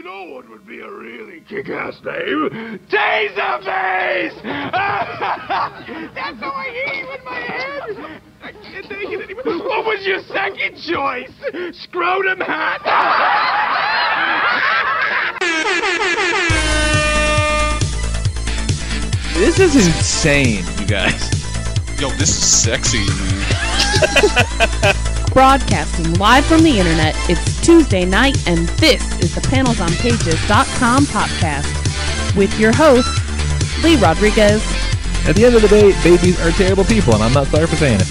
You know what would be a really kick-ass name? Taserface! That's how I hear you in my head! I can't take it anymore. What was your second choice? Scrotum hat? This is insane, you guys. Yo, this is sexy, man. Broadcasting live from the internet, it's Tuesday night, and this is the PanelsOnPages.com podcast with your host, Lee Rodriguez. At the end of the day, babies are terrible people, and I'm not sorry for saying it.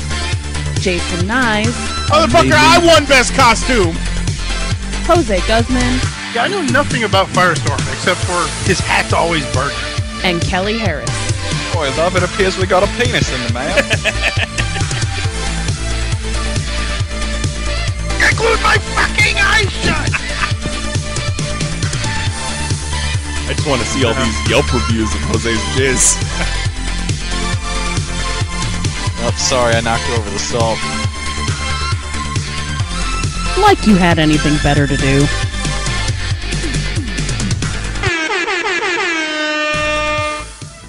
Jason Nyes. Motherfucker, I won best costume! Jose Guzman. Yeah, I know nothing about Firestorm, except for his hat's always burning. And Kelly Harris. Boy, love, it appears we got a penis in the mail. I glued my fucking eyes shut! I just want to see all these Yelp reviews of Jose's jizz. Oh, sorry, I knocked over the salt. Like you had anything better to do.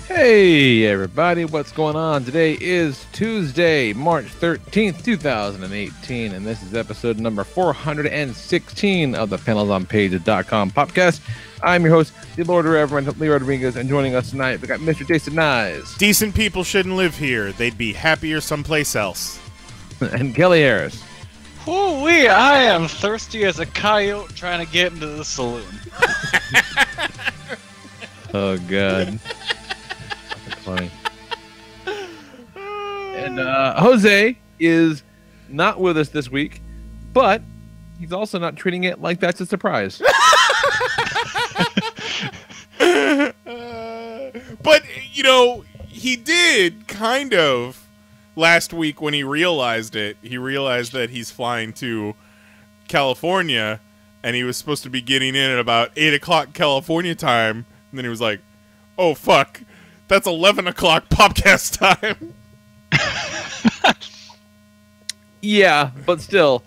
Hey, everybody, what's going on? Today is Tuesday, March 13th, 2018, and this is episode number 416 of the PanelsOnPages.com podcast. I'm your host, the Lord of Reverend Lee Rodriguez, and joining us tonight, we got Mr. Jason Nyes. Decent people shouldn't live here. They'd be happier someplace else. And Kelly Harris. Woo-wee, I am thirsty as a coyote trying to get into the saloon. Oh, God. Funny. And Jose is not with us this week, but he's also not treating it like that's a surprise. But, you know, he did kind of last week when he realized it. He realized that he's flying to California, and he was supposed to be getting in at about 8 o'clock California time. And then he was like, oh, fuck. That's 11 o'clock podcast time. Yeah, but still.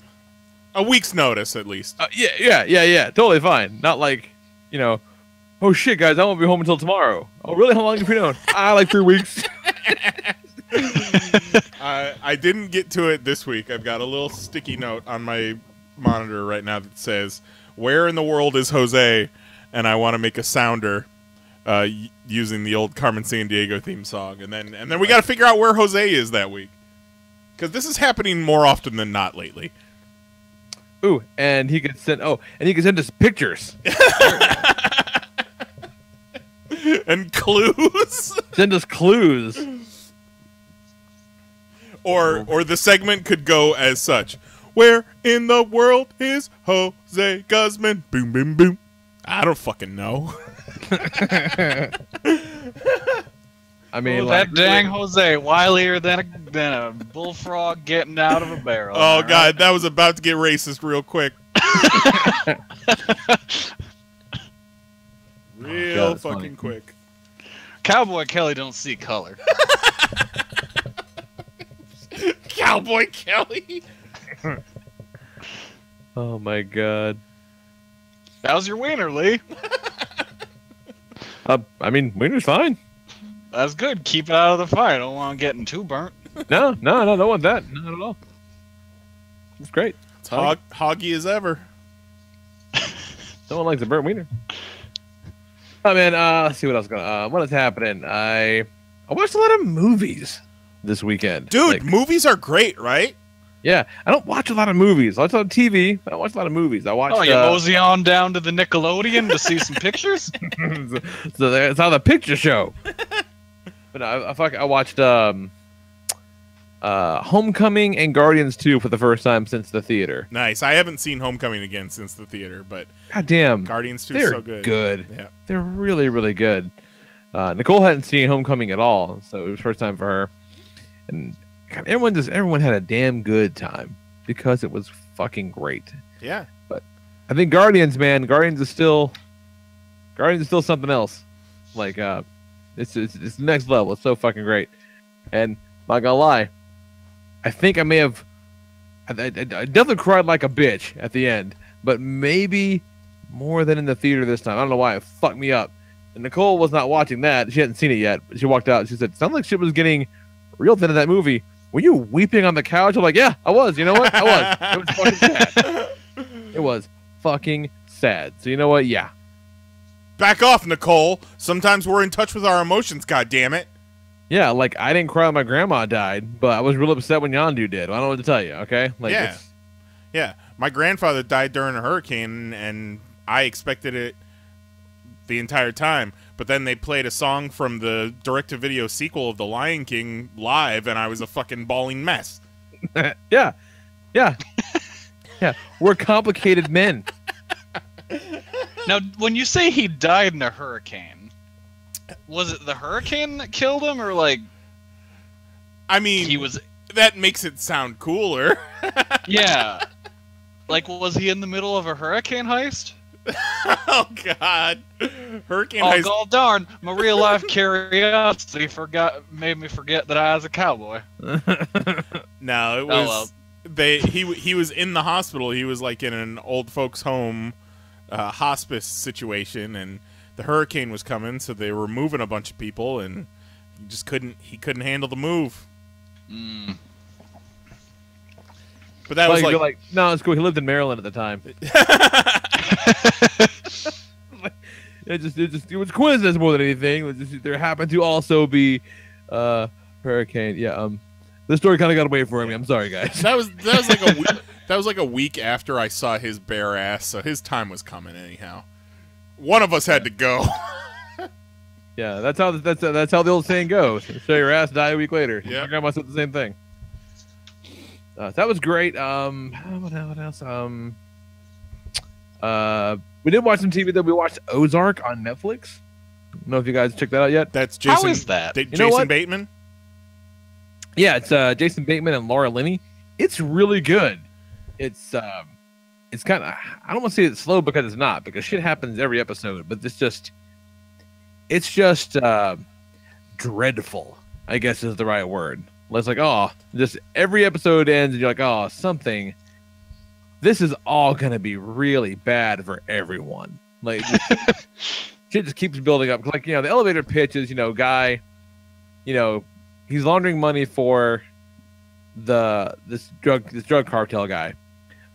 A week's notice, at least. Yeah. Totally fine. Not like, you know, oh shit, guys, I won't be home until tomorrow. Oh, really? How long have you known? Like 3 weeks. I didn't get to it this week. I've got a little sticky note on my monitor right now that says, where in the world is Jose? And I want to make a sounder. Using the old Carmen Sandiego theme song, and then we got to figure out where Jose is that week, because this is happening more often than not lately. Ooh, and he could send us pictures and clues. Send us clues, or the segment could go as such: where in the world is Jose Guzman? Boom, boom, boom. I don't fucking know. I mean, that dang Jose, wilier than a bullfrog getting out of a barrel. Oh, God, that was about to get racist real quick. Real fucking quick. Cowboy Kelly don't see color. Cowboy Kelly. Oh, my God. How's your wiener, Lee? I mean, wiener's fine. That's good. Keep it out of the fire. Don't want getting too burnt. No, don't want that. Not at all. It's great. It's hoggy as ever. No one likes a burnt wiener. Oh, man, let's see what else what is happening. I watched a lot of movies this weekend. Dude, movies are great, right? Yeah, I don't watch a lot of movies. I watch a lot of TV, but I watch a lot of movies. I watched. Oh, you mosey on down to the Nickelodeon to see some pictures? So it's on the picture show. But I watched Homecoming and Guardians 2 for the first time since the theater. Nice. I haven't seen Homecoming again since the theater, but goddamn, Guardians 2 is so good. Yeah, they're really, really good. Nicole hadn't seen Homecoming at all, so it was first time for her, and God, everyone had a damn good time because it was fucking great. Yeah. But I think Guardians is still something else. Like it's next level. It's so fucking great. And not gonna lie, I think I may have I definitely cried like a bitch at the end, but maybe more than in the theater this time. I don't know why. It fucked me up. And Nicole was not watching that. She hadn't seen it yet. She walked out. She said, sounds like shit was getting real thin in that movie. Were you weeping on the couch? I'm like, yeah, I was. You know what? I was. It was fucking sad. It was fucking sad. So you know what? Yeah. Back off, Nicole. Sometimes we're in touch with our emotions, goddammit. Yeah, like, I didn't cry when my grandma died, but I was real upset when Yondu did. I don't know what to tell you, okay? Like, yeah. Yeah. My grandfather died during a hurricane, and I expected it the entire time. But then they played a song from the direct-to-video sequel of The Lion King live, and I was a fucking bawling mess. Yeah. Yeah. Yeah. We're complicated men. Now, when you say he died in a hurricane, was it the hurricane that killed him, or like? I mean, he was. That makes it sound cooler. Yeah. Like, was he in the middle of a hurricane heist? Oh God! Hurricane oh, heist. God darn! My real life curiosity made me forget that I was a cowboy. No, it was. He was in the hospital. He was like in an old folks' home, hospice situation, and the hurricane was coming, so they were moving a bunch of people, and he just couldn't handle the move. Mm. But that was like no, it's cool. He lived in Maryland at the time. It was coincidence more than anything. There happened to also be hurricane. Yeah. The story kind of got away from me. I'm sorry, guys. That was like a week. That was like a week after I saw his bare ass, so his time was coming anyhow. One of us had to go. Yeah, that's how the old saying goes. Show your ass, die a week later. Yeah. My grandma said the same thing. That was great. What else? We did watch some TV though. We watched Ozark on Netflix. I don't know if you guys checked that out yet. That's Jason. How is that? Jason Bateman. Yeah, it's Jason Bateman and Laura Linney. It's really good. It's kind of, I don't want to say it's slow because it's not, because shit happens every episode, but it's just dreadful, I guess is the right word. It's like, oh, just every episode ends and you're like, oh, this is all going to be really bad for everyone. Like, shit just keeps building up. Like, the elevator pitch is, guy, he's laundering money for this drug cartel guy.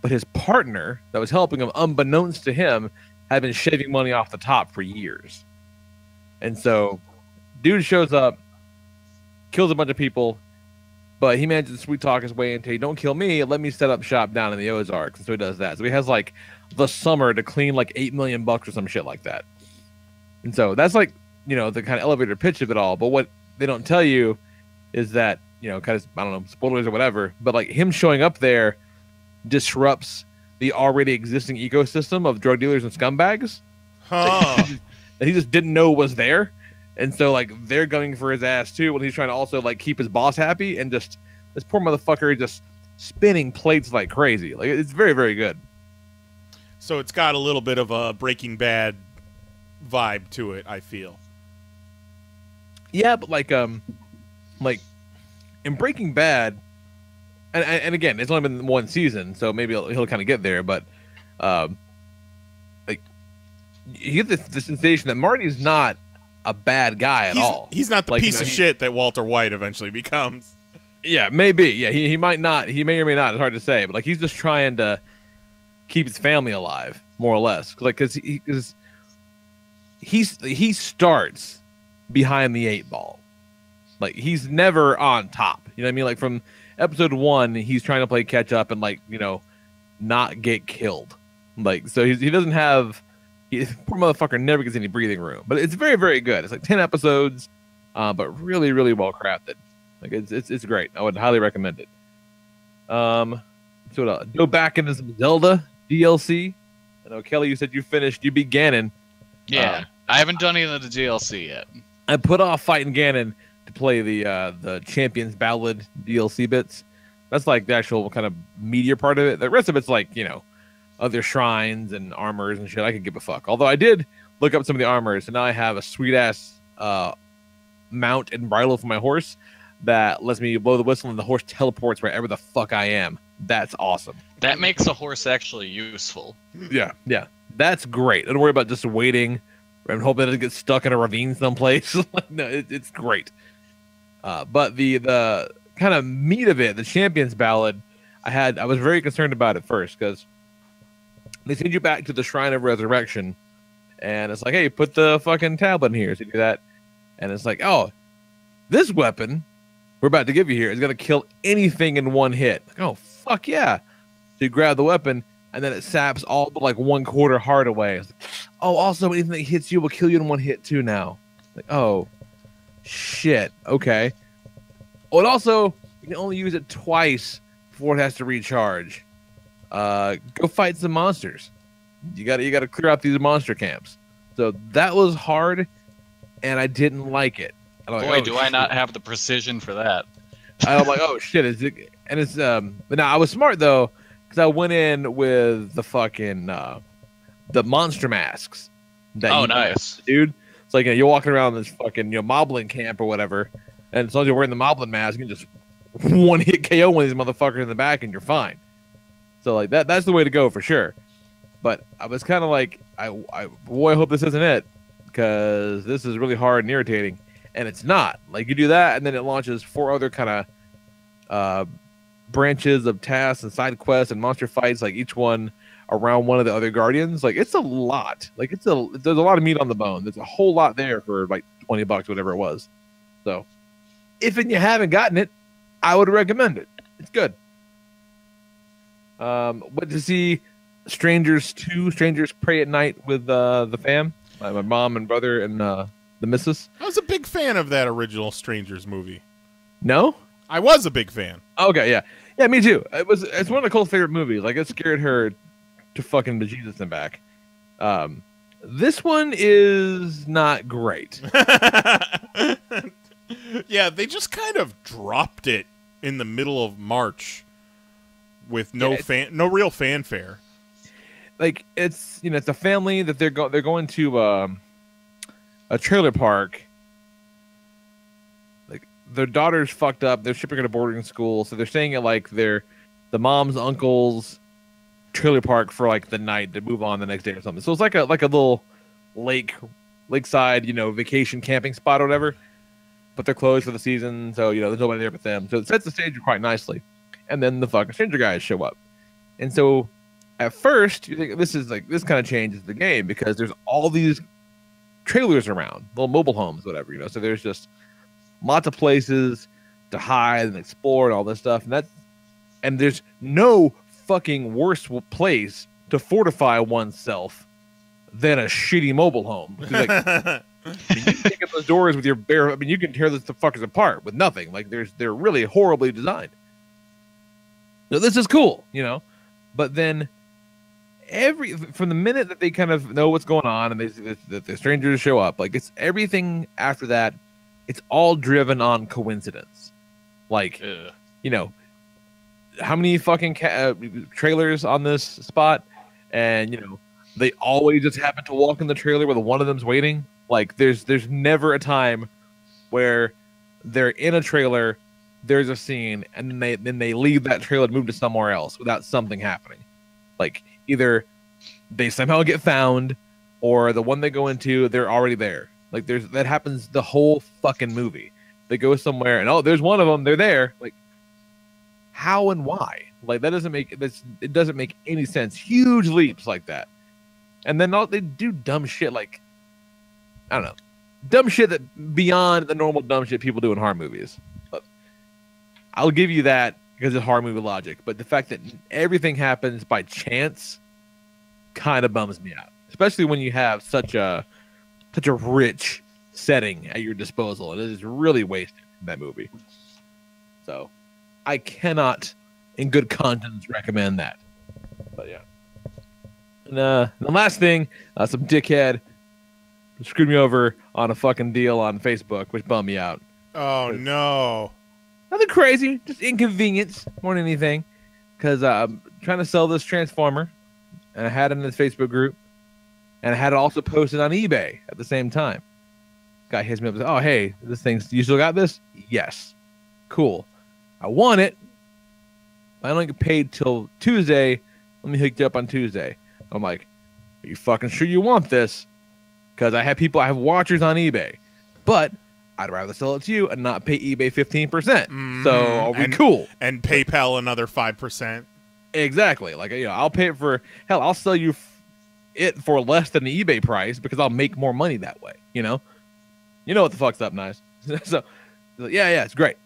But his partner that was helping him, unbeknownst to him, had been shaving money off the top for years. And so, dude shows up, kills a bunch of people, but he manages to sweet talk his way into, hey, don't kill me, let me set up shop down in the Ozarks. And so he does that. So he has like the summer to clean like $8 million or some shit like that. And so that's like, the kind of elevator pitch of it all. But what they don't tell you is that, kind of, I don't know, spoilers or whatever, but like him showing up there disrupts the already existing ecosystem of drug dealers and scumbags that he just didn't know was there. And so like they're gunning for his ass too when he's trying to also like keep his boss happy, and just this poor motherfucker just spinning plates like crazy. Like, it's very, very good. So it's got a little bit of a Breaking Bad vibe to it, I feel. Yeah, but like in Breaking Bad, and again, it's only been one season, so maybe he'll kind of get there. But like, you get the sensation that Marty's not a bad guy at all. He's not the piece of shit that Walter White eventually becomes. Yeah, maybe. Yeah, he might not. He may or may not. It's hard to say. But like, he's just trying to keep his family alive, more or less. Because he starts behind the 8 ball. Like, he's never on top. You know what I mean? Like, from episode 1, he's trying to play catch up and like, not get killed. Like, so he doesn't have. Poor motherfucker never gets any breathing room. But it's very, very good. It's like 10 episodes, but really, really well crafted. Like, it's great. I would highly recommend it. So what else? Go back into some Zelda DLC. I know, Kelly, you said you beat Ganon. Yeah, I haven't done any of the DLC yet. I put off fighting Ganon to play the Champions Ballad DLC bits. That's like the actual kind of meatier part of it. The rest of it's like, other shrines and armors and shit. I could give a fuck. Although I did look up some of the armors, and now I have a sweet ass mount and bridle for my horse that lets me blow the whistle and the horse teleports wherever the fuck I am. That's awesome. That makes a horse actually useful. Yeah. That's great. Don't worry about just waiting and hoping it doesn't get stuck in a ravine someplace. No, it's great. But the kind of meat of it, the Champions Ballad, I was very concerned about it first because they send you back to the Shrine of Resurrection, and it's like, hey, put the fucking tablet in here. So you do that, and it's like, oh, this weapon we're about to give you here is gonna kill anything in one hit. Like, oh, fuck yeah. So you grab the weapon, and then it saps all but like 1/4 heart away. It's like, oh, also anything that hits you will kill you in one hit too now. Like, oh, shit. Okay. Oh, and also, you can only use it twice before it has to recharge. Go fight some monsters. You gotta clear out these monster camps. So that was hard, and I didn't like it. Boy, like, do I not have the precision for that. I'm like, oh shit, is it? And it's but now I was smart though, because I went in with the fucking the monster masks. Oh, nice, dude. It's like you're walking around this fucking moblin camp or whatever, and as long as you're wearing the moblin mask, you can just one hit KO one of these motherfuckers in the back, and you're fine. So like that's the way to go for sure. But I was kind of like, I hope this isn't it, because this is really hard and irritating. And it's not. Like, you do that, and then it launches 4 other kind of branches of tasks and side quests and monster fights, like each one around one of the other guardians. Like, it's a lot. Like, there's a lot of meat on the bone. There's a whole lot there for like $20, whatever it was. So, if you haven't gotten it, I would recommend it. It's good. Went to see Strangers Pray at Night with the fam, my mom and brother and the missus. I was a big fan of that original Strangers movie. No? I was a big fan. Okay, yeah. Yeah, me too. It's one of Nicole's favorite movies. Like, it scared her to fucking bejesus and back. This one is not great. Yeah, they just kind of dropped it in the middle of March with no real fanfare. Like, it's a family that they're going to a trailer park. Like, their daughter's fucked up. They're shipping her to boarding school, so they're staying at like the mom's uncle's trailer park for like the night to move on the next day or something. So it's like a little lakeside, vacation camping spot or whatever. But they're closed for the season, so there's nobody there but them. So it sets the stage quite nicely. And then the fucking stranger guys show up. And so at first you think this kind of changes the game, because there's all these trailers around, little mobile homes, whatever, so there's just lots of places to hide and explore and all this stuff, and there's no fucking worse place to fortify oneself than a shitty mobile home. Like, you can pick up those doors with your bare, you can tear the fuckers apart with nothing. Like, they're really horribly designed. So this is cool, but then from the minute that they kind of know what's going on and the strangers show up, like, it's everything after that, it's all driven on coincidence. Like, how many fucking trailers on this spot, and they always just happen to walk in the trailer where one of them's waiting. Like, there's never a time where they're in a trailer, there's a scene, and then they leave that trailer and move to somewhere else without something happening. Like, either they somehow get found, or the one they go into, they're already there. Like, that happens the whole fucking movie. They go somewhere, and oh, there's one of them, they're there. Like, how and why? Like, it doesn't make any sense. Huge leaps like that. And then they do dumb shit, like, I don't know, dumb shit that beyond the normal dumb shit people do in horror movies. But I'll give you that because it's horror movie logic. But the fact that everything happens by chance kind of bums me out, especially when you have such a rich setting at your disposal. It is really wasted in that movie. So I cannot, in good conscience, recommend that. But yeah. And the last thing, some dickhead screwed me over on a fucking deal on Facebook, which bummed me out. Oh, no. Nothing crazy, just inconvenience more than anything. Because I'm trying to sell this transformer, and I had it in this Facebook group, and I had it also posted on eBay at the same time. Guy hits me up and says, oh, hey, you still got this? Yes. Cool. I want it. I don't get paid till Tuesday. Let me hook you up on Tuesday. I'm like, Are you fucking sure you want this? Because I have watchers on eBay, but I'd rather sell it to you and not pay eBay 15%. So are we cool? And PayPal another 5%. Exactly. Like, I'll pay it for, hell, I'll sell you it for less than the eBay price because I'll make more money that way. You know what the fuck's up, Nice? So, like, yeah, it's great.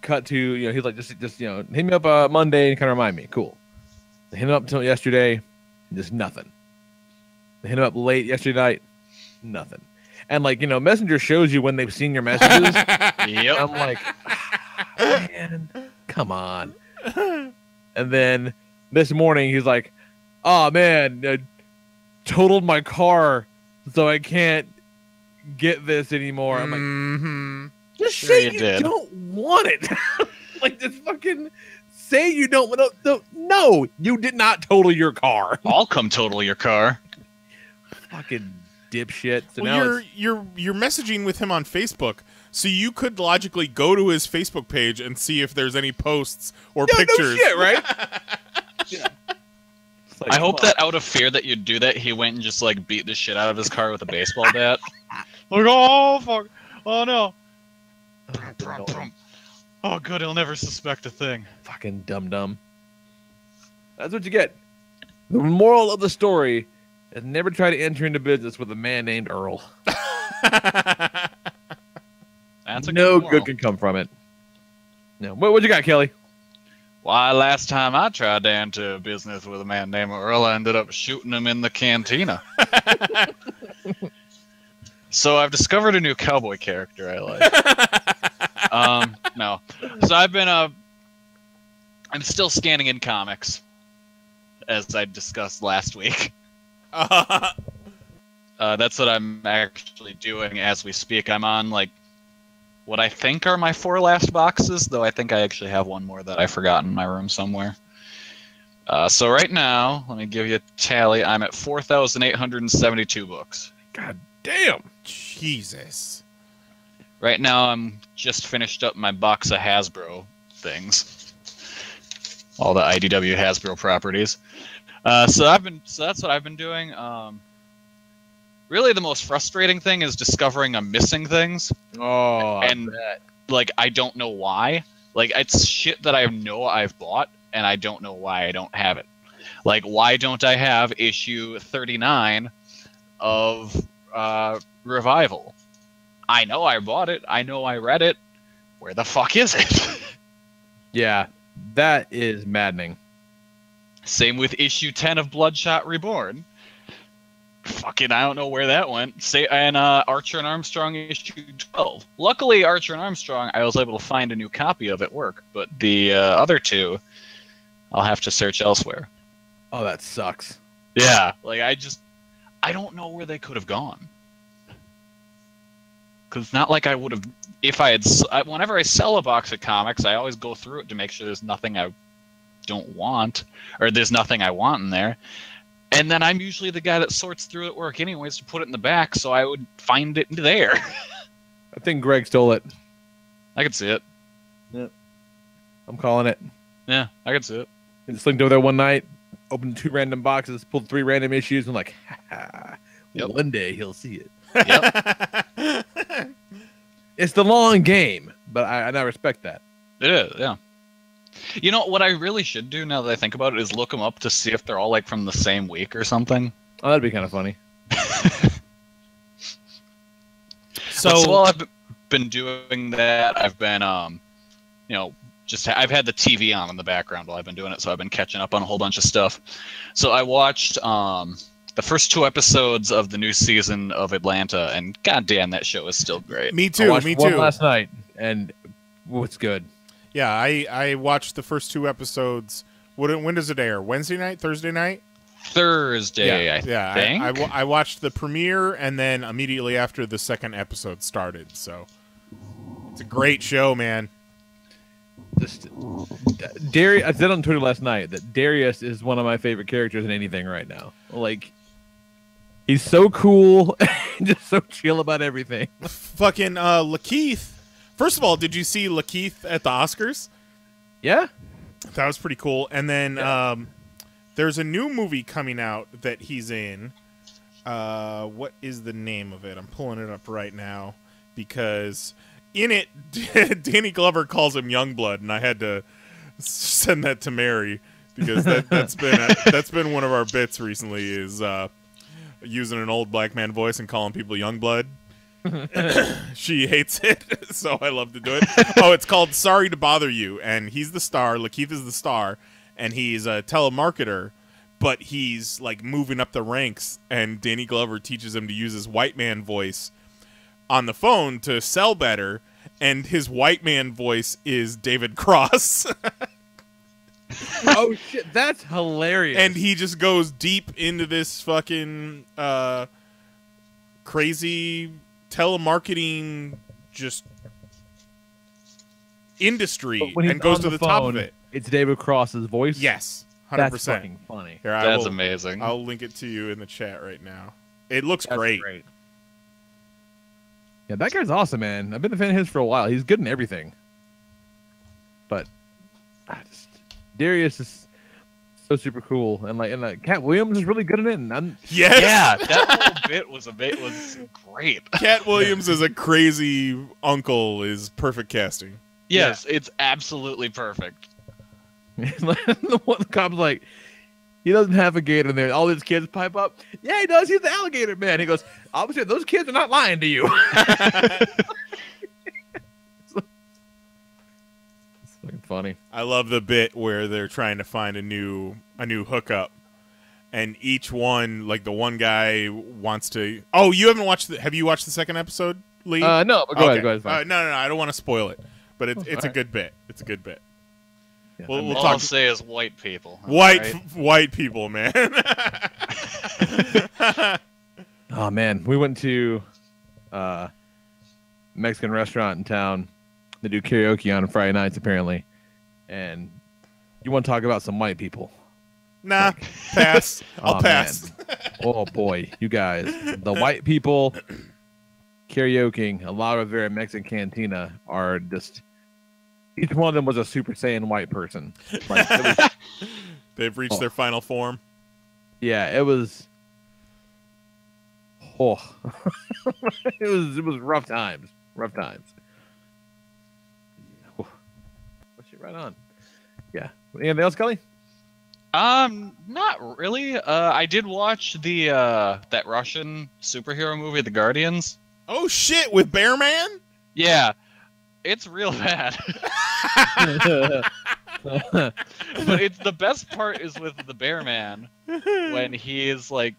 Cut to, he's like, just hit me up Monday and kind of remind me. Cool. I hit him up until yesterday, just nothing. I hit him up late yesterday night, nothing. And like, Messenger shows you when they've seen your messages. Yep. I'm like, man, come on. And then this morning he's like, oh man, totaled my car, so I can't get this anymore. I'm like, just say you don't want it. Like, just fucking say you don't want. No, you did not total your car. I'll come total your car. Fucking dipshit. So well, you're messaging with him on Facebook, so you could logically go to his Facebook page and see if there's any posts or pictures. No shit, right? Yeah. Like, I hope that out of fear that you'd do that, he went and just like beat the shit out of his car with a baseball bat. Like, oh fuck, oh no. Oh good, he'll never suspect a thing. Fucking dum-dum. That's what you get. The moral of the story is never try to enter into business with a man named Earl. That's a no good good can come from it. No. What you got, Kelly? Why, last time I tried to enter business with a man named Earl, I ended up shooting him in the cantina. So I've discovered a new cowboy character I like. No. So I've been, I'm still scanning in comics, as I discussed last week. That's what I'm actually doing as we speak. I'm on, like, what I think are my 4 last boxes, though I think I actually have one more that I forgot in my room somewhere. So right now, let me give you a tally. I'm at 4,872 books. God damn. Jesus. Right now, I'm just finished up my box of Hasbro things. All the IDW Hasbro properties. So that's what I've been doing. Really, the most frustrating thing is discovering I'm missing things. Oh, and like I don't know why. Like it's shit that I know I've bought, and I don't know why I don't have it. Like, why don't I have issue 39 of Revival? I know I bought it. I know I read it. Where the fuck is it? Yeah, that is maddening. Same with issue 10 of Bloodshot Reborn. Fucking, I don't know where that went. And Archer and Armstrong issue 12. Luckily, Archer and Armstrong, I was able to find a new copy of at work, but the other two, I'll have to search elsewhere. Oh, that sucks. Yeah, like I don't know where they could have gone. Because it's not like I would have, if I had, whenever I sell a box of comics, I always go through it to make sure there's nothing I don't want, or there's nothing I want in there. And then I'm usually the guy that sorts through it at work anyways to put it in the back, so I would find it there. I think Greg stole it. I could see it. Yep. I'm calling it. Yeah, I could see it. I just linked over there one night, opened 2 random boxes, pulled 3 random issues, and like, yep. One day he'll see it. Yep. It's the long game, but I respect that. It is, yeah. You know, what I really should do now that I think about it is look them up to see if they're all like from the same week or something. Oh, that'd be kind of funny. So while I've been doing that, I've been, you know, I've had the TV on in the background while I've been doing it, so I've been catching up on a whole bunch of stuff. So I watched the first 2 episodes of the new season of Atlanta, and goddamn, that show is still great. Me too. I watched me one too. last night, and it's good. Yeah, I watched the first 2 episodes. When does it air? Wednesday night? Thursday night? Thursday, I think. I watched the premiere, and then immediately after the second episode started. So it's a great show, man. Just Darius, I said on Twitter last night that Darius is one of my favorite characters in anything right now. Like, he's so cool, and just so chill about everything. Fucking Lakeith. First of all, did you see Lakeith at the Oscars? Yeah, That was pretty cool. And then There's a new movie coming out that he's in. What is the name of it? I'm pulling it up right now because in it, Danny Glover calls him Youngblood, and I had to send that to Mary because that's been one of our bits recently is using an old black man voice and calling people Youngblood. She hates it, so I love to do it. Oh, it's called Sorry to Bother You, and he's the star. Lakeith is the star, and he's a telemarketer, but he's like moving up the ranks, and Danny Glover teaches him to use his white man voice on the phone to sell better, and his white man voice is David Cross. Oh shit, that's hilarious. And he just goes deep into this fucking crazy telemarketing just industry and goes to the top of it. It's David Cross's voice. Yes, 100%. That's fucking funny. Here, That's amazing. I'll link it to you in the chat right now. It looks great. Yeah, that guy's awesome, man. I've been a fan of his for a while. He's good in everything. But Darius is so super cool, and like Cat Williams is really good in it. And yes, yeah, that whole bit was great. Cat Williams as a crazy uncle is perfect casting. Yes, it's absolutely perfect. The cop's like, he doesn't have a gator in there. All these kids pipe up. Yeah, he does. He's the alligator man. He goes, obviously, those kids are not lying to you. It's fucking funny. I love the bit where they're trying to find a new hookup, and each one, like the one guy wants to. Oh, you haven't watched? Have you watched the second episode, Lee? No, but go ahead. No, I don't want to spoil it, but it's a good bit. It's a good bit. Yeah, All I'll say is white people. White people, man. Oh man, we went to Mexican restaurant in town. They do karaoke on Friday nights apparently, and you want to talk about some white people? Nah, pass. I'll pass. Oh boy, you guys, the white people karaokeing a lot of their Mexican cantina are just. Each one of them was a Super Saiyan white person. Like, they've reached their final form. Yeah, it was. Oh, it was rough times. Rough times. Oh. What's she right on? Yeah. Anything else, Kelly? Not really. I did watch the that Russian superhero movie, The Guardians. Oh shit, with Bear Man? Yeah. It's real bad. But it's the best part is with the Bear Man when he is like,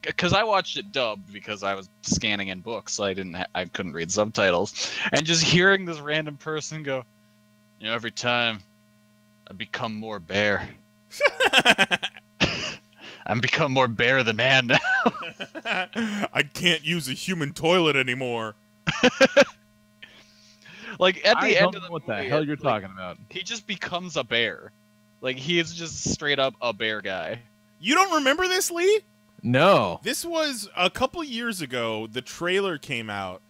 because I watched it dubbed because I was scanning in books, so I couldn't read subtitles, and just hearing this random person go, you know, every time I become more bear. I'm become more bear than man now. I can't use a human toilet anymore. Like at the end of the what movie, the hell you're talking about? He just becomes a bear. Like he is just straight up a bear guy. You don't remember this, Lee? No. This was a couple years ago. The trailer came out,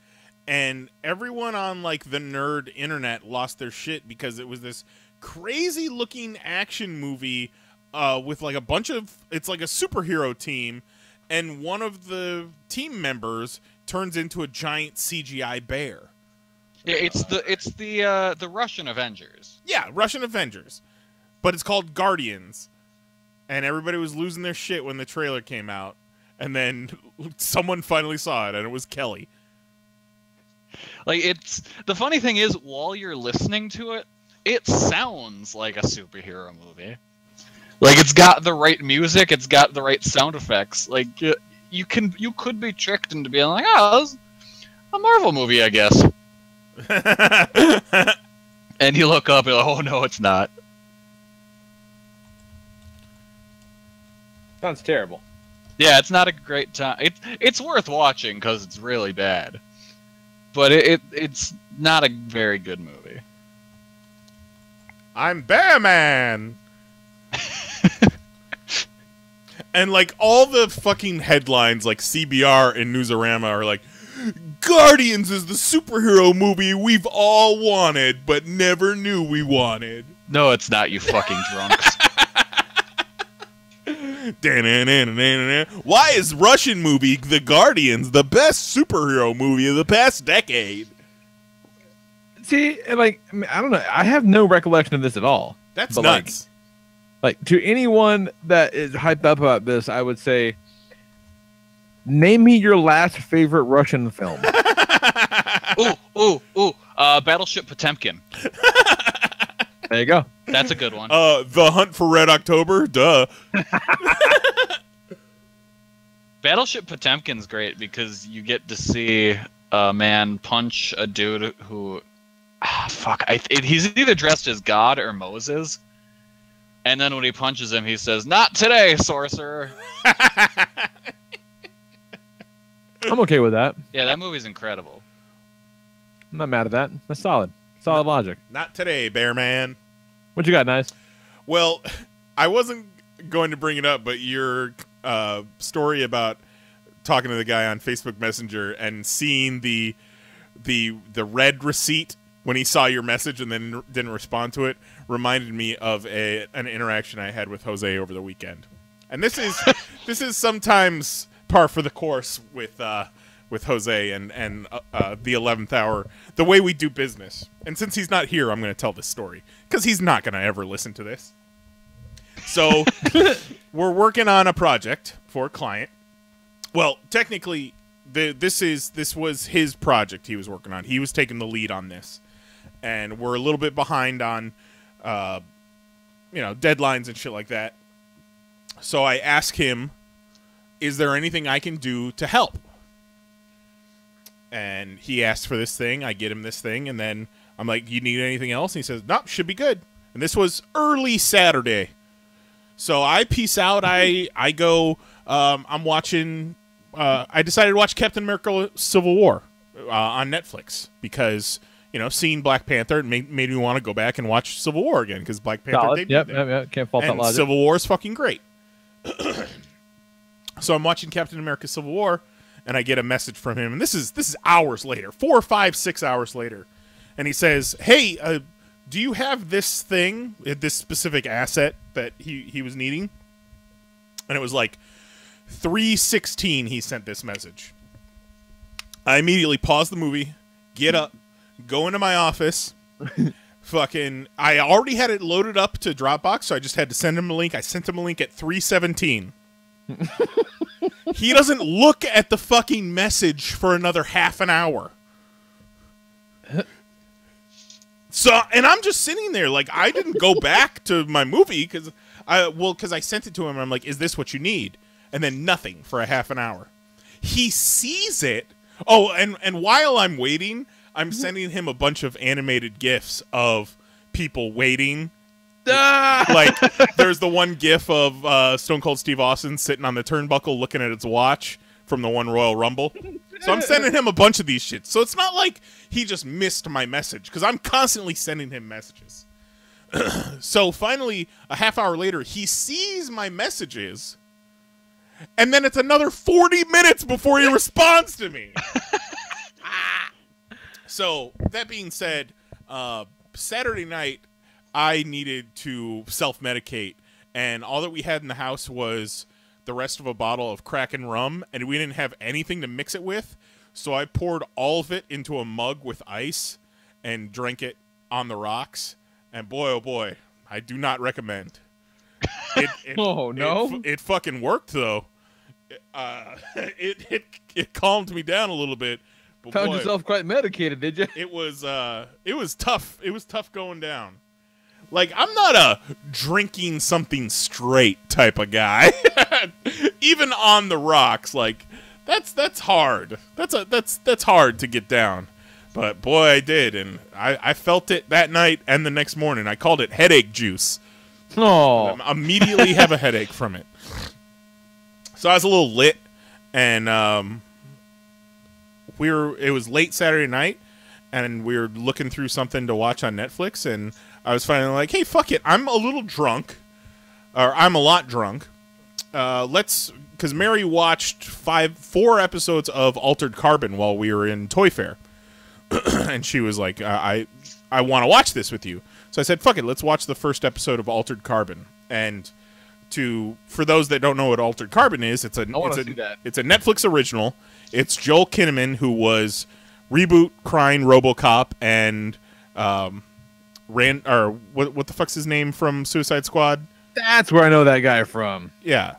and everyone on like the nerd internet lost their shit because it was this crazy looking action movie with like a bunch of. It's like a superhero team, and one of the team members turns into a giant CGI bear. Yeah, it's the Russian Avengers. Yeah, Russian Avengers. But it's called Guardians. And everybody was losing their shit when the trailer came out. And then someone finally saw it, and it was Kelly. Like, it's... The funny thing is, while you're listening to it, it sounds like a superhero movie. Like, it's got the right music, it's got the right sound effects. Like, you could be tricked into being like, oh, this is a Marvel movie, I guess. And you look up and like, oh no, it's not. Sounds terrible. Yeah, it's not a great time. It's worth watching because it's really bad, but it's not a very good movie. I'm Bearman. And like all the fucking headlines, like CBR and Newsarama are like, Guardians is the superhero movie we've all wanted, but never knew we wanted. No, it's not, you fucking drunks. Why is Russian movie The Guardians the best superhero movie of the past decade? See, like, I don't know. I have no recollection of this at all. That's but nuts. Like, to anyone that is hyped up about this, I would say, name me your last favorite Russian film. Battleship Potemkin. There you go. That's a good one. The Hunt for Red October. Duh. Battleship Potemkin's great because you get to see a man punch a dude who, he's either dressed as God or Moses, and then when he punches him, he says, "Not today, sorcerer." I'm okay with that. Yeah, that movie's incredible. I'm not mad at that. That's solid. Solid logic. Not today, Bear Man. What you got, Nice? Well, I wasn't going to bring it up, but your story about talking to the guy on Facebook Messenger and seeing the red receipt when he saw your message and then didn't respond to it reminded me of an interaction I had with Jose over the weekend. And this is sometimes par for the course with Jose and the 11th hour, the way we do business. And since he's not here, I'm going to tell this story because he's not going to ever listen to this. So we're working on a project for a client. Well, technically, this was his project he was working on. He was taking the lead on this, and we're a little bit behind on, deadlines and shit like that. So I asked him, "Is there anything I can do to help?" And he asked for this thing. I get him this thing, and then I'm like, "You need anything else?" And he says, "Nope, should be good." And this was early Saturday. So I peace out. I go. I'm watching. I decided to watch Captain America: Civil War on Netflix because seeing Black Panther made me want to go back and watch Civil War again because Black Panther. Solid. Yep. Can't fault that logic. Civil War is fucking great. So I'm watching Captain America: Civil War, and I get a message from him, and this is hours later, 4, 5, 6 hours later, and he says, "Hey, do you have this thing, this specific asset that he was needing?" And it was like 3:16 he sent this message. I immediately pause the movie, get up, go into my office. I already had it loaded up to Dropbox, so I just had to send him a link. I sent him a link at 3:17. He doesn't look at the fucking message for another half an hour. So, and I'm just sitting there like I didn't go back to my movie because I sent it to him. And I'm like, "Is this what you need?" And then nothing for a half an hour. He sees it. Oh, and while I'm waiting, I'm sending him a bunch of animated GIFs of people waiting. Like, there's the one GIF of Stone Cold Steve Austin sitting on the turnbuckle looking at his watch from the one Royal Rumble. So I'm sending him a bunch of these shits. So it's not like he just missed my message because I'm constantly sending him messages. So finally, a half hour later, he sees my messages. And then it's another 40 minutes before he responds to me. So, that being said, Saturday night, I needed to self-medicate. And all that we had in the house was the rest of a bottle of Kraken rum. And we didn't have anything to mix it with. So I poured all of it into a mug with ice and drank it on the rocks. And boy, oh boy, I do not recommend. Oh, no? It fucking worked, though. It calmed me down a little bit. But Found boy, yourself quite medicated, did you? It was tough. It was tough going down. Like, I'm not a drinking something straight type of guy. Even on the rocks, like that's hard. That's hard to get down. But boy, I did, and I felt it that night and the next morning. I called it headache juice. Oh, Immediately have a headache from it. So I was a little lit, and it was late Saturday night, and we were looking through something to watch on Netflix, and I was finally like, "Hey, fuck it, I'm a little drunk, or I'm a lot drunk. Because Mary watched 4 episodes of Altered Carbon while we were in Toy Fair, and she was like, I want to watch this with you." So I said, "Fuck it, let's watch the first episode of Altered Carbon." And for those that don't know what Altered Carbon is, it's a Netflix original. It's Joel Kinnaman, who was Reboot, Crying, RoboCop, and what the fuck's his name from Suicide Squad? That's where I know that guy from. Yeah,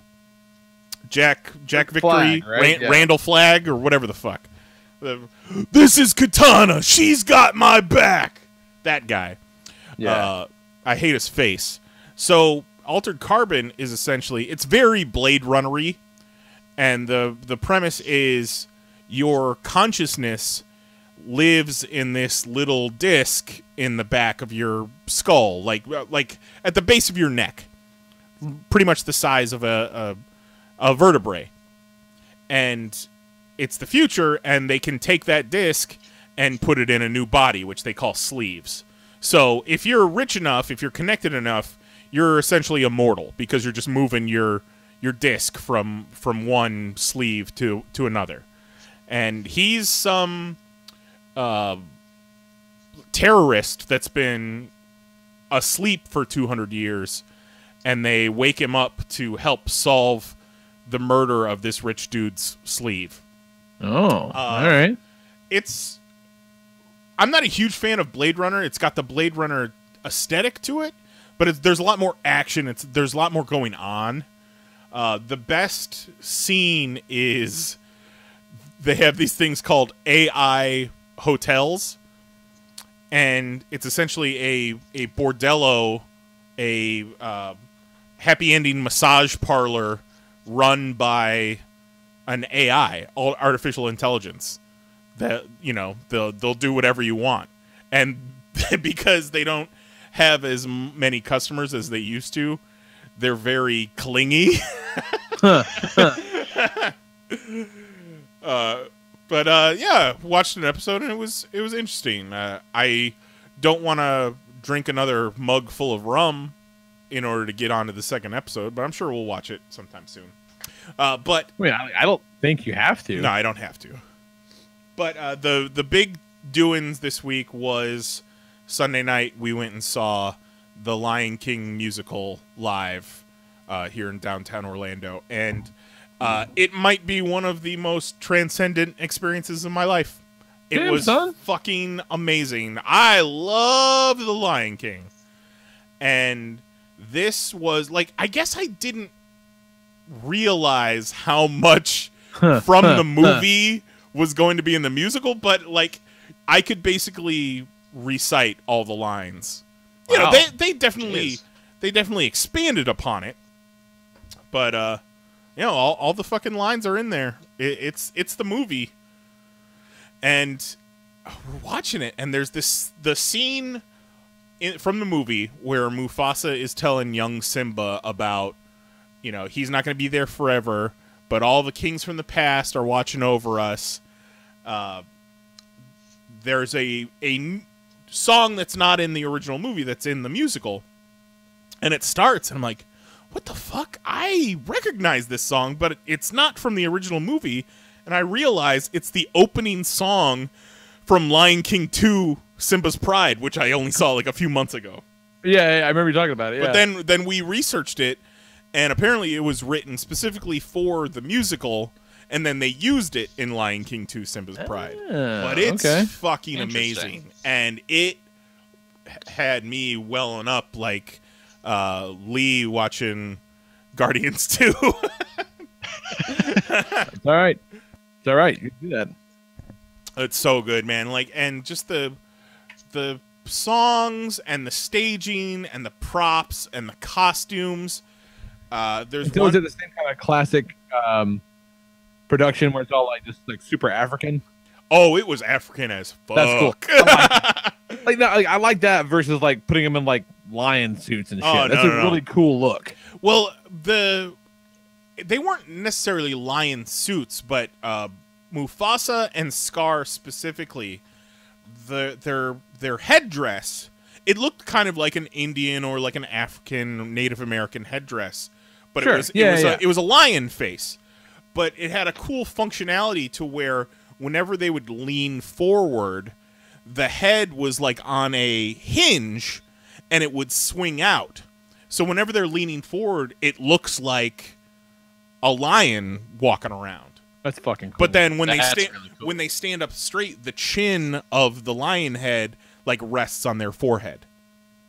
Jack Victory, Flag, right? Randall Flagg, or whatever the fuck. This is Katana. She's got my back. That guy. Yeah. I hate his face. So Altered Carbon is essentially, it's very Blade Runner-y, and the premise is your consciousness lives in this little disc in the back of your skull, like at the base of your neck, pretty much the size of a vertebrae. And it's the future, and they can take that disc and put it in a new body, which they call sleeves. So if you're rich enough, if you're connected enough, you're essentially immortal because you're just moving your disc from one sleeve to another. And he's some terrorist that's been asleep for 200 years, and they wake him up to help solve the murder of this rich dude's sleeve. Oh, all right. I'm not a huge fan of Blade Runner. It's got the Blade Runner aesthetic to it, but there's a lot more action. There's a lot more going on. The best scene is they have these things called AI hotels, and it's essentially a bordello, a happy ending massage parlor run by an AI, artificial intelligence. That, you know, they'll do whatever you want, and because they don't have as many customers as they used to, they're very clingy. Yeah, watched an episode and it was interesting. I don't want to drink another mug full of rum in order to get on to the second episode, but I'm sure we'll watch it sometime soon. But I mean, I don't think you have to. No, I don't have to. But the big doings this week was Sunday night. We went and saw the Lion King musical live here in downtown Orlando, and it might be one of the most transcendent experiences of my life. It was fucking amazing. I love the Lion King, and this was like, I guess I didn't realize how much from the movie was going to be in the musical, but like I could basically recite all the lines. You know, they definitely expanded upon it, but you know, all the fucking lines are in there. It's the movie, and we're watching it, and there's the scene from the movie where Mufasa is telling young Simba about, you know, he's not going to be there forever, but all the kings from the past are watching over us. There's a song that's not in the original movie that's in the musical, and it starts, and I'm like, what the fuck? I recognize this song, but it's not from the original movie, and I realize it's the opening song from Lion King 2, Simba's Pride, which I only saw like a few months ago. Yeah, I remember you talking about it. Yeah. But then we researched it, and apparently it was written specifically for the musical, and then they used it in Lion King 2, Simba's Pride. But it's fucking amazing, and it had me welling up like Lee watching Guardians 2. It's all right. It's all right. You can do that. It's so good, man. Like, and just the songs and the staging and the props and the costumes. There's one. Was it the same kind of classic production where it's all like just like super African? Oh, it was African as fuck. That's cool. I like that versus like putting them in like lion suits and shit. That's a really cool look. Well, they weren't necessarily lion suits, but Mufasa and Scar specifically, their headdress, it looked kind of like an Indian or like an African Native American headdress, but it was a lion face, but it had a cool functionality to where whenever they would lean forward, the head was like on a hinge and it would swing out. So whenever they're leaning forward, it looks like a lion walking around. That's fucking cool. But then when That's they really cool. when they stand up straight, the chin of the lion head like rests on their forehead.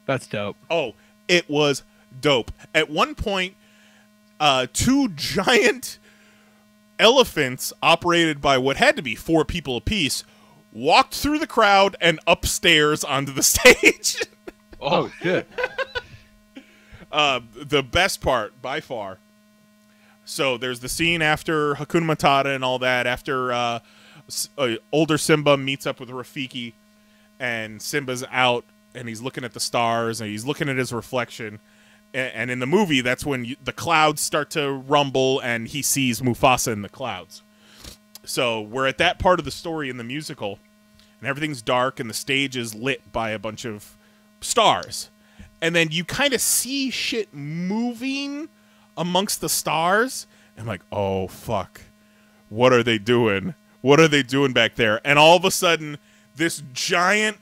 That's dope. Oh, it was dope. At one point, 2 giant elephants operated by what had to be 4 people apiece walked through the crowd and upstairs onto the stage. Oh shit. The best part by far. So there's the scene after Hakuna Matata and all that, after older Simba meets up with Rafiki, and Simba's out, and he's looking at the stars, and he's looking at his reflection. And in the movie, that's when the clouds start to rumble, and he sees Mufasa in the clouds. So we're at that part of the story in the musical, and everything's dark, and the stage is lit by a bunch of stars. And then you kind of see shit moving amongst the stars. I'm like, oh, fuck. What are they doing? What are they doing back there? And all of a sudden, this giant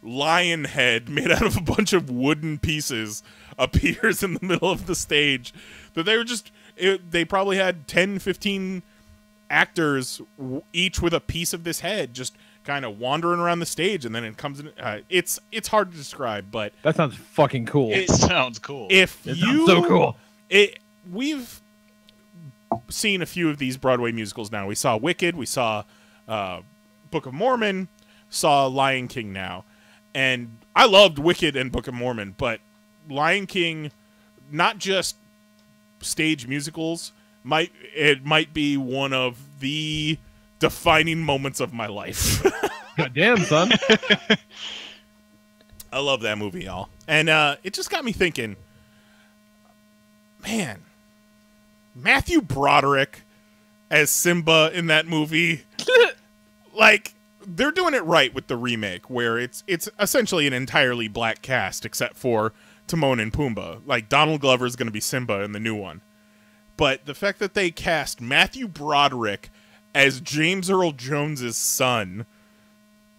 lion head made out of a bunch of wooden pieces appears in the middle of the stage. That they were just, they probably had 10, 15 actors, each with a piece of this head, just kind of wandering around the stage, and then it comes in. It's hard to describe, but That sounds fucking cool. It sounds cool. It sounds so cool. We've seen a few of these Broadway musicals now. We saw Wicked, we saw Book of Mormon, saw Lion King now. And I loved Wicked and Book of Mormon, but Lion King, not just stage musicals, might be one of the defining moments of my life. Goddamn, son. I love that movie, y'all. And it just got me thinking, man, Matthew Broderick as Simba in that movie, like, they're doing it right with the remake, where it's essentially an entirely black cast except for Timon and Pumbaa. Like, Donald Glover is going to be Simba in the new one. But the fact that they cast Matthew Broderick as James Earl Jones's son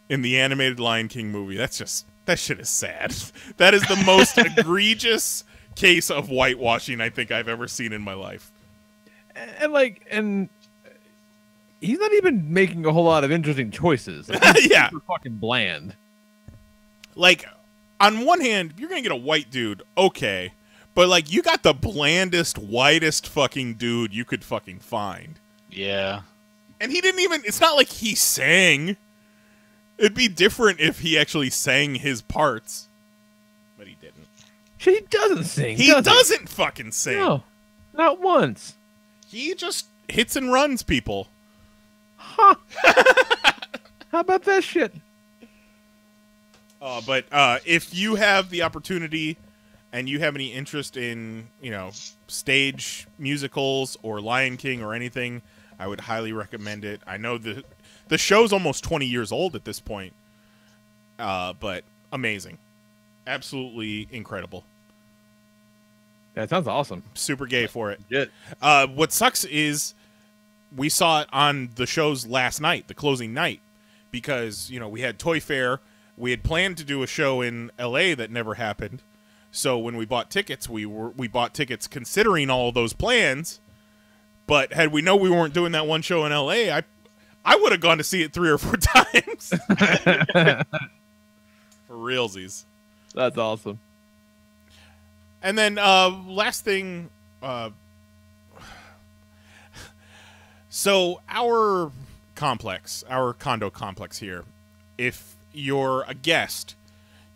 in the animated Lion King movie, that shit is sad. That is the most egregious case of whitewashing I think I've ever seen in my life. And he's not even making a whole lot of interesting choices. Like, he's Yeah. super fucking bland. Like, on one hand, you're gonna get a white dude, okay, but like, you got the blandest, whitest fucking dude you could fucking find. Yeah. And he didn't even, it's not like he sang. It'd be different if he actually sang his parts. But he didn't. He doesn't sing. He does doesn't fucking sing. No, not once. He just hits and runs people. Huh. How about that shit? But if you have the opportunity and you have any interest in, stage musicals or Lion King or anything, I would highly recommend it. I know the show's almost 20 years old at this point, but amazing. Absolutely incredible. That sounds awesome. Super gay for it. Yeah. What sucks is we saw it on the show's last night, the closing night, because, we had Toy Fair. We had planned to do a show in LA that never happened. So when we bought tickets, we bought tickets considering all of those plans. But had we known we weren't doing that one show in LA, I would have gone to see it 3 or 4 times. For realsies. That's awesome. And then last thing, so our condo complex here, if you're a guest,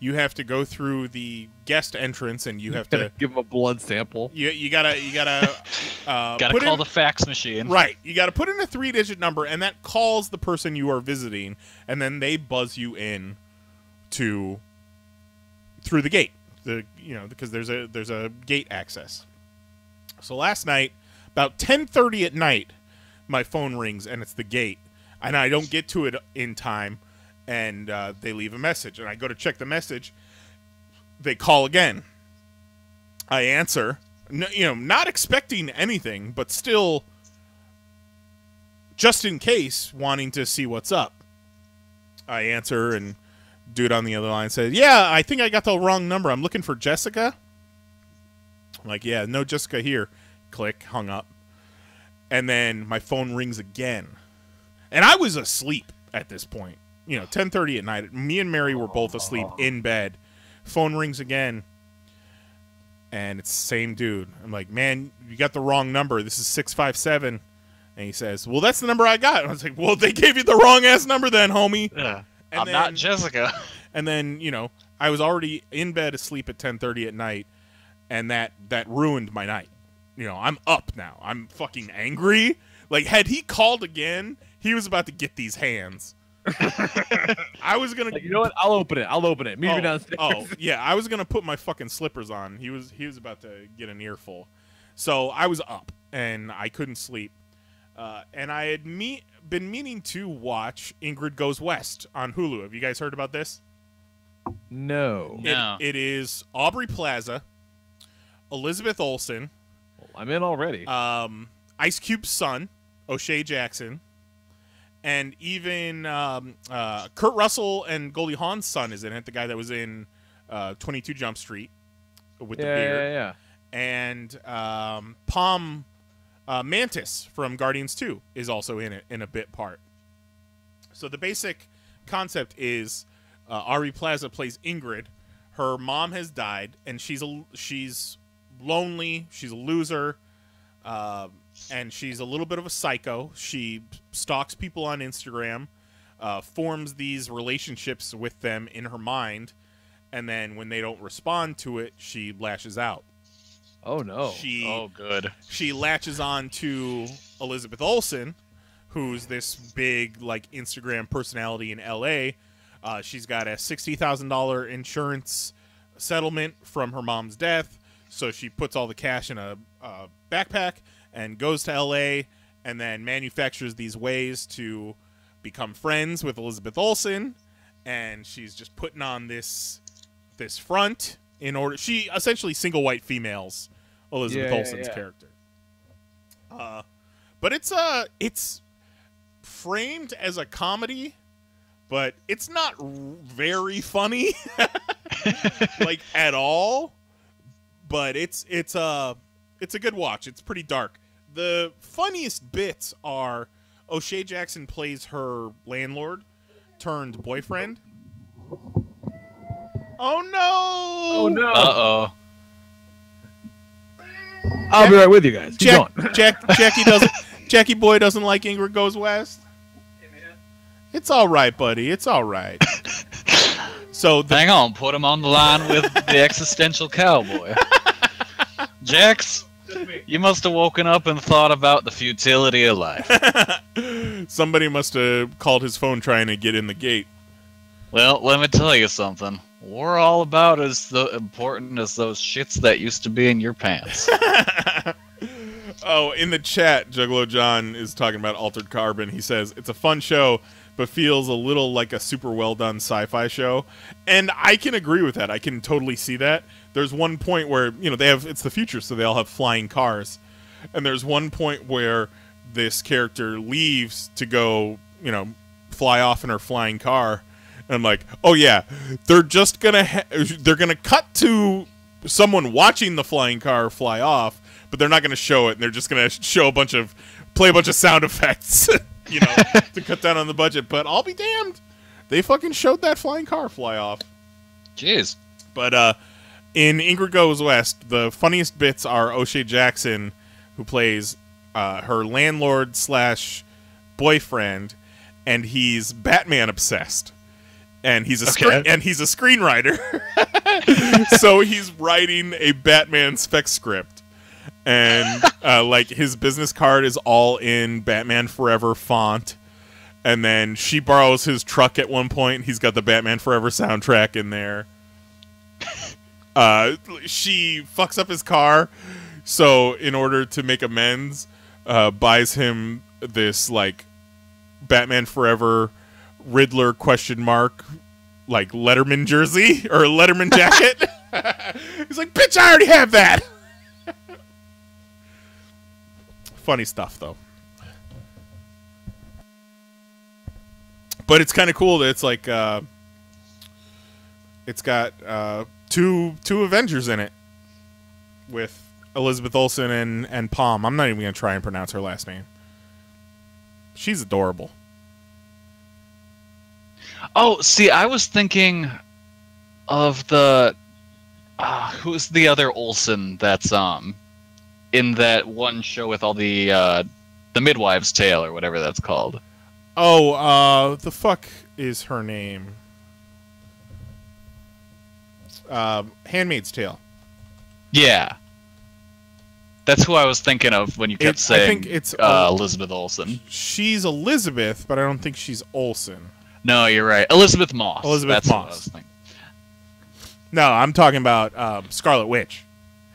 you have to go through the guest entrance, and you have to give him a blood sample. You gotta Gotta call the fax machine. Right. You gotta put in a 3-digit number, and that calls the person you are visiting, and then they buzz you in through the gate. Because there's a gate access. So last night, about 10:30 at night, my phone rings, and it's the gate, and I don't get to it in time, and they leave a message, and I go to check the message. They call again. I answer, not expecting anything, but still, just in case, wanting to see what's up. I answer, and dude on the other line says, "Yeah, I think I got the wrong number. I'm looking for Jessica." I'm like, yeah, no Jessica here. Click, hung up. And then my phone rings again. And I was asleep at this point. 10:30 at night. Me and Mary were both asleep in bed. Phone rings again. And it's the same dude. I'm like, man, you got the wrong number. This is 657. And he says, well, that's the number I got. And I was like, well, they gave you the wrong ass number then, homie. Yeah. And I'm then, not Jessica. And then, I was already in bed asleep at 10:30 at night. And that ruined my night. I'm up now. I'm fucking angry. Like, had he called again, he was about to get these hands. I was gonna. You know what? I'll open it. Meet me downstairs. Oh, yeah. I was gonna put my fucking slippers on. He was about to get an earful. So I was up and I couldn't sleep. And I had been meaning to watch Ingrid Goes West on Hulu. Have you guys heard about this? No. It is Aubrey Plaza, Elizabeth Olsen. Well, I'm in already. Ice Cube's son, O'Shea Jackson, and even Kurt Russell and Goldie Hawn's son is in it, the guy that was in 22 Jump Street with the beard. Yeah. And Palm Mantis from Guardians 2 is also in it in a bit part. So the basic concept is Aubrey Plaza plays Ingrid. Her mom has died, and she's lonely. She's a loser. And she's a little bit of a psycho. She stalks people on Instagram, forms these relationships with them in her mind, and then when they don't respond to it, she lashes out. Oh, no. Good. She latches on to Elizabeth Olsen, who's this big Instagram personality in L.A. She's got a $60,000 insurance settlement from her mom's death, so she puts all the cash in a backpack and goes to L.A. and then manufactures these ways to become friends with Elizabeth Olsen, and she's just putting on this front in order. She essentially single white females Elizabeth Olsen's character. But it's framed as a comedy, but it's not very funny at all. But it's a good watch. It's pretty dark. The funniest bits are O'Shea Jackson plays her landlord turned boyfriend. Oh no! Oh no! Uh-oh. I'll be right with you guys. Keep going. Jackie Boy doesn't like Ingrid Goes West. It's all right, buddy. It's all right. So hang on, put him on the line with the existential cowboy. Jax, you must have woken up and thought about the futility of life. Somebody must have called his phone trying to get in the gate. Well, let me tell you something. We're all about as important as those shits that used to be in your pants. Oh, in the chat, Juggalo John is talking about Altered Carbon. He says, it's a fun show, but feels a little like a super well-done sci-fi show. And I can agree with that. I can totally see that. There's one point where, it's the future, so they all have flying cars. And there's one point where this character leaves to go, fly off in her flying car. And I'm like, oh yeah, they're just they're gonna cut to someone watching the flying car fly off, but they're not gonna show it. And they're just gonna play a bunch of sound effects, to cut down on the budget. But I'll be damned, they fucking showed that flying car fly off. Jeez. But in Ingrid Goes West, the funniest bits are O'Shea Jackson, who plays her landlord / boyfriend, and he's Batman obsessed. And he's a screenwriter. So he's writing a Batman spec script. And his business card is all in Batman Forever font. And then she borrows his truck at one point. He's got the Batman Forever soundtrack in there. She fucks up his car. So in order to make amends, buys him this Batman Forever Riddler ? Letterman jersey or Letterman jacket. He's like, bitch, I already have that. Funny stuff though. But it's kind of cool that it's got two Avengers in it with Elizabeth Olsen and Palm. I'm not even going to try and pronounce her last name. She's adorable. Oh, see, I was thinking of the who's the other Olsen that's in that one show with all the Midwives' Tale or whatever that's called. Oh, the fuck is her name? Handmaid's Tale. Yeah. That's who I was thinking of when you kept saying I think it's Elizabeth Olsen. She's Elizabeth, but I don't think she's Olsen. No, you're right. Elizabeth Moss. Elizabeth That's Moss. What I was thinking. No, I'm talking about Scarlet Witch.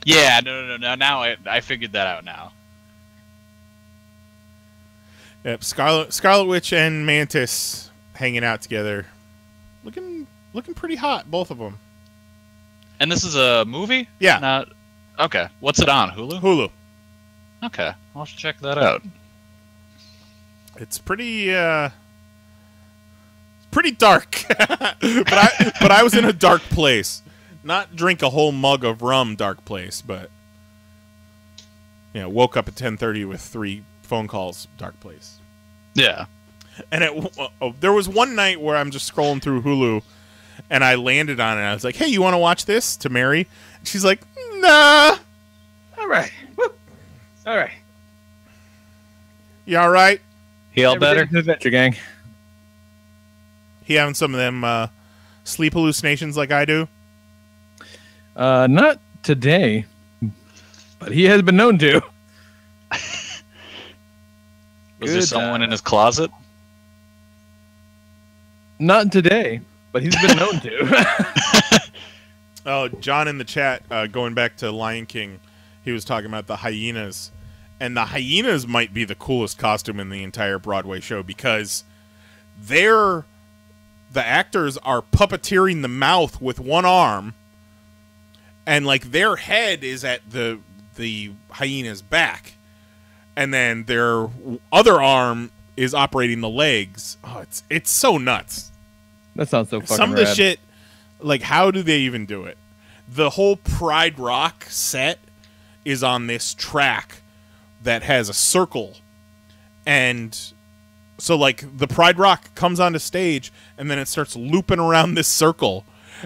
Yeah, no. Now I figured that out now. Yep, Scarlet Witch and Mantis hanging out together, looking pretty hot, both of them. And this is a movie? Yeah. Not okay. What's it on? Hulu? Hulu. Okay, I'll check that out. It's pretty dark, but I was in a dark place. Not drink a whole mug of rum, dark place, but woke up at 10:30 with 3 phone calls, dark place. Yeah. And there was one night where I'm just scrolling through Hulu, and I landed on it. I was like, "Hey, you want to watch this?" To Mary, and she's like, "Nah." All right. Whoop. All right. You all right? He all better? Adventure Gang. He having some of them sleep hallucinations like I do? Not today, but he has been known to. Was there someone in his closet? Not today, but he's been known to. Oh, John in the chat, going back to Lion King, he was talking about the hyenas. And the hyenas might be the coolest costume in the entire Broadway show because the actors are puppeteering the mouth with one arm, and like their head is at the hyena's back, and then their other arm is operating the legs. Oh, it's so nuts. That sounds so fucking Some of the rad. shit, like, how do they even do it? The whole Pride Rock set is on this track that has a circle, and so like the Pride Rock comes onto stage and then it starts looping around this circle,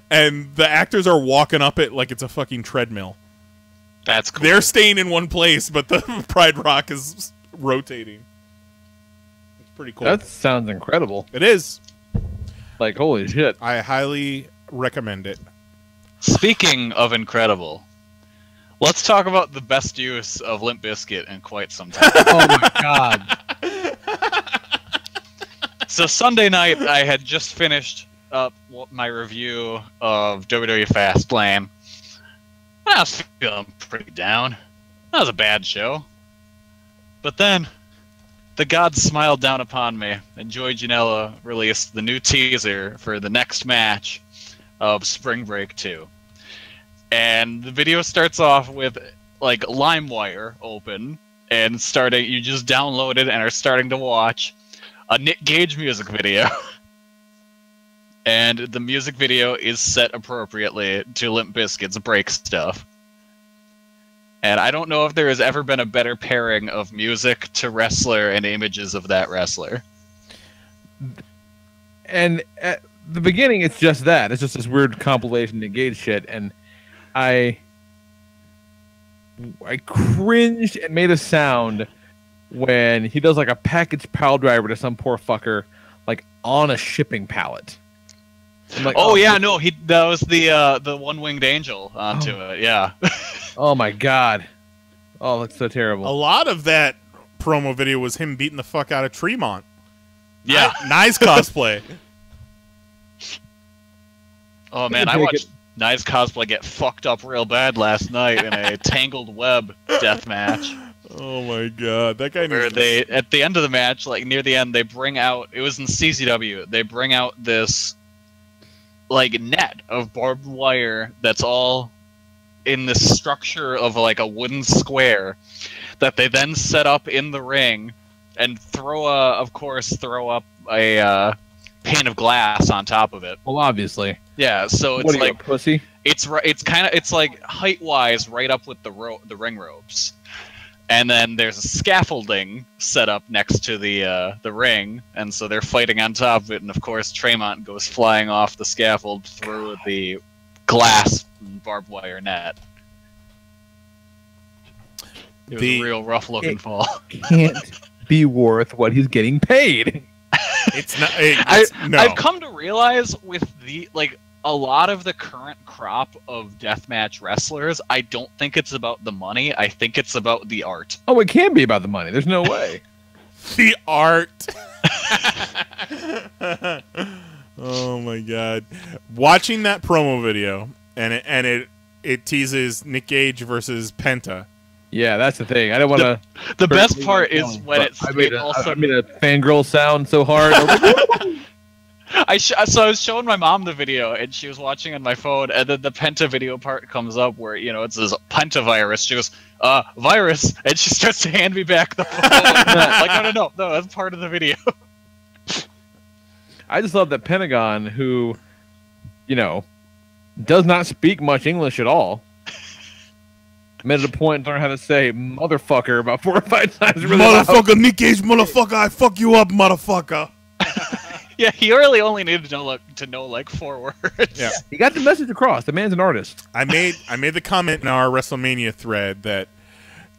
and the actors are walking up it like it's a fucking treadmill. That's cool. They're staying in one place, but the Pride Rock is rotating. It's pretty cool. That sounds incredible. It is. Like, holy shit. I highly recommend it. Speaking of incredible, let's talk about the best use of Limp Bizkit in quite some time. Oh my god. So Sunday night, I had just finished up my review of WWE Fastlane. I was feeling pretty down. That was a bad show. But then, the gods smiled down upon me, and Joey Janela released the new teaser for the next match of Spring Break 2. And the video starts off with, like, LimeWire open, and you just download it and are starting to watch a Nick Gage music video. And the music video is set appropriately to Limp Bizkit's Break Stuff. And I don't know if there has ever been a better pairing of music to wrestler and images of that wrestler. And at the beginning, it's just that. It's just this weird compilation Nick Gage shit, and I cringed and made a sound when he does like a package pile driver to some poor fucker, like on a shipping pallet. I'm like, oh yeah, no, that was the one-winged angel onto it, yeah. Oh my god. Oh, that's so terrible. A lot of that promo video was him beating the fuck out of Tremont. Yeah. Nice cosplay. Oh man, I watched Nice Cosplay get fucked up real bad last night in a Tangled Web death match. Oh my god, that guy. Where they, at the end of the match, like near the end, they bring out. It was in CCW. They bring out this like net of barbed wire that's all in this structure of like a wooden square that they then set up in the ring and throw up a pane of glass on top of it. Well, obviously. Yeah, so it's What are you, like a pussy? It's like height wise right up with the ring ropes, and then there's a scaffolding set up next to the ring, and so they're fighting on top of it. And of course, Tremont goes flying off the scaffold through the glass barbed wire net. It was a real rough looking fall. Can't be worth what he's getting paid. It's not. No. I've come to realize with a lot of the current crop of deathmatch wrestlers, I don't think it's about the money. I think it's about the art. Oh, it can be about the money. There's no way. The art. Oh my god! Watching that promo video and it teases Nick Gage versus Penta. Yeah, that's the thing. I don't want to. The best part is when I made a fangirl sound so hard. So I was showing my mom the video, and she was watching on my phone, and then the Penta video part comes up where, it says Pentavirus. She goes, virus, and she starts to hand me back the phone. Like, no, that's part of the video. I just love that Pentagon, who, does not speak much English at all, made it a point to learn how to say motherfucker about 4 or 5 times. Really motherfucker, loud. Nick Gage, motherfucker, I fuck you up, motherfucker. Yeah, he really only needed to know like 4 words. Yeah, he got the message across. The man's an artist. I made the comment in our WrestleMania thread that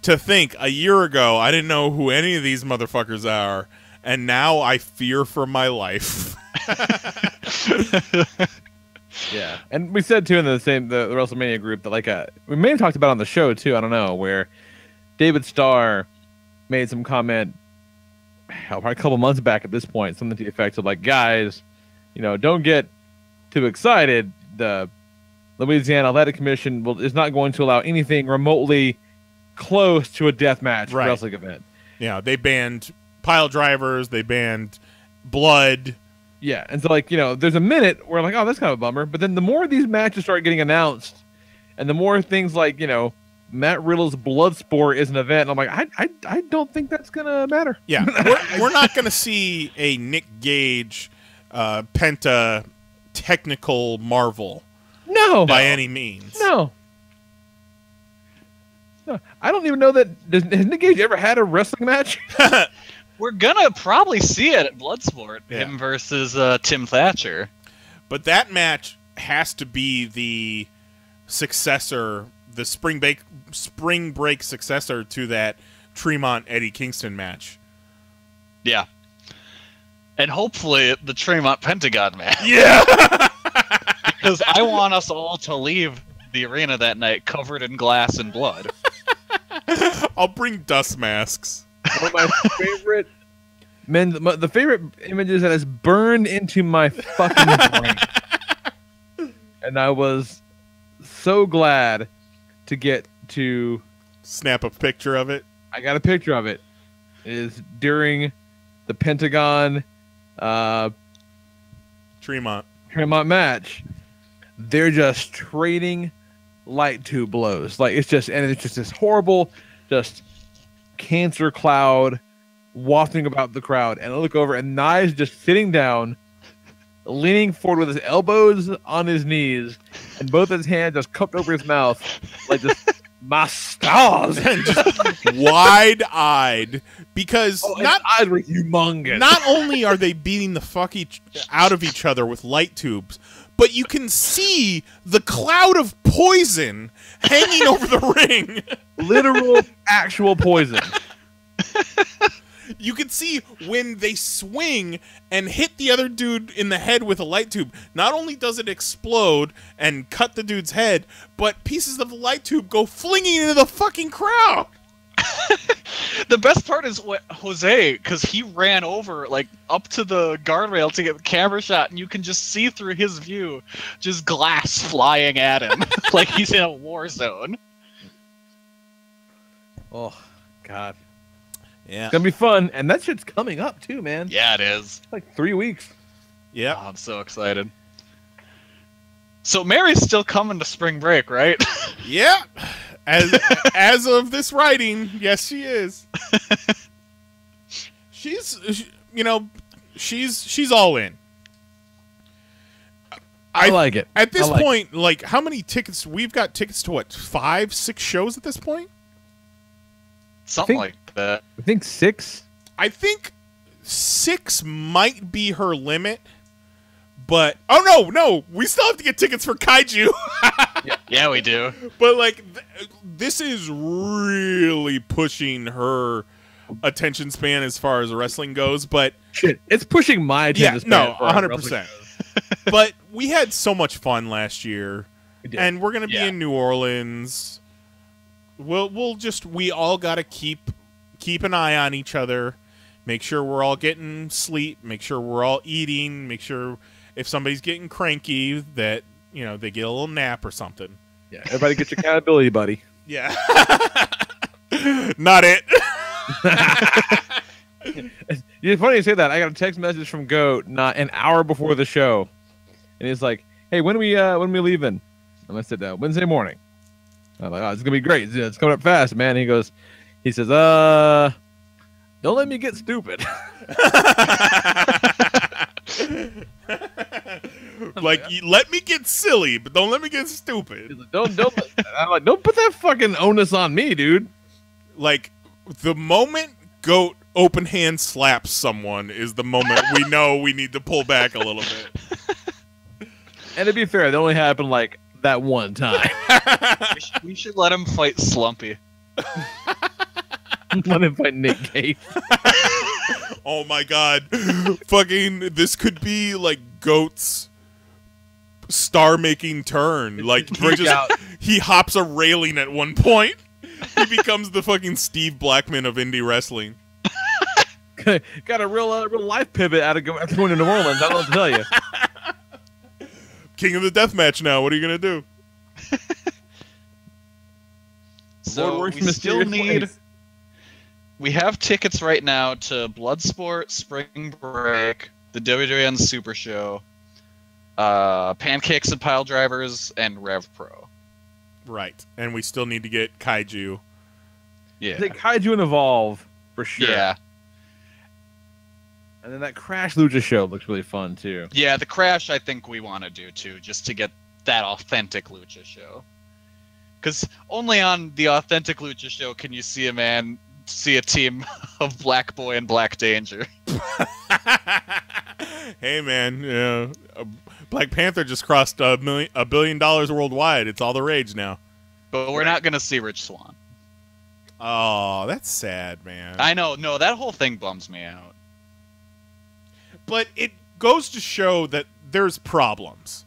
to think a year ago I didn't know who any of these motherfuckers are, and now I fear for my life. Yeah, and we said too in the WrestleMania group that we may have talked about on the show too. I don't know, where David Starr made some comment. Probably a couple months back at this point, something to the effect of guys, don't get too excited. The Louisiana Athletic Commission is not going to allow anything remotely close to a deathmatch wrestling event. Yeah, they banned pile drivers, they banned blood. Yeah, and so there's a minute where oh, that's kind of a bummer. But then the more these matches start getting announced, and the more things Matt Riddle's Bloodsport is an event. And I'm I don't think that's gonna matter. Yeah, we're not gonna see a Nick Gage, Penta technical marvel. No, by any means. No, I don't even know that. Has Nick Gage ever had a wrestling match? We're gonna probably see it at Bloodsport. Yeah. Him versus Tim Thatcher. But that match has to be the successor. The spring break successor to that Tremont Eddie Kingston match. Yeah. And hopefully the Tremont Pentagon match. Yeah. Because I want us all to leave the arena that night covered in glass and blood. I'll bring dust masks. One of my favorite the favorite images that has burned into my fucking brain. And I was so glad to get to snap a picture of it. I got a picture of it. It is during the Pentagon Tremont match. They're just trading light tube blows. It's just this horrible cancer cloud wafting about the crowd. And I look over and Nye's just sitting down, leaning forward with his elbows on his knees and both his hands just cupped over his mouth, my stars, and just wide-eyed, because his eyes were humongous. Not only are they beating the fuck out of each other with light tubes, but you can see the cloud of poison hanging over the ring. Literal, actual poison. You can see when they swing and hit the other dude in the head with a light tube, not only does it explode and cut the dude's head, but pieces of the light tube go flinging into the fucking crowd. The best part is what Jose, because he ran over up to the guardrail to get the camera shot, and you can just see through his view just glass flying at him like he's in a war zone. Oh, God. Yeah. It's going to be fun, and that shit's coming up, too, man. Yeah, it is. It's 3 weeks. Yeah. Oh, I'm so excited. So Mary's still coming to spring break, right? Yeah. As of this writing, yes, she is. She's all in. I like it. At this I like point, like, how many tickets? We've got tickets to what, 5, 6 shows at this point? Something think- like that. I think 6. I think 6 might be her limit, but no, we still have to get tickets for Kaiju. Yeah, we do. But like, this is really pushing her attention span as far as wrestling goes. But Shit, it's pushing my attention span. no, for 100%. But we had so much fun last year, We did. and we're gonna be Yeah. in New Orleans. We all gotta keep an eye on each other. Make sure we're all getting sleep. Make sure we're all eating. Make sure if somebody's getting cranky that, you know, they get a little nap or something. Yeah, everybody get your accountability, buddy. Yeah. Not it. It's funny you say that. I got a text message from Goat not an hour before the show, and he's like, "Hey, when we leaving?" And I said, "Wednesday morning." I'm like, "Oh, it's gonna be great. It's coming up fast, man." He says, "Don't let me get stupid." Like, let me get silly, but don't let me get stupid. He's like, don't. I'm like, "Don't put that fucking onus on me, dude." Like, the moment Goat open hand slaps someone is the moment we know we need to pull back a little bit. And to be fair, that only happened like that one time. We should let him fight Slumpy. Let him fight Nick Cage. Oh my god. Fucking, this could be like Goat's star-making turn. Like, he hops a railing at one point. He becomes the fucking Steve Blackman of indie wrestling. Got a real life pivot after going to New Orleans. I don't know what to tell you. King of the Deathmatch now. What are you going to do? So works we still mysterious need. ways. We have tickets right now to Bloodsport, Spring Break, the WWN Super Show, Pancakes and Pile Drivers, and Rev Pro. Right. And we still need to get Kaiju. Yeah. I think Kaiju and Evolve for sure. Yeah. And then that Crash Lucha show looks really fun too. Yeah, the Crash I think we want to do too, just to get that authentic Lucha show. Because only on the authentic Lucha show can you see a team of Black Boy and Black Danger. Hey, man. Black Panther just crossed $1 billion worldwide. It's all the rage now. But we're not going to see Rich Swann. Oh, that's sad, man. I know, no, that whole thing bums me out. But it goes to show that there's problems.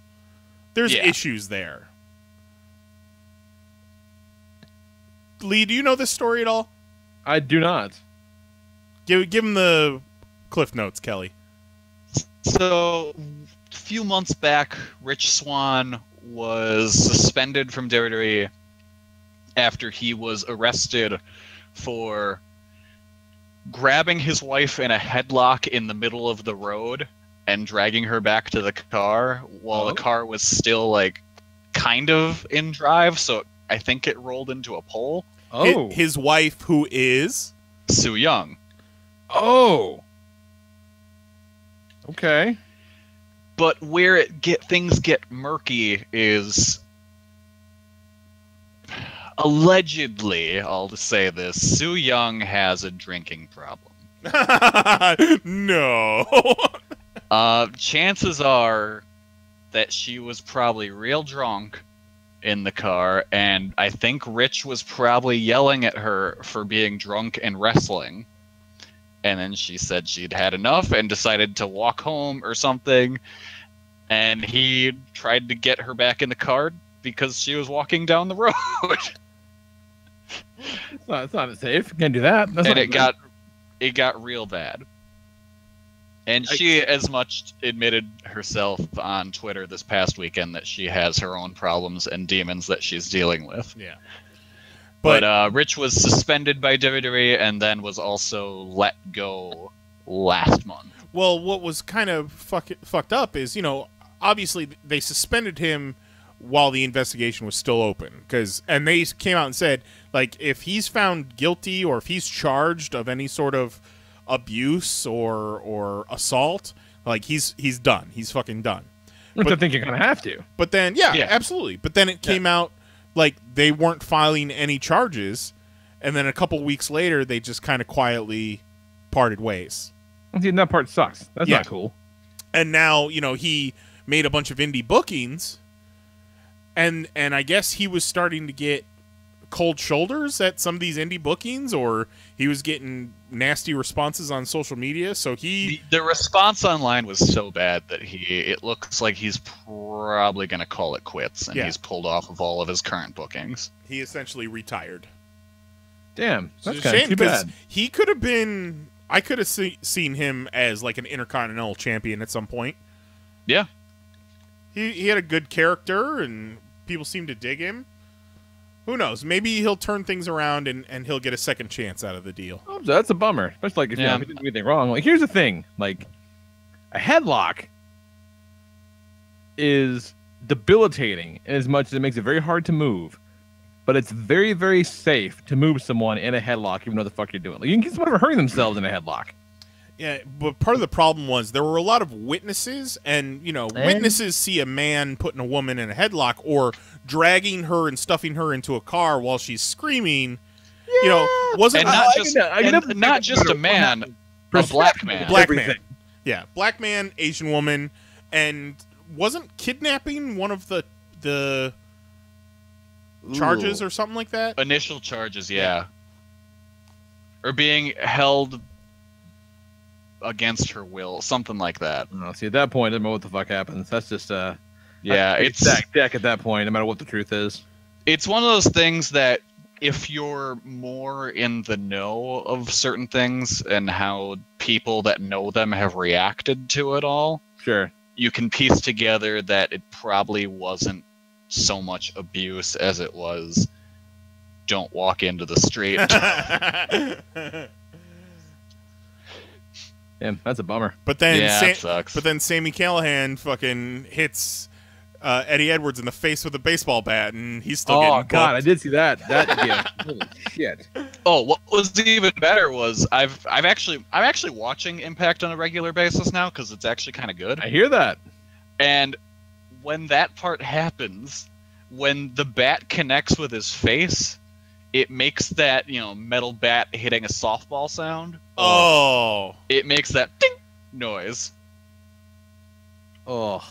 There's Yeah. issues there. Lee, do you know this story at all? I do not. Give him the Cliff Notes, Kelly. So, a few months back, Rich Swann was suspended from WWE after he was arrested for grabbing his wife in a headlock in the middle of the road and dragging her back to the car while the car was still, like, kind of in drive, so I think it rolled into a pole. Oh. His wife, who is... Sue Young. Oh. Okay. But where things get murky is allegedly, I'll just say this, Sue Young has a drinking problem. No. Chances are that she was probably real drunk in the car, and I think Rich was probably yelling at her for being drunk and wrestling. And then she said she'd had enough and decided to walk home or something. And he tried to get her back in the car because she was walking down the road. It's not safe. Can't do that. That's And not it got real bad. And she as much admitted herself on Twitter this past weekend that she has her own problems and demons that she's dealing with. Yeah. But Rich was suspended by WWE and then was also let go last month. Well, what was kind of fucked up is, obviously they suspended him while the investigation was still open. And they came out and said, like, if he's found guilty or if he's charged of any sort of abuse or assault, like, he's done. He's fucking done. Which I think you're gonna have to. But then, yeah, absolutely. But then it came out like they weren't filing any charges, and then a couple weeks later, they just kind of quietly parted ways. See, that part sucks. That's not cool. And now, you know, he made a bunch of indie bookings, and I guess he was starting to get cold shoulders at some of these indie bookings, or he was getting nasty responses on social media. So the response online was so bad that it looks like he's probably going to call it quits, and he's pulled off of all of his current bookings. He essentially retired. Damn, that's kind of too bad. He could have been. I could have seen him as like an Intercontinental Champion at some point. Yeah, he had a good character, and people seemed to dig him. Who knows? Maybe he'll turn things around and he'll get a second chance out of the deal. Oh, that's a bummer, especially like if, you know, if he didn't do anything wrong. Like, here's the thing: like, a headlock is debilitating in as much as it makes it very hard to move, but it's very, very safe to move someone in a headlock, even though the fuck you're doing. Like, you can get someone from hurting themselves in a headlock. Yeah, but part of the problem was there were a lot of witnesses, and, you know, witnesses see a man putting a woman in a headlock or dragging her and stuffing her into a car while she's screaming. Yeah. You know, wasn't not just a man, a black man. Black man. Yeah, black man, Asian woman, and wasn't kidnapping one of the charges or something like that? Initial charges, yeah. Or being held against her will, something like that. No, see, at that point, I don't know what the fuck happens. That's just it's stacked deck at that point, no matter what the truth is. It's one of those things that if you're more in the know of certain things and how people that know them have reacted to it all, sure, you can piece together that it probably wasn't so much abuse as it was don't walk into the street. Yeah, that's a bummer. But then, it sucks. But then Sami Callihan fucking hits Eddie Edwards in the face with a baseball bat, and he's still getting booked. God, I did see that. That holy shit. Oh, what was even better was I'm actually watching Impact on a regular basis now because it's actually kind of good. I hear that. And when that part happens, when the bat connects with his face, it makes that, you know, metal bat hitting a softball sound. Oh. It makes that ding noise. Oh.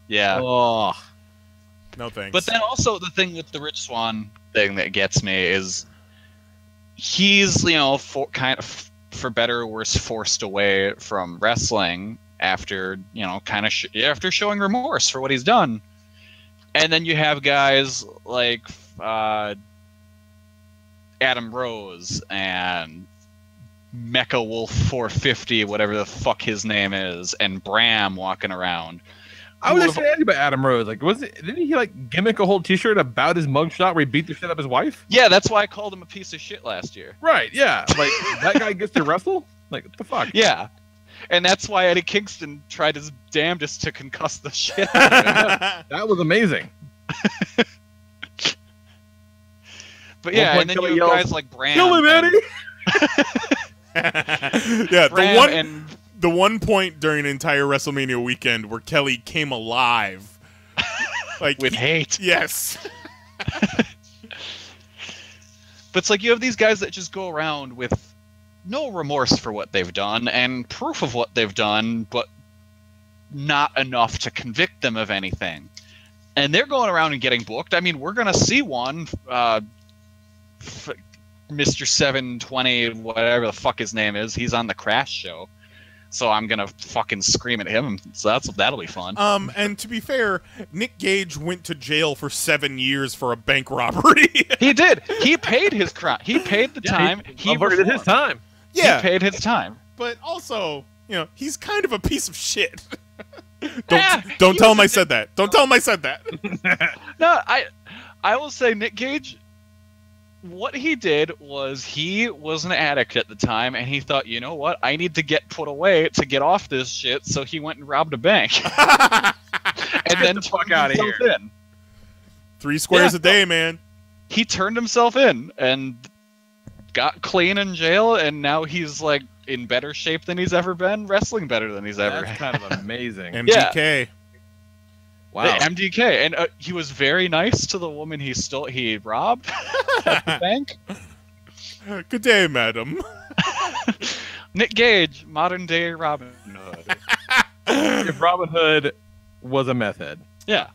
Yeah. Oh. No thanks. But then also the thing with the Rich Swann thing that gets me is he's, you know, for better or worse forced away from wrestling after, you know, kind of after showing remorse for what he's done. And then you have guys like Adam Rose and Mecha Wolf 450, whatever the fuck his name is, and Bram walking around. I was just asking about Adam Rose. Like, didn't he like gimmick a whole T-shirt about his mugshot where he beat the shit out of his wife? Yeah, that's why I called him a piece of shit last year. Right? Yeah. Like that guy gets to wrestle? Like, what the fuck? Yeah. And that's why Eddie Kingston tried his damnedest to concuss the shit out of him. That was amazing. But yeah, and then you have guys like Bram. Kill him, Eddie! Yeah, Bram the one point during an entire WrestleMania weekend where Kelly came alive. Like with hate. Yes. But it's like you have these guys that just go around with no remorse for what they've done and proof of what they've done, but not enough to convict them of anything. And they're going around and getting booked. I mean, we're going to see one, Mr. 720, whatever the fuck his name is. He's on the Crash show. So I'm going to fucking scream at him. So that'll be fun. And to be fair, Nick Gage went to jail for 7 years for a bank robbery. He did. He paid his crime. He paid the time. He did his time. Yeah. He paid his time. But also, you know, he's kind of a piece of shit. Don't tell him I said that. Don't tell him I said that. No, I will say Nick Gage, what he did was he was an addict at the time, and he thought, you know what, I need to get put away to get off this shit, so he went and robbed a bank. And then fuck out of here. In. 3 squares a day, man. He turned himself in and got clean in jail, and now he's like in better shape than he's ever been, wrestling better than he's ever That's kind of amazing. MGK. Wow. MDK, and he was very nice to the woman he robbed at the bank. Good day, madam. Nick Gage, modern day Robin Hood. If Robin Hood was a meth head. Yeah.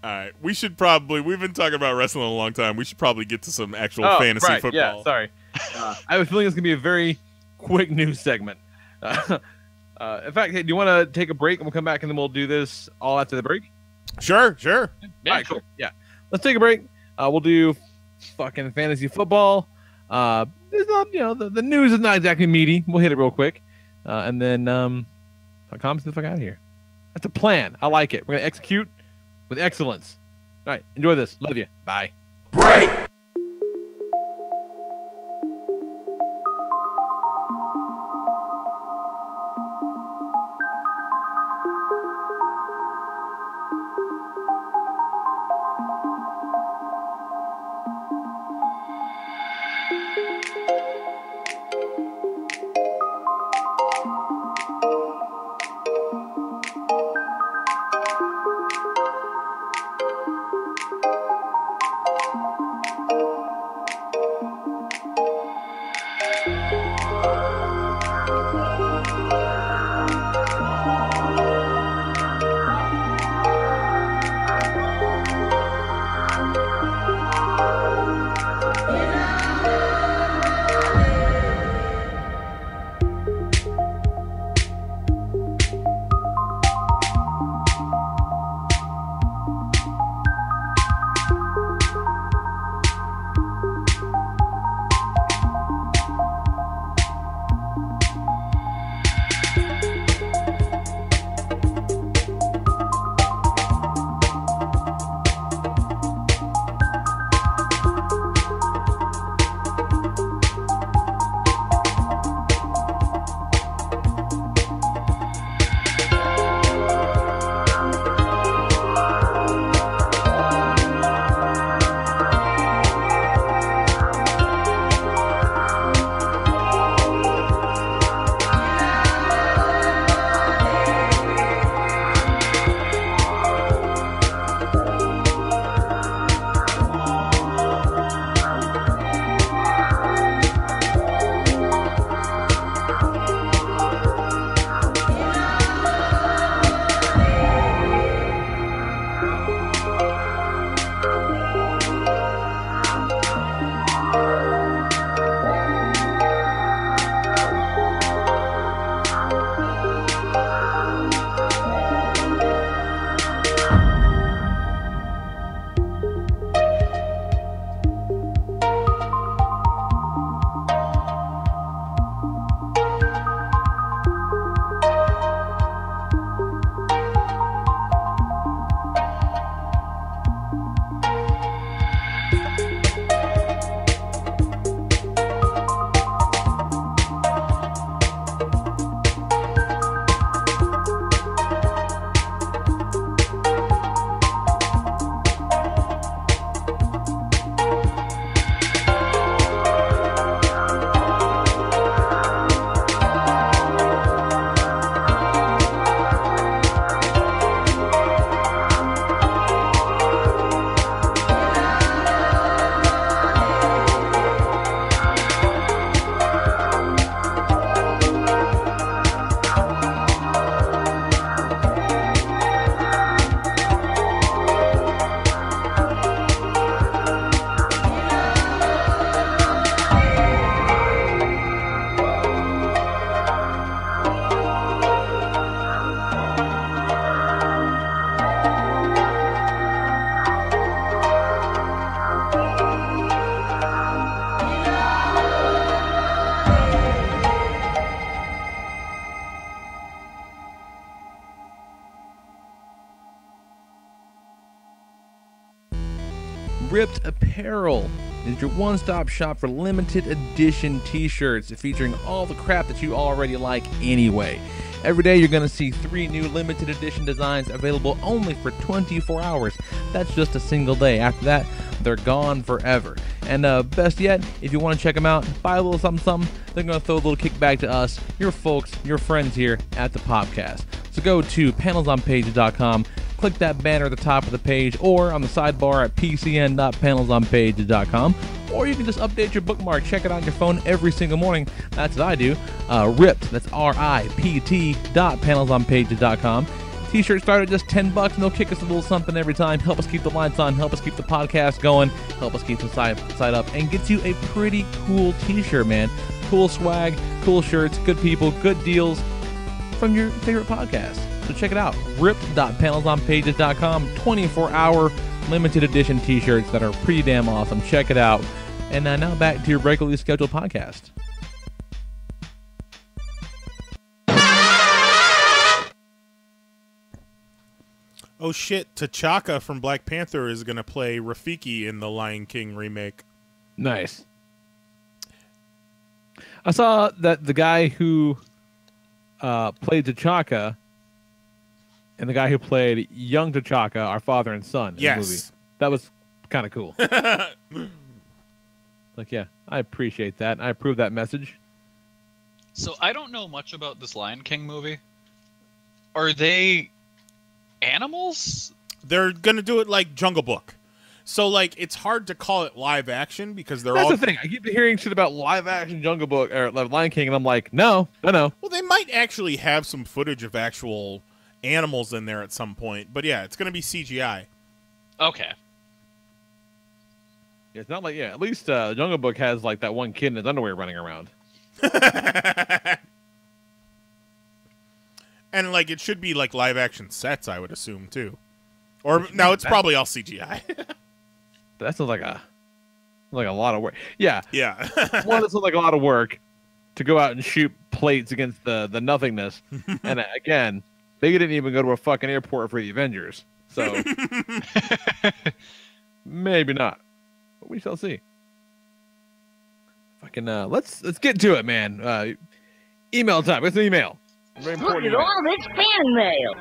All right, we've been talking about wrestling a long time. We should probably get to some actual fantasy right. football. Yeah, sorry. I have a feeling it's going to be a very quick news segment. In fact, hey, do you want to take a break and we'll come back and then we'll do this all after the break? Sure. Yeah, All right, cool. Yeah. Let's take a break. We'll do fucking fantasy football. There's not, the news is not exactly meaty. We'll hit it real quick. And then comments the fuck out of here. That's a plan. I like it. We're going to execute with excellence. All right. Enjoy this. Love you. Bye. Break! Ripped Apparel is your one-stop shop for limited edition t-shirts featuring all the crap that you already like anyway. Every day you're going to see 3 new limited edition designs available only for 24 hours. That's just a single day. After that, they're gone forever. And best yet, if you want to check them out, buy a little something, they're going to throw a little kickback to us, your folks, your friends here at the Popcast. So go to PanelsOnPages.com, click that banner at the top of the page or on the sidebar at pcn.panelsonpages.com. Or you can just update your bookmark, check it on your phone every single morning. That's what I do. RIPT, that's RIPT.panelsonpages.com. T-shirts start at just $10 and they'll kick us a little something every time. Help us keep the lights on, help us keep the podcast going, help us keep the site up, and get you a pretty cool T-shirt, man. Cool swag, cool shirts, good people, good deals from your favorite podcast. So check it out. RIP.panelsonpages.com. 24-hour limited edition T-shirts that are pretty damn awesome. Check it out. And now back to your regularly scheduled podcast. Oh shit, T'Chaka from Black Panther is going to play Rafiki in the Lion King remake. Nice. I saw that the guy who played T'Chaka and the guy who played young T'Chaka are father and son in the movie. That was kind of cool. Like, yeah, I appreciate that. I approve that message. So I don't know much about this Lion King movie. Are they animals? They're going to do it like Jungle Book. So, like, it's hard to call it live action because they're all... That's the thing. I keep hearing shit about live action Jungle Book or Lion King, and I'm like, no. Well, they might actually have some footage of actual animals in there at some point. But, yeah, it's going to be CGI. Okay. It's not like, at least Jungle Book has, like, that one kid in his underwear running around. And, like, it should be, like, live-action sets, I would assume, too. Or, no, it's probably all CGI. That sounds like a lot of work. Yeah. Yeah. One, it sounds like a lot of work to go out and shoot plates against the nothingness. And, again, they didn't even go to a fucking airport for the Avengers. So, maybe not. But we shall see. Fucking, let's get to it, man. Email time. It's an email. Very important. Look at all this fan mail.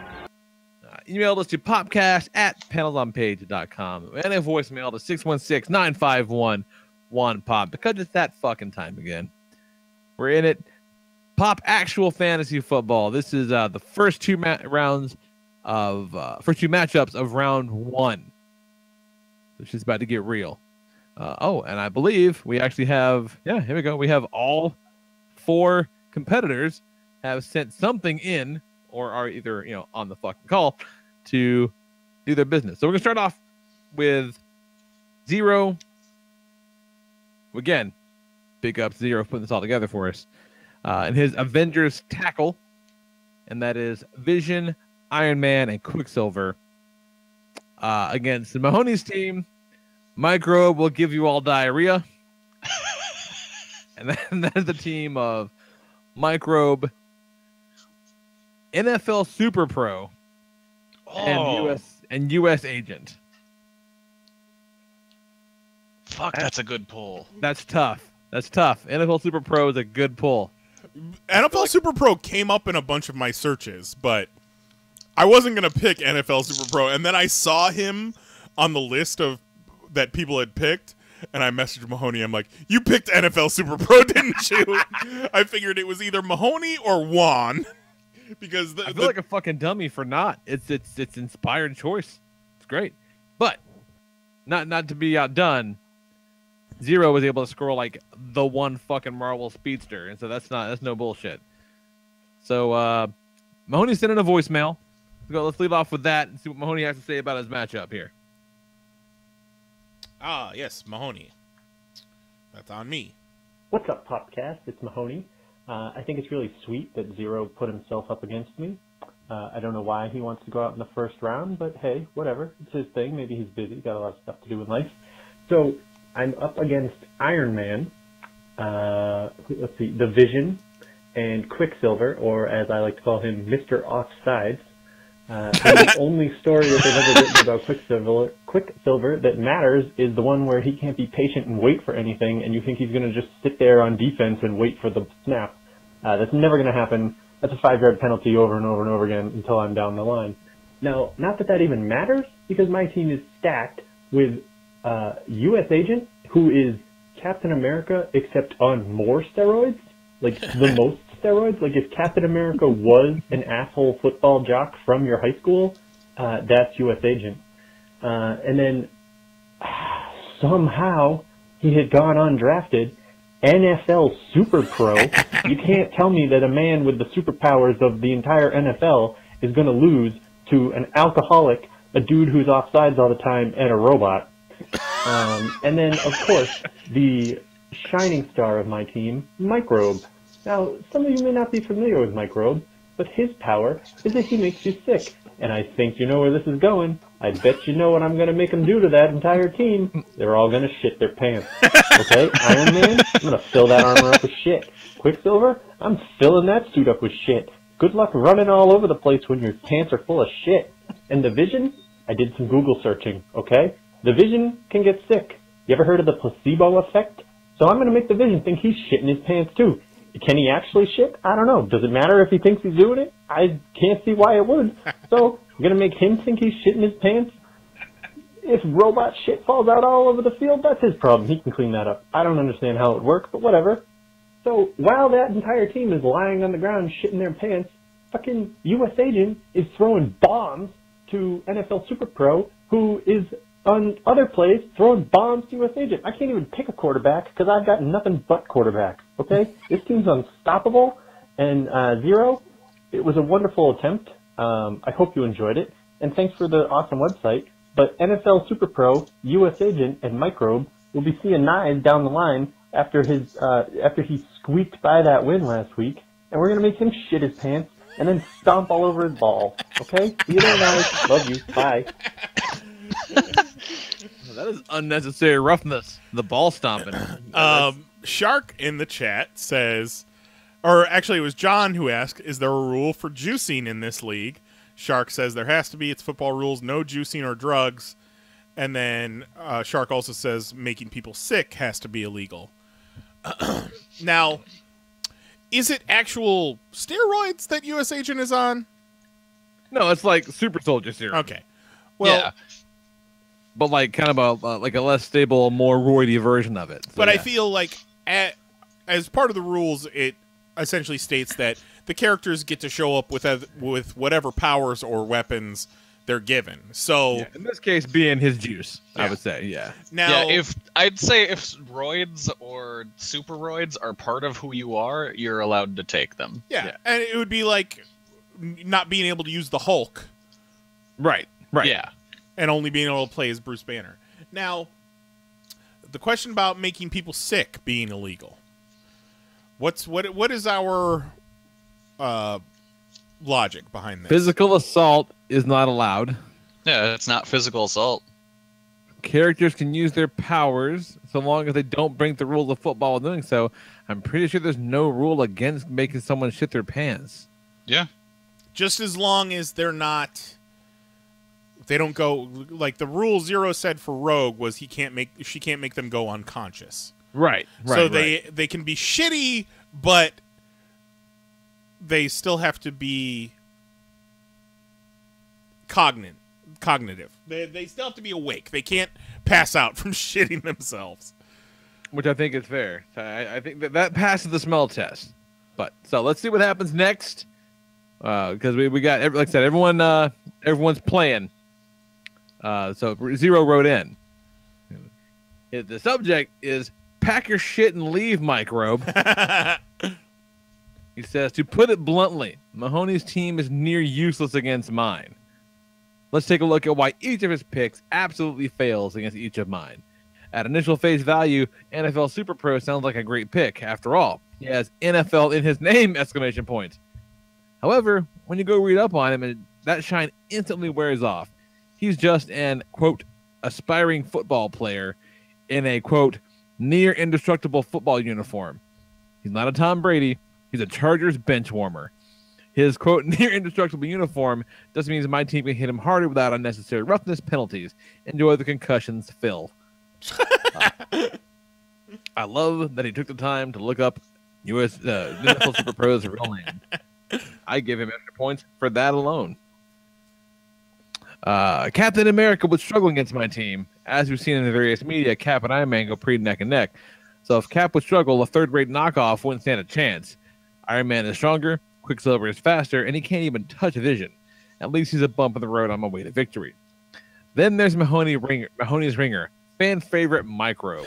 Email us to popcast@panelsonpages.com and a voicemail to 616-951-1POP because it's that fucking time again. We're in it. Pop actual fantasy football. This is the first two matchups of round 1, which is about to get real. And I believe we actually have, here we go. We have all 4 competitors have sent something in or are either, on the fucking call to do their business. So we're going to start off with Zero. Again, big up Zero for putting this all together for us. And his Avengers tackle. And that is Vision, Iron Man, and Quicksilver. Against Mahoney's team, Microbe will give you all diarrhea. And then that's the team of Microbe, NFL Super Pro, and US Agent. Fuck, that's a good pull. That's tough. NFL Super Pro is a good pull. NFL Super Pro came up in a bunch of my searches, but I wasn't going to pick NFL Super Pro. And then I saw him on the list of that people had picked, and I messaged Mahoney. I'm like, you picked NFL Super Pro, didn't you? I figured it was either Mahoney or Juan. Because I feel like a fucking dummy for not. It's inspired choice. It's great, but not to be outdone. Zero was able to score like the one fucking Marvel speedster, and so that's no bullshit. So Mahoney sent in a voicemail. Let's lead off with that and see what Mahoney has to say about his matchup here. Yes, Mahoney. That's on me. What's up, Popcast? It's Mahoney. I think it's really sweet that Zero put himself up against me. I don't know why he wants to go out in the first round, but hey, whatever. It's his thing. Maybe he's busy. Got a lot of stuff to do in life. So I'm up against Iron Man, let's see, the Vision, and Quicksilver, or as I like to call him, Mr. Offsides. The only story that they've ever written about Quicksilver that matters is the one where he can't be patient and wait for anything, and you think he's going to just sit there on defense and wait for the snap. That's never going to happen. That's a 5-yard penalty over and over and over again until I'm down the line. Now, not that even matters, because my team is stacked with U.S. Agent, who is Captain America, except on more steroids, like the most steroids. Like if Captain America was an asshole football jock from your high school, That's U.S. Agent. And then somehow he had gone undrafted. NFL Super Pro. You can't tell me that a man with the superpowers of the entire NFL is going to lose to an alcoholic, a dude who's offsides all the time, and a robot. And then, of course, the shining star of my team, Microbe. Now, some of you may not be familiar with Microbe, but his power is that he makes you sick. And I think you know where this is going. I bet you know what I'm going to make them do to that entire team. They're all going to shit their pants. Okay? Iron Man, I'm going to fill that armor up with shit. Quicksilver, I'm filling that suit up with shit. Good luck running all over the place when your pants are full of shit. And the Vision, I did some Google searching, okay? The Vision can get sick. You ever heard of the placebo effect? So I'm going to make the Vision think he's shitting his pants too. Can he actually shit? I don't know. Does it matter if he thinks he's doing it? I can't see why it would. So I'm going to make him think he's shitting his pants. If robot shit falls out all over the field, that's his problem. He can clean that up. I don't understand how it works, but whatever. So while that entire team is lying on the ground shitting their pants, fucking U.S. Agent is throwing bombs to NFL Super Pro, who is on other plays throwing bombs to U.S. Agent. I can't even pick a quarterback because I've got nothing but quarterbacks, okay? This team's unstoppable. And Zero, it was a wonderful attempt. I hope you enjoyed it. And thanks for the awesome website. But NFL Super Pro, U.S. Agent, and Microbe will be seeing knives down the line after he squeaked by that win last week. And we're going to make him shit his pants and then stomp all over his ball. Okay? See you there, guys. Love you. Bye. That is unnecessary roughness. The ball stomping. Shark in the chat says, or actually it was John who asked, is there a rule for juicing in this league? Shark says there has to be. It's football rules, no juicing or drugs. And then Shark also says making people sick has to be illegal. Now, is it actual steroids that U.S. Agent is on? No, it's like super soldier serum. Okay. Well, Yeah. But like kind of a less stable, more roidy version of it. So, but yeah. I feel like as part of the rules, it essentially states that the characters get to show up with whatever powers or weapons they're given. So yeah, in this case, being his juice, I Yeah. would say, yeah. now, if roids or superroids are part of who you are, you're allowed to take them. yeah, and it would be like not being able to use the Hulk Right. Yeah. and only being able to play as Bruce Banner. Now, the question about making people sick being illegal. What is our logic behind this? Physical assault is not allowed. Yeah, it's not physical assault. Characters can use their powers so long as they don't break the rules of football while doing so. I'm pretty sure there's no rule against making someone shit their pants. Yeah. Just as long as they don't go like the rule Zero said for Rogue was she can't make them go unconscious. Right. So they can be shitty, but they still have to be cognitive. They still have to be awake. They can't pass out from shitting themselves. Which I think is fair. I think that passes the smell test. But so let's see what happens next. Because we got, like I said, everyone's playing. So Zero wrote in. The subject is pack your shit and leave, Microbe. He says, to put it bluntly, Mahoney's team is near useless against mine. Let's take a look at why each of his picks absolutely fails against each of mine. At initial face value, NFL Super Pro sounds like a great pick. After all, he has NFL in his name! ! However, when you go read up on him, that shine instantly wears off. He's just an, quote, aspiring football player in a, quote, near indestructible football uniform. He's not a Tom Brady. He's a Chargers bench warmer. His, quote, near indestructible uniform just means my team can hit him harder without unnecessary roughness penalties. Enjoy the concussions, Phil. I love that he took the time to look up NFL Super Pro's real name. I give him extra points for that alone. Captain America would struggle against my team. As we've seen in the various media, Cap and Iron Man go pretty neck and neck. So if Cap would struggle, a third-rate knockoff wouldn't stand a chance. Iron Man is stronger, Quicksilver is faster, and he can't even touch Vision. At least he's a bump in the road on my way to victory. Then there's Mahoney's ringer, fan favorite Micro.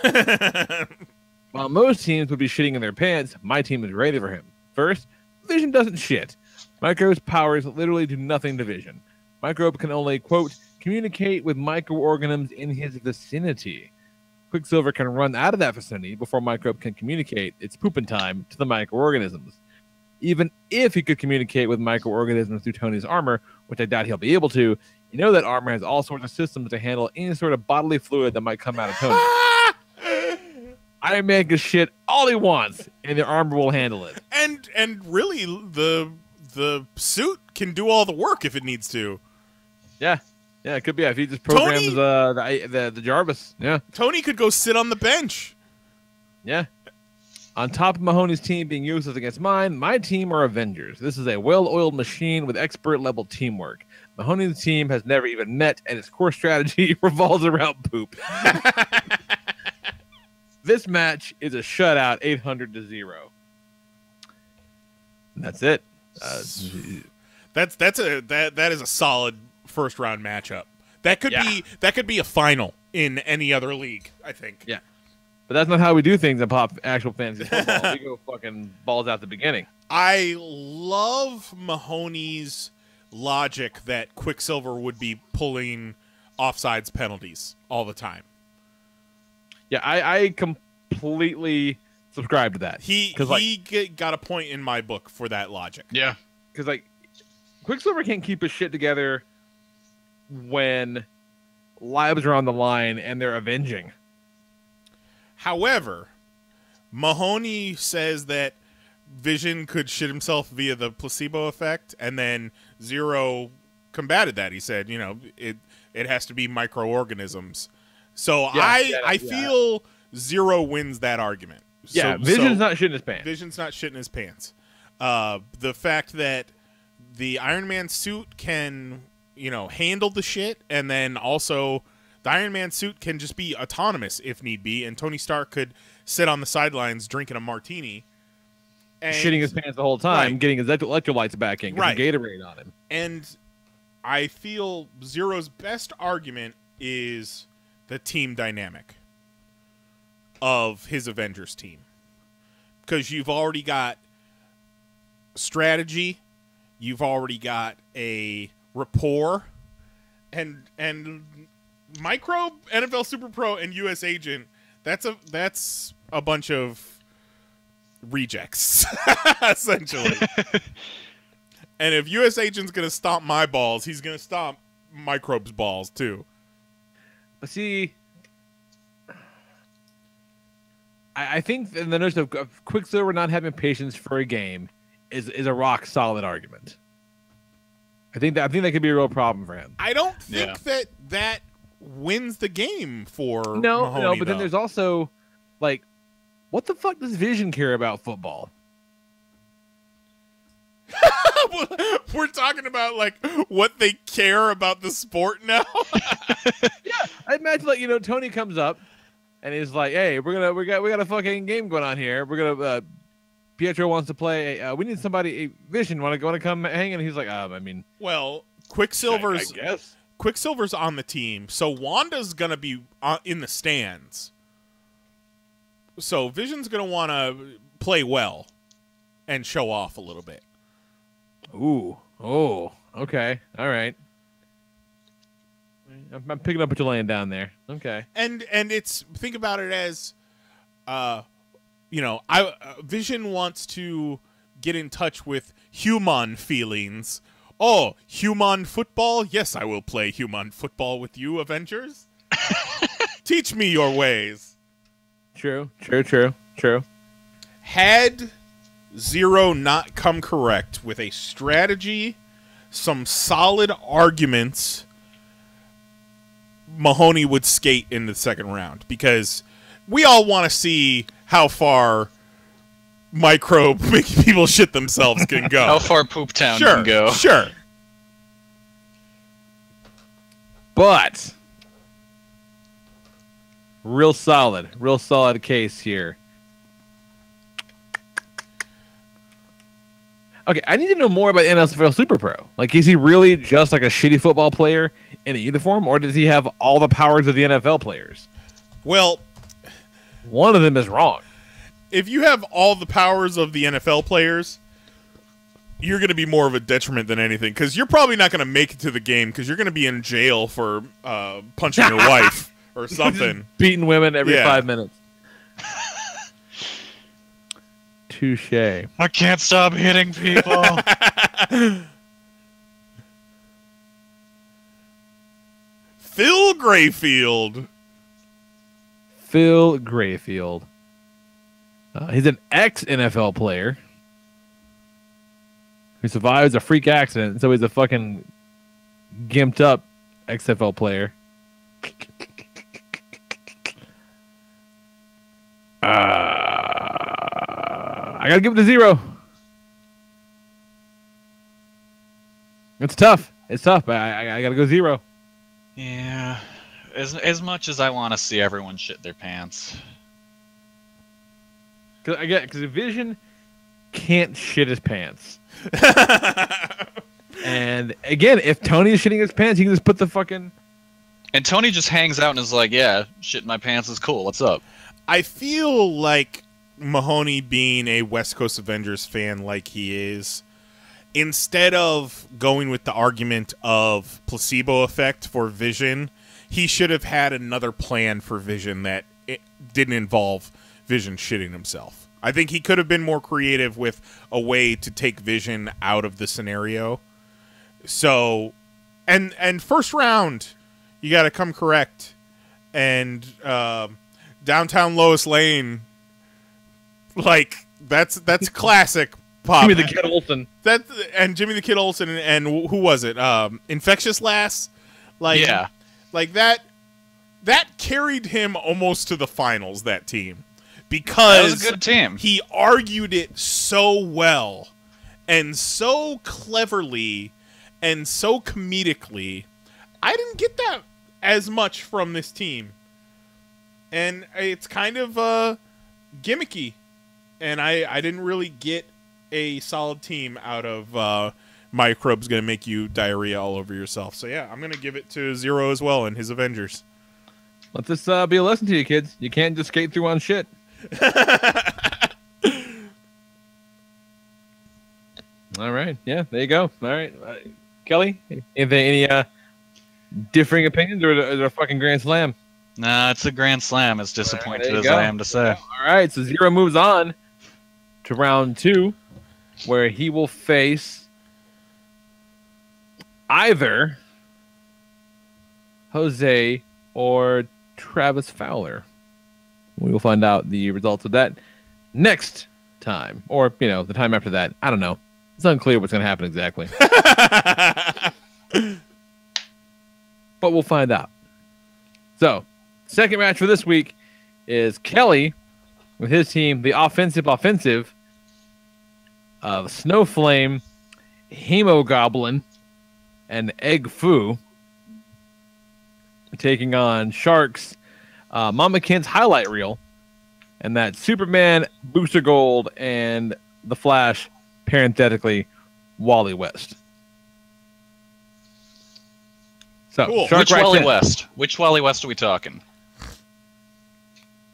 While most teams would be shitting in their pants, my team is ready for him. First, Vision doesn't shit. Micro's powers literally do nothing to Vision. Micro can only, quote, communicate with microorganisms in his vicinity. Quicksilver can run out of that vicinity before Microbe can communicate its pooping time to the microorganisms. Even if he could communicate with microorganisms through Tony's armor, which I doubt he'll be able to, you know that armor has all sorts of systems to handle any sort of bodily fluid that might come out of Tony. Iron Man can shit all he wants, and the armor will handle it. And really, the suit can do all the work if it needs to. Yeah. Yeah, it could be if he just programs the Jarvis. Yeah. Tony could go sit on the bench. Yeah. On top of Mahoney's team being useless against mine, my team are Avengers. This is a well-oiled machine with expert-level teamwork. Mahoney's team has never even met, and its core strategy revolves around poop. This match is a shutout, 800-0. That's it. That is a solid first round matchup. That could be a final in any other league, I think. Yeah. But that's not how we do things in actual fantasy football. We go fucking balls out the beginning. I love Mahoney's logic that Quicksilver would be pulling offsides penalties all the time. Yeah, I completely subscribe to that. He got a point in my book for that logic. Yeah. Because, like, Quicksilver can't keep his shit together when lives are on the line and they're avenging. However, Mahoney says that Vision could shit himself via the placebo effect, and then Zero combated that. He said, you know, it has to be microorganisms. So I feel Zero wins that argument. Yeah, Vision's not shitting his pants. Vision's not shitting his pants. The fact that the Iron Man suit can, you know, handle the shit, and then also the Iron Man suit can just be autonomous if need be, and Tony Stark could sit on the sidelines drinking a martini. And, shitting his pants the whole time, right. getting his electrolytes back in, right. Gatorade on him. And I feel Zero's best argument is the team dynamic of his Avengers team. Because you've already got strategy, you've already got a rapport, and Microbe, NFL Super Pro, and US Agent, that's a bunch of rejects, essentially. And if US Agent's going to stomp my balls, he's going to stomp Microbe's balls, too. But see, I think the notion of Quicksilver not having patience for a game is a rock solid argument. I think that could be a real problem for him. I don't think that wins the game for Mahoney, but though. then there's also, like, what the fuck does Vision care about football? We're talking about, like, what they care about the sport now. Yeah, I imagine, like, you know, Tony comes up and he's like, "Hey, we got a fucking game going on here. We're gonna Pietro wants to play. We need somebody. Vision want to come hang?" And he's like, I mean, well, Quicksilver's I guess Quicksilver's on the team, so Wanda's gonna be in the stands. So Vision's gonna want to play well and show off a little bit. Ooh, oh, okay, all right. I'm picking up what you're laying down there. Okay, and it's, think about it as, you know, Vision wants to get in touch with human feelings. Oh, human football? Yes, I will play human football with you, Avengers. Teach me your ways. True. Had Zero not come correct with a strategy, some solid arguments, Mahoney would skate in the second round, because we all want to see how far Microbe making people shit themselves can go. How far Poop Town can go. Sure. But real solid case here. Okay, I need to know more about NFL Super Pro. Like, is he really just like a shitty football player in a uniform, or does he have all the powers of the NFL players? Well, one of them is wrong. If you have all the powers of the NFL players, you're going to be more of a detriment than anything, because you're probably not going to make it to the game because you're going to be in jail for punching your wife or something. Beating women every 5 minutes. Touche. I can't stop hitting people. Phil Grayfield. Phil Grayfield. He's an ex-NFL player who survives a freak accident, so he's a fucking gimped up XFL player. I gotta give it a 0. It's tough. It's tough, but I gotta go 0. Yeah, as much as I want to see everyone shit their pants. Because Vision can't shit his pants. And again, if Tony is shitting his pants, he can just put the fucking... And Tony just hangs out and is like, yeah, shitting my pants is cool. What's up? I feel like Mahoney, being a West Coast Avengers fan like he is, instead of going with the argument of placebo effect for Vision, he should have had another plan for Vision that it didn't involve Vision shitting himself. I think he could have been more creative with a way to take Vision out of the scenario. So, and first round, you got to come correct. And Downtown Lois Lane, like that's classic pop. Jimmy the Kid Olsen. And Jimmy the Kid Olsen and who was it? Infectious Lass. Like, yeah, like that carried him almost to the finals. That team, because that was a good team. He argued it so well and so cleverly and so comedically. I didn't get that as much from this team. And it's kind of gimmicky. And I didn't really get a solid team out of Microbe's going to make you diarrhea all over yourself. So, yeah, I'm going to give it to 0 as well in his Avengers. Let this be a lesson to you, kids. You can't just skate through on shit. All right. Yeah, there you go. All right. Kelly, any differing opinions, or is it a fucking grand slam? Nah, it's a grand slam, as disappointed right, as I am to say. All right, so 0 moves on to round 2, where he will face either Jose or Travis Fowler. We will find out the results of that next time, or, the time after that. I don't know. It's unclear what's going to happen exactly. But we'll find out. So, second match for this week is Kelly with his team, the offensive of Snowflame, Hemogoblin, and Egg Foo, taking on Sharks, Mama Kent's highlight reel, and that Superman, Booster Gold, and the Flash, parenthetically, Wally West. So, cool. Shark Which writes Wally in. West? Which Wally West are we talking?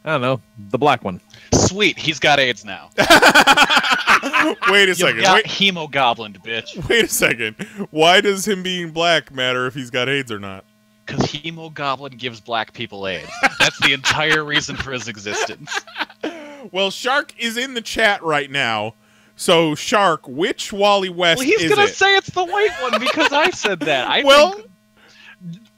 I don't know. The black one. Sweet, he's got AIDS now. Wait a second. You got Hemogoblin, bitch. Wait a second. Why does him being black matter if he's got AIDS or not? Because Hemogoblin gives black people AIDS. That's the entire reason for his existence. Well, Shark is in the chat right now. So, Shark, which Wally West is it? Well, he's going to say it's the white one because I said that. Think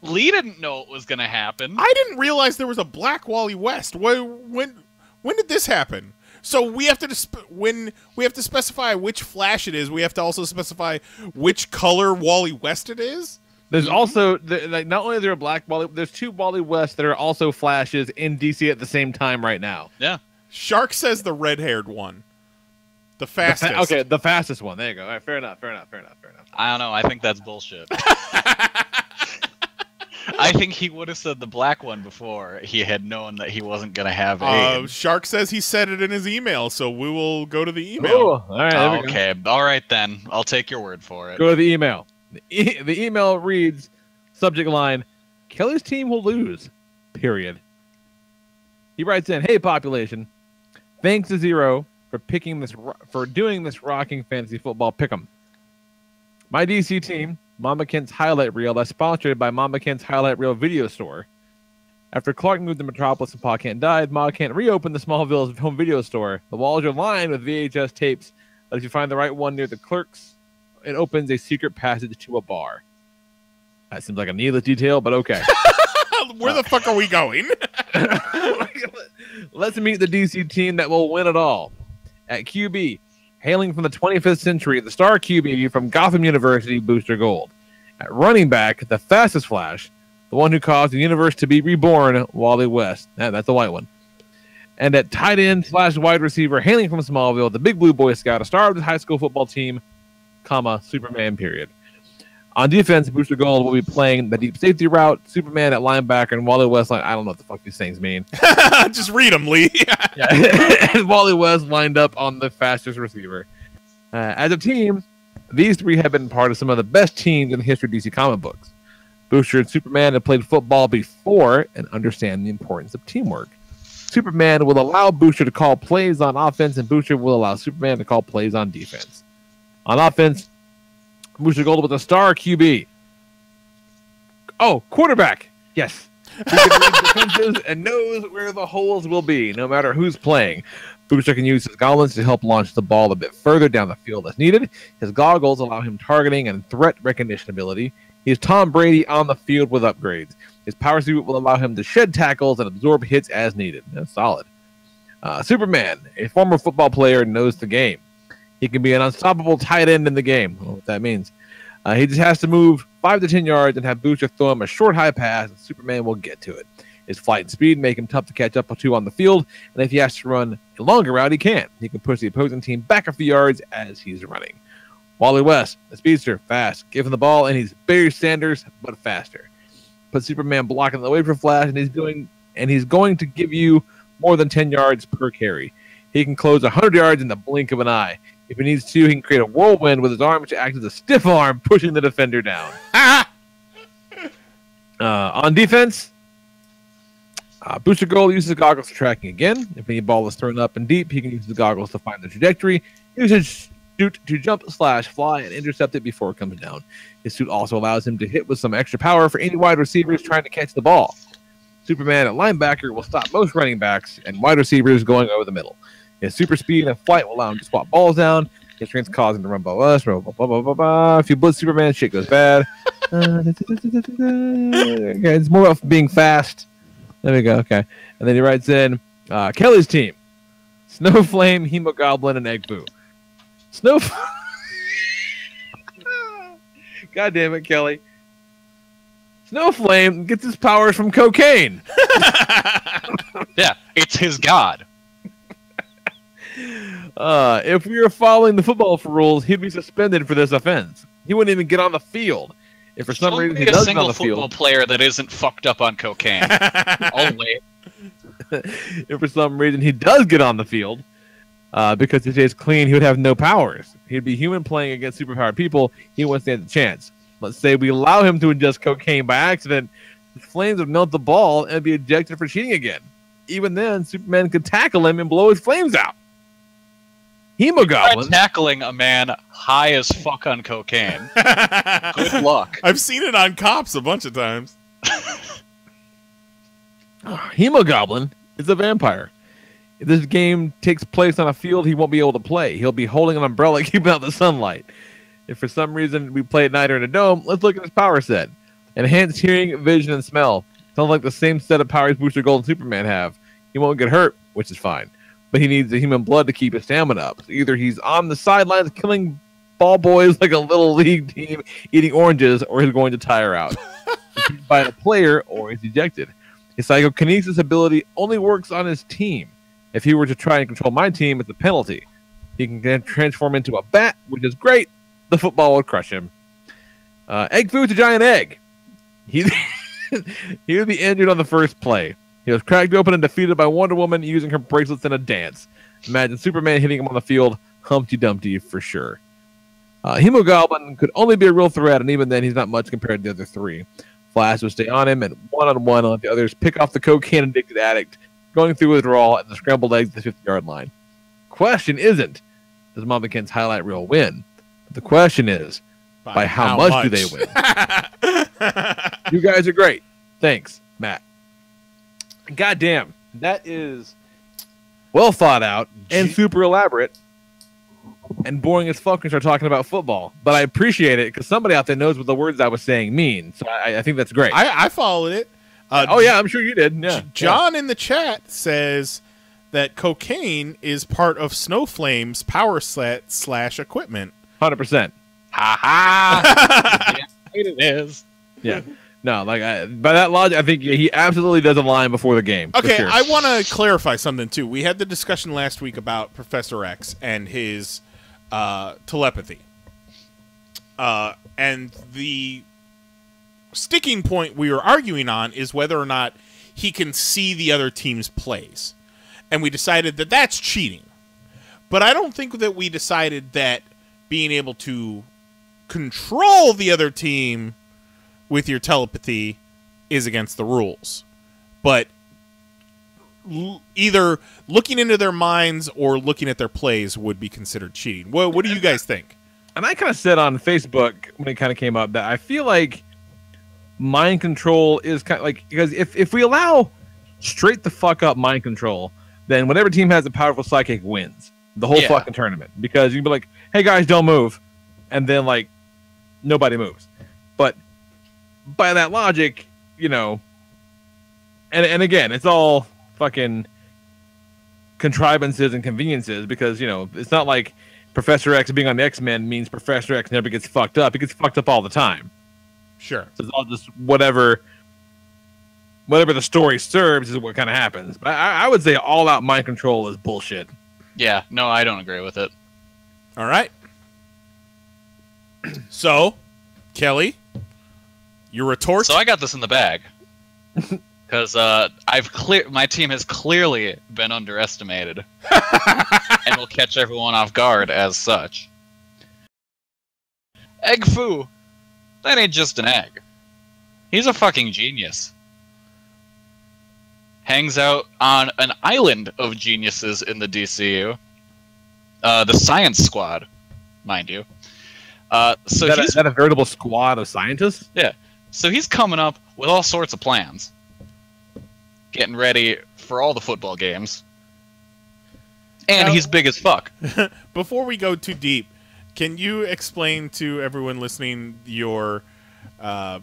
Lee didn't know it was going to happen. I didn't realize there was a black Wally West. When did this happen? So we have to when we have to specify which Flash it is, we have to also specify which color Wally West it is. There's also not only is there a black Wally, there's 2 Wally West that are also Flashes in DC at the same time right now. Yeah. Shark says the red-haired one, the fastest. The fastest one. There you go. All right, fair enough. I don't know. I think that's bullshit. I think he would have said the black one before he had known that he wasn't going to have AIDS. Shark says he said it in his email, so we will go to the email. Oh, all right. There we go. Okay, all right then. I'll take your word for it. Go to the email. The email reads, subject line, Kelly's team will lose, period. He writes in, hey, population, thanks to Zero for doing this rocking fantasy football pick'em. My DC team, Mama Kent's Highlight Reel, that's sponsored by Mama Kent's Highlight Reel video store. After Clark moved to Metropolis and Pa Kent died, Ma Kent reopened the Smallville's home video store. The walls are lined with VHS tapes, but if you find the right one near the clerks, it opens a secret passage to a bar. That seems like a needless detail, but okay. Where the fuck are we going? Let's meet the DC team that will win it all. At QB, hailing from the 25th century, the star QB from Gotham University, Booster Gold. At running back, the fastest Flash, the one who caused the universe to be reborn, Wally West. That's the white one. And at tight end / wide receiver, hailing from Smallville, the big blue Boy Scout, a star of the high school football team, Superman, period. On defense, Booster Gold will be playing the deep safety route, Superman at linebacker, and Wally West line. I don't know what the fuck these things mean. Just read them, Lee. And Wally West lined up on the fastest receiver. As a team, these three have been part of some of the best teams in the history of DC comic books. Booster and Superman have played football before and understand the importance of teamwork. Superman will allow Booster to call plays on offense, and Booster will allow Superman to call plays on defense. On offense, Booster Gold with a star QB. Oh, quarterback. Yes. He can read defenses and knows where the holes will be, no matter who's playing. Booster can use his goblins to help launch the ball a bit further down the field as needed. His goggles allow him targeting and threat recognition ability. He's Tom Brady on the field with upgrades. His power suit will allow him to shed tackles and absorb hits as needed. That's solid. Superman, a former football player, knows the game. He can be an unstoppable tight end in the game. I don't know what that means. He just has to move 5 to 10 yards and have Booster throw him a short, high pass, and Superman will get to it. His flight and speed make him tough to catch up to on the field, and if he has to run a longer route, he can. He can push the opposing team back a few yards as he's running. Wally West, a speedster, fast. Give him the ball, and he's Barry Sanders, but faster. Put Superman blocking the way for Flash, and he's going to give you more than 10 yards per carry. He can close 100 yards in the blink of an eye. If he needs to, he can create a whirlwind with his arm, which acts as a stiff arm, pushing the defender down. On defense, Booster Gold uses goggles for tracking again. If any ball is thrown up and deep, he can use the goggles to find the trajectory. Use his suit to jump, fly, and intercept it before it comes down. His suit also allows him to hit with some extra power for any wide receivers trying to catch the ball. Superman at linebacker will stop most running backs and wide receivers going over the middle. His super speed and flight will allow him to swap balls down. His strength causes him to run blah, blah, blah, blah, blah, blah, blah. If you blitz Superman, shit goes bad. Okay, it's more about being fast. There we go. Okay. And then he writes in Kelly's team. Snowflame, Hemogoblin, and Egg Boo. God damn it, Kelly. Snowflame gets his powers from cocaine. Yeah, it's his god. If we were following the football rules, he'd be suspended for this offense. He wouldn't even get on the field. If for some reason he does get on the field, a single football player that isn't fucked up on cocaine. Only. If for some reason he does get on the field, because he stays clean, he would have no powers. He'd be human playing against superpowered people. He wouldn't stand a chance. Let's say we allow him to ingest cocaine by accident. The flames would melt the ball and be ejected for cheating again. Even then, Superman could tackle him and blow his flames out. Hemogoblin tackling a man high as fuck on cocaine. Good luck. I've seen it on Cops a bunch of times. Hemogoblin is a vampire. If this game takes place on a field, he won't be able to play. He'll be holding an umbrella keeping out the sunlight. If for some reason we play at night or in a dome, let's look at his power set. Enhanced hearing, vision, and smell. Sounds like the same set of powers Booster Gold and Superman have. He won't get hurt, which is fine. But he needs the human blood to keep his stamina up. So either he's on the sidelines killing ball boys like a little league team eating oranges, or he's going to tire out. He's by a player, or he's ejected. His psychokinesis ability only works on his team. If he were to try and control my team, it's a penalty. He can then transform into a bat, which is great. The football would crush him. Egg food's a giant egg. He's he would be injured on the first play. He was cracked open and defeated by Wonder Woman using her bracelets in a dance. Imagine Superman hitting him on the field. Humpty Dumpty for sure. Hemogoblin could only be a real threat, and even then, he's not much compared to the other three. Flash would stay on him and one-on-one let the others pick off the cocaine-addicted addict, going through withdrawal at the scrambled eggs at the 50-yard line. Question isn't, does Mamakin's highlight reel win? But the question is, by how much do they win? You guys are great. Thanks, Matt. Goddamn, that is well thought out and super elaborate and boring as fuck when you start talking about football. But I appreciate it because somebody out there knows what the words I was saying mean. So I think that's great. I followed it. Oh, yeah, I'm sure you did. Yeah. John in the chat says that cocaine is part of Snowflame's power set / equipment. 100%. Ha ha! It is. Yeah. No, like by that logic, I think he absolutely does a line before the game. Okay, sure. I want to clarify something too. We had the discussion last week about Professor X and his telepathy, and the sticking point we were arguing on is whether or not he can see the other team's plays, and we decided that that's cheating. But I don't think that we decided that being able to control the other team with your telepathy is against the rules. But either looking into their minds or looking at their plays would be considered cheating. What do you guys think? And I kind of said on Facebook when it kind of came up that I feel like mind control is kind of like, because if we allow straight the fuck up mind control, then whatever team has a powerful psychic wins the whole fucking tournament. Because you'd be like, hey guys, don't move. And then like nobody moves. But by that logic, you know, and again, it's all fucking contrivances and conveniences because, you know, it's not like Professor X being on the X-Men means Professor X never gets fucked up. He gets fucked up all the time. Sure. So it's all just whatever the story serves is what kind of happens. But I would say all-out mind control is bullshit. Yeah, no, I don't agree with it. All right. So, Kelly, your retort? So I got this in the bag because my team has clearly been underestimated and will catch everyone off guard as such. Egg Foo, that ain't just an egg. He's a fucking genius. Hangs out on an island of geniuses in the DCU. The Science Squad, mind you. So is that a veritable squad of scientists? Yeah. So he's coming up with all sorts of plans. Getting ready for all the football games. And Now, he's big as fuck. Before we go too deep, can you explain to everyone listening your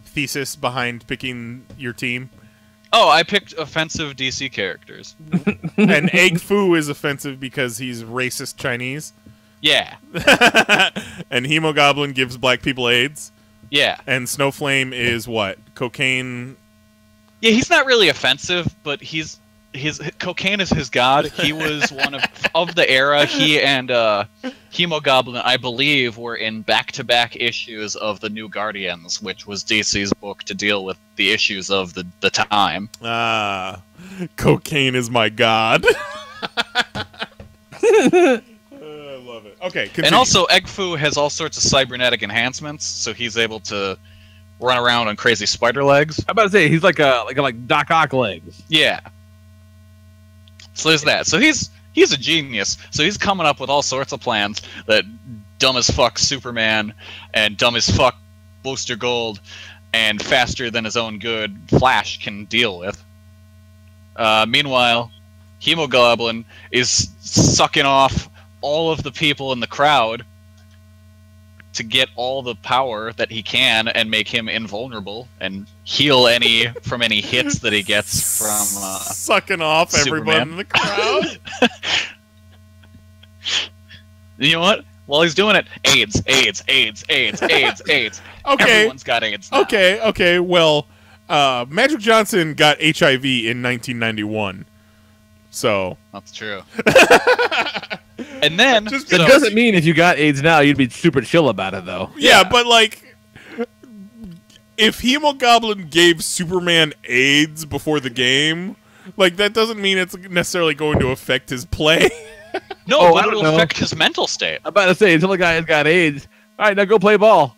thesis behind picking your team? Oh, I picked offensive DC characters. And Egg Foo is offensive because he's racist Chinese? Yeah. And Hemogoblin gives black people AIDS? Yeah. And Snowflame is what? Cocaine? Yeah, he's not really offensive, but his cocaine is his god. He was one of the era. He and Hemogoblin, I believe, were in back-to-back issues of the New Guardians, which was DC's book to deal with the issues of the time. Ah, cocaine is my god. I love it. Okay, continue. And also, Egg Foo has all sorts of cybernetic enhancements, so he's able to run around on crazy spider legs. I'm about to say he's like Doc Ock legs. Yeah. So there's that. So he's a genius. So he's coming up with all sorts of plans that dumb as fuck Superman and dumb as fuck Booster Gold and faster than his own good Flash can deal with. Meanwhile, Hemogoblin is sucking off all of the people in the crowd to get all the power that he can and make him invulnerable and heal from any hits that he gets from sucking off Superman. everyone in the crowd. You know what? While he's doing it, AIDS. Okay. Everyone's got AIDS now. Okay. Well, Magic Johnson got HIV in 1991. So That's true. And then Just That doesn't mean if you got AIDS now, you'd be super chill about it, though. Yeah, but like, if Hemogoblin gave Superman AIDS before the game, like, that doesn't mean it's necessarily going to affect his play. No, but I don't it'll know. affect his mental state. I'm about to say, until the guy has got AIDS. All right, now go play ball.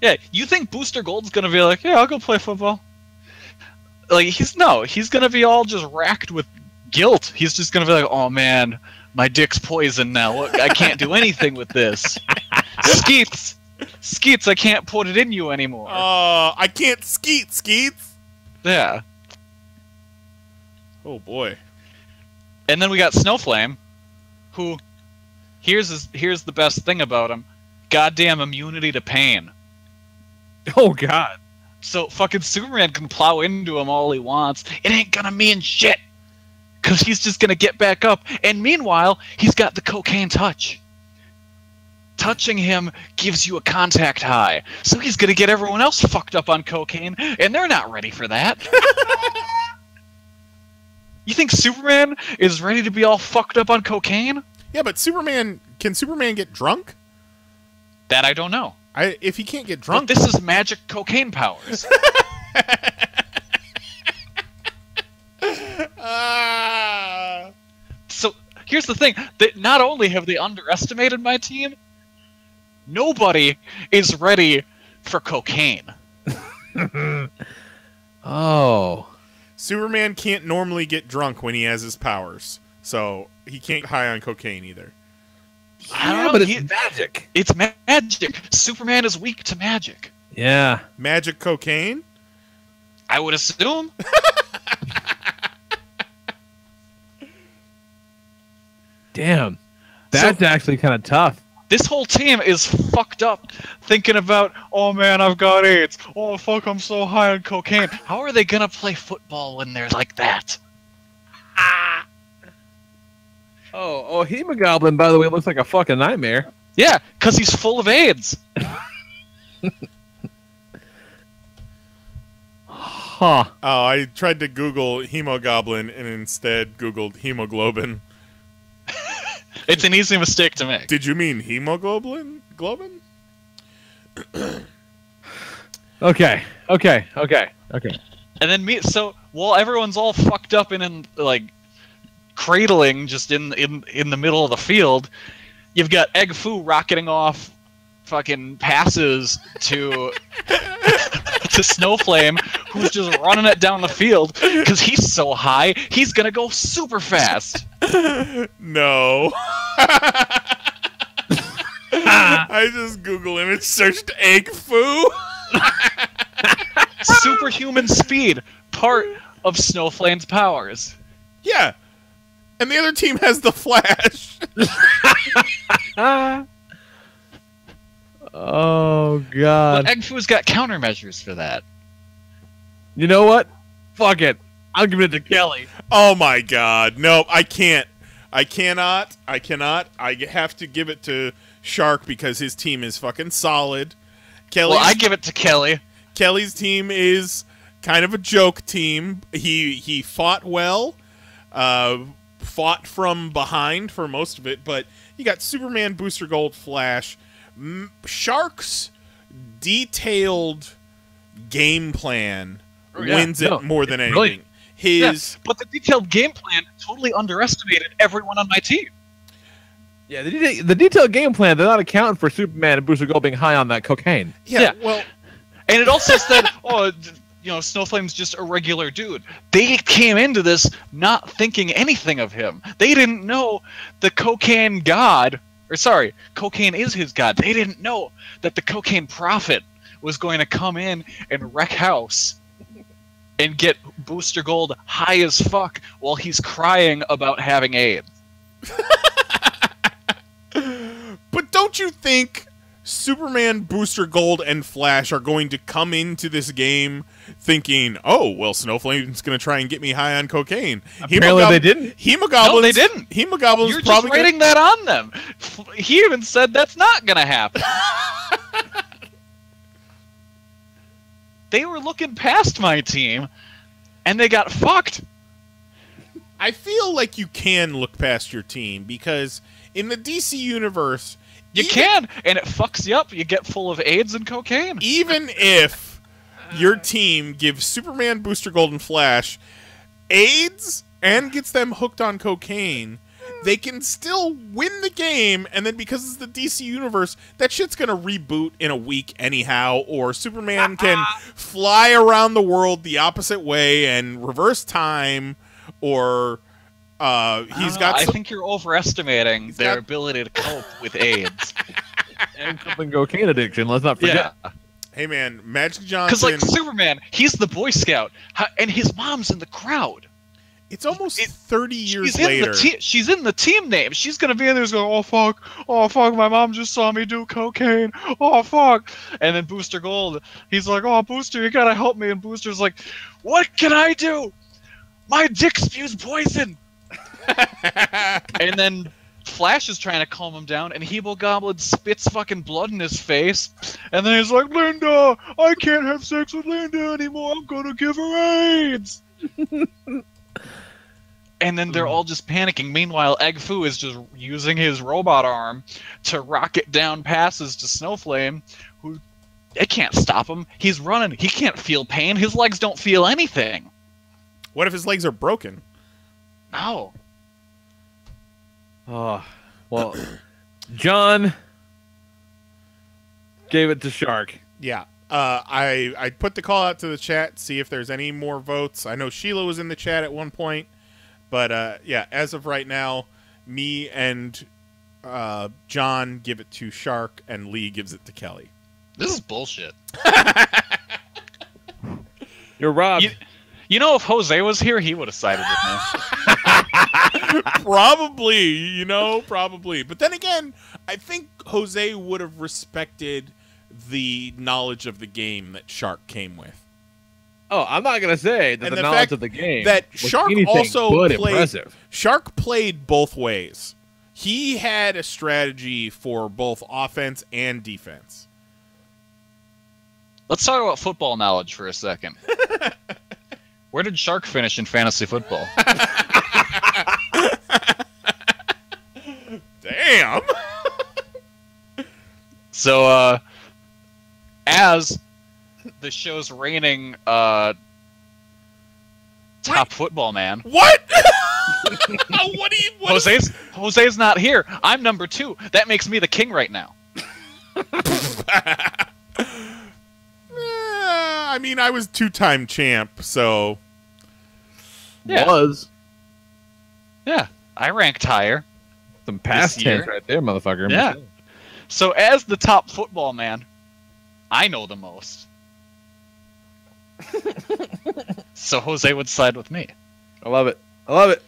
Yeah, you think Booster Gold's gonna be like, yeah, I'll go play football? Like, he's gonna be all just racked with guilt. He's just gonna be like, oh man, my dick's poison now. Look, I can't do anything with this. Skeets, I can't put it in you anymore. I can't Skeets. Yeah. Oh boy. And then we got Snowflame, who, here's the best thing about him, goddamn immunity to pain. Oh, God. So fucking Superman can plow into him all he wants. It ain't gonna mean shit, because he's just gonna get back up. And meanwhile, he's got the cocaine touch. Touching him gives you a contact high. So he's gonna get everyone else fucked up on cocaine, and they're not ready for that. You think Superman is ready to be all fucked up on cocaine? Yeah, but can Superman get drunk? That I don't know. If he can't get But drunk, this is magic cocaine powers. So here's the thing: that not only have they underestimated my team, nobody is ready for cocaine. Oh. Superman can't normally get drunk when he has his powers, so he can't get high on cocaine either. I don't know, but it's magic. It's magic. Superman is weak to magic. Yeah. Magic cocaine? I would assume. Damn. That's actually kind of tough. This whole team is fucked up thinking about, oh man, I've got AIDS. Oh fuck, I'm so high on cocaine. How are they gonna play football when they're like that? Oh, Hemogoblin, by the way, looks like a fucking nightmare. Yeah, because he's full of AIDS. Huh. Oh, I tried to Google Hemogoblin and instead Googled hemoglobin. It's an easy mistake to make. Did you mean hemoglobin? Globin? Okay. And then so while everyone's all fucked up and in like cradling just in the middle of the field, you've got Egg Foo rocketing off fucking passes to to Snowflame, who's just running it down the field because he's so high, he's gonna go super fast. No. I just Google image searched Egg Foo. Superhuman speed, part of Snowflame's powers. Yeah. And the other team has the Flash. Oh, God. But Egg Foo's got countermeasures for that. You know what? Fuck it. I'll give it to Kelly. Oh my God. No, I can't. I cannot. I have to give it to Shark because his team is fucking solid. Well, I give it to Kelly. Kelly's team is kind of a joke team. He fought well, fought from behind for most of it, but you got Superman, Booster Gold, Flash. Shark's detailed game plan wins it more than anything. Really? But the detailed game plan totally underestimated everyone on my team. Yeah, the detailed game plan did not account for Superman and Booster Gold being high on that cocaine. Yeah. Well, and it also said, Snowflame's just a regular dude. They came into this not thinking anything of him. They didn't know the cocaine god, cocaine is his god. They didn't know that the cocaine prophet was going to come in and wreck house and get Booster Gold high as fuck while he's crying about having AIDS. But don't you think Superman, Booster Gold, and Flash are going to come into this game thinking, oh, well, Snowflame's going to try and get me high on cocaine. Apparently they didn't. No, they didn't. Hemogoblin's You're probably just writing that on them. He even said that's not going to happen. They were looking past my team, and they got fucked. I feel like you can look past your team because in the DC universe, You can, and it fucks you up. You get full of AIDS and cocaine. Even if your team gives Superman, Booster Gold, and Flash AIDS and gets them hooked on cocaine, they can still win the game, and then because it's the DC universe, that shit's gonna reboot in a week anyhow, or Superman can fly around the world the opposite way and reverse time, or he's got... I think you're overestimating their ability to cope with AIDS. And something cocaine addiction, let's not forget. Yeah. Hey man, Magic Johnson... Because, like, Superman, he's the Boy Scout, and his mom's in the crowd. It's almost 30 years later. She's in the team name. She's gonna be in there going, oh fuck, my mom just saw me do cocaine. Oh fuck. And then Booster Gold, he's like, oh Booster, you gotta help me. And Booster's like, what can I do? My dick spews poison. And then Flash is trying to calm him down, and Hebo Goblin spits fucking blood in his face. And then he's like, Linda, I can't have sex with Linda anymore. I'm gonna give her AIDS. And then they're all just panicking. Meanwhile, Egg Foo is just using his robot arm to rocket down passes to Snowflame, who... It can't stop him. He's running. He can't feel pain. His legs don't feel anything. What if his legs are broken? No. Oh, well, John gave it to Shark. Yeah. I put the call out to the chat, see if there's any more votes. I know Sheila was in the chat at one point. But, yeah, as of right now, me and John give it to Shark, and Lee gives it to Kelly. This is bullshit. You're robbed. You know, if Jose was here, he would have sided with me. Probably, probably. But then again, I think Jose would have respected the knowledge of the game that Shark came with. Oh, I'm not gonna say that the knowledge of the game that was Shark also but played. Impressive. Shark played both ways. He had a strategy for both offense and defense. Let's talk about football knowledge for a second. Where did Shark finish in fantasy football? Damn. So, as the show's reigning top football man. What? Jose's not here. I'm number 2. That makes me the king right now. I mean, I was 2-time champ, so... Yeah. Was. Yeah, I ranked higher. Some past tense right there, motherfucker. Yeah. So as the top football man, I know the most. So Jose would side with me. I love it. I love it.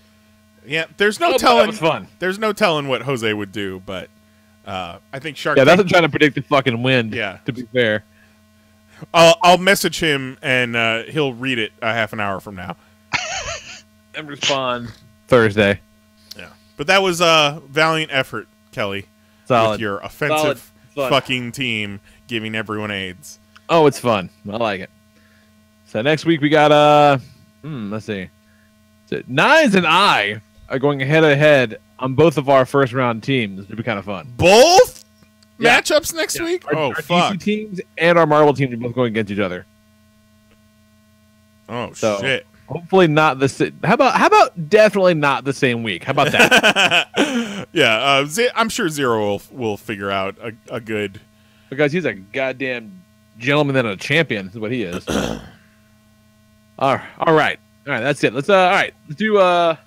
Yeah, there's no telling. telling. That was fun. There's no telling what Jose would do, but I think Shark. Yeah, that's trying to predict the fucking wind. Yeah. To be fair, I'll message him and he'll read it a half an hour from now. And respond Thursday. Yeah, but that was a valiant effort, Kelly. Solid. With your offensive Solid. fucking team giving everyone AIDS. Oh, it's fun. I like it. So next week we got let's see. So Nines and I are going head on both of our first round teams. It'll be kind of fun. Both matchups next week? Our Fuck. DC teams and our Marvel teams are both going against each other. Oh, So, shit. Hopefully not the how about definitely not the same week? How about that? Yeah, I'm sure Zero will figure out a good... Because he's a goddamn gentleman and a champion is what he is. All right. That's it. Let's let's do the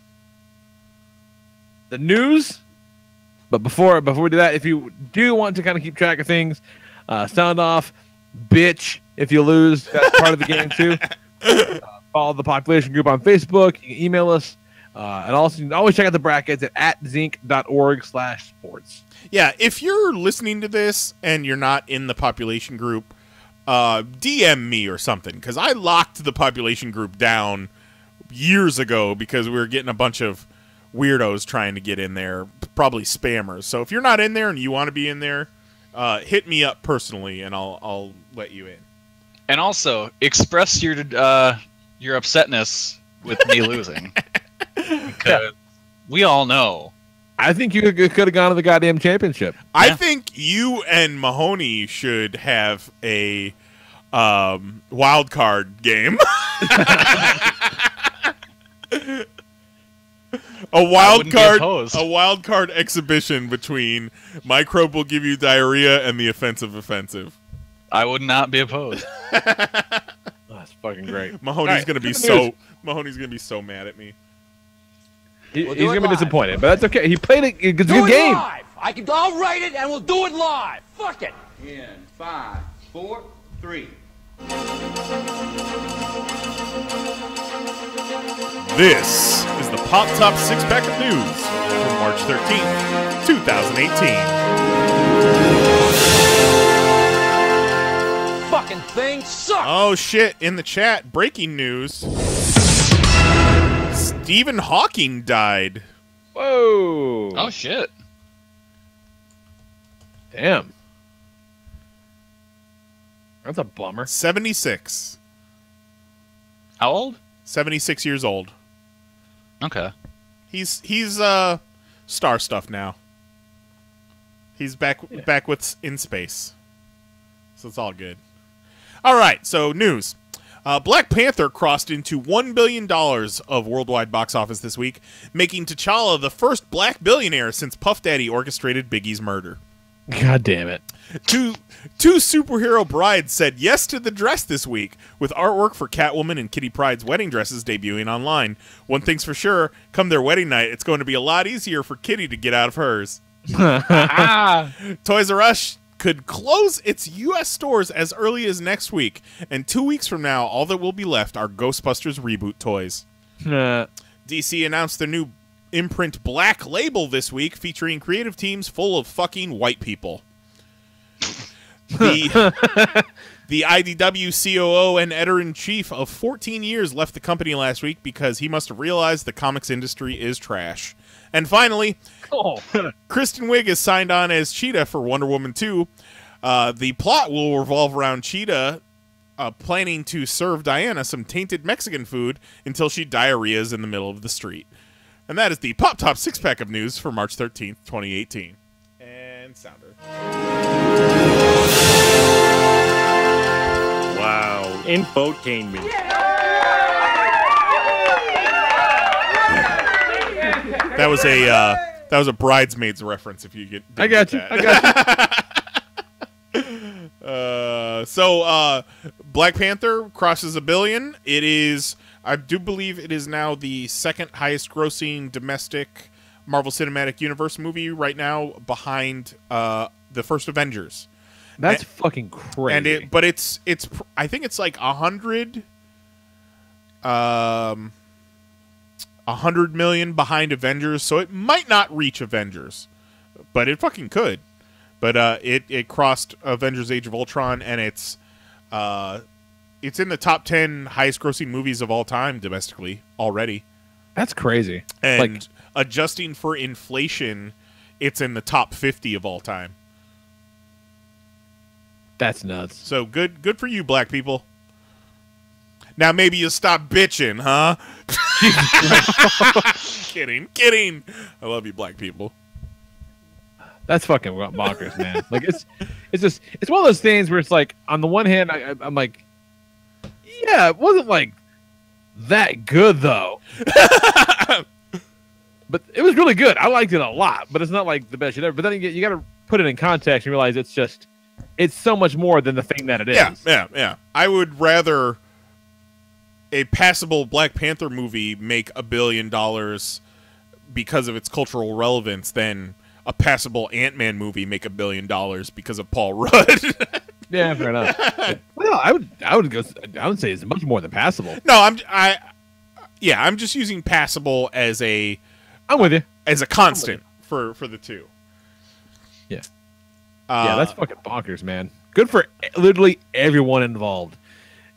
news. But before we do that, if you do want to kind of keep track of things, sound off, bitch. If you lose, that's part of the game too. Follow the population group on Facebook. You can email us, and also you can always check out the brackets at @zinc.org/sports. Yeah, if you're listening to this and you're not in the population group, DM me or something, because I locked the population group down years ago because we were getting a bunch of weirdos trying to get in there, probably spammers. So if you're not in there and you want to be in there, hit me up personally and I'll let you in. And also express your upsetness with me losing, because we all know I think you could have gone to the goddamn championship. I think you and Mahoney should have a wild card game. A wild card exhibition between Microbe will give you diarrhea and the offensive. I would not be opposed. That's fucking great. Mahoney's gonna be so mad at me. He's gonna be disappointed, but that's okay. He played it. It's a good game. Live. I'll write it and we'll do it live. Fuck it. In 5, 4, 3. This is the Pop Top 6-Pack of News for March 13th, 2018. Fucking thing sucks. Oh shit, in the chat, breaking news. Stephen Hawking died. Whoa. Oh, shit. Damn. That's a bummer. 76. How old? 76 years old. Okay. He's star stuff now. He's back with in space. So it's all good. All right, so news. Black Panther crossed into $1 billion of worldwide box office this week, making T'Challa the first black billionaire since Puff Daddy orchestrated Biggie's murder. God damn it. Two superhero brides said yes to the dress this week, with artwork for Catwoman and Kitty Pryde's wedding dresses debuting online. One thing's for sure, come their wedding night, it's going to be a lot easier for Kitty to get out of hers. Toys R Us could close its U.S. stores as early as next week, and 2 weeks from now, all that will be left are Ghostbusters reboot toys. DC announced their new imprint Black Label this week, featuring creative teams full of fucking white people. The IDW COO and editor-in-chief of 14 years left the company last week because he must have realized the comics industry is trash. And finally, Kristen Wiig is signed on as Cheetah for Wonder Woman 2. The plot will revolve around Cheetah planning to serve Diana some tainted Mexican food until she diarrheas in the middle of the street. And that is the Pop Top 6-Pack of News for March 13th, 2018. And sounder. Wow. Infotainment. That was a Bridesmaids reference. If you get, I got you. So Black Panther crosses $1 billion. It is, I do believe, it is now the second highest grossing domestic Marvel Cinematic Universe movie right now, behind the first Avengers. That's fucking crazy. But it's I think it's like 100 million behind Avengers, so it might not reach Avengers, but it fucking could. But it crossed Avengers: Age of Ultron, and it's in the top 10 highest grossing movies of all time domestically already. That's crazy. And like, adjusting for inflation, it's in the top 50 of all time. That's nuts. So good for you, black people. Now maybe you stop bitching, huh? Kidding. I love you, black people. That's fucking bonkers, man. Like it's one of those things where it's like, on the one hand, I'm like, yeah, it wasn't like that good though, but it was really good. I liked it a lot, but it's not like the best shit ever. But then you got to put it in context and realize it's so much more than the thing that it is. Yeah. I would rather a passable Black Panther movie make $1 billion because of its cultural relevance than a passable Ant-Man movie make $1 billion because of Paul Rudd. Yeah, fair enough. Well, I would say it's much more than passable. No, I'm just using passable as I'm with you. As a constant for the two. Yeah. Yeah, that's fucking bonkers, man. Good for literally everyone involved.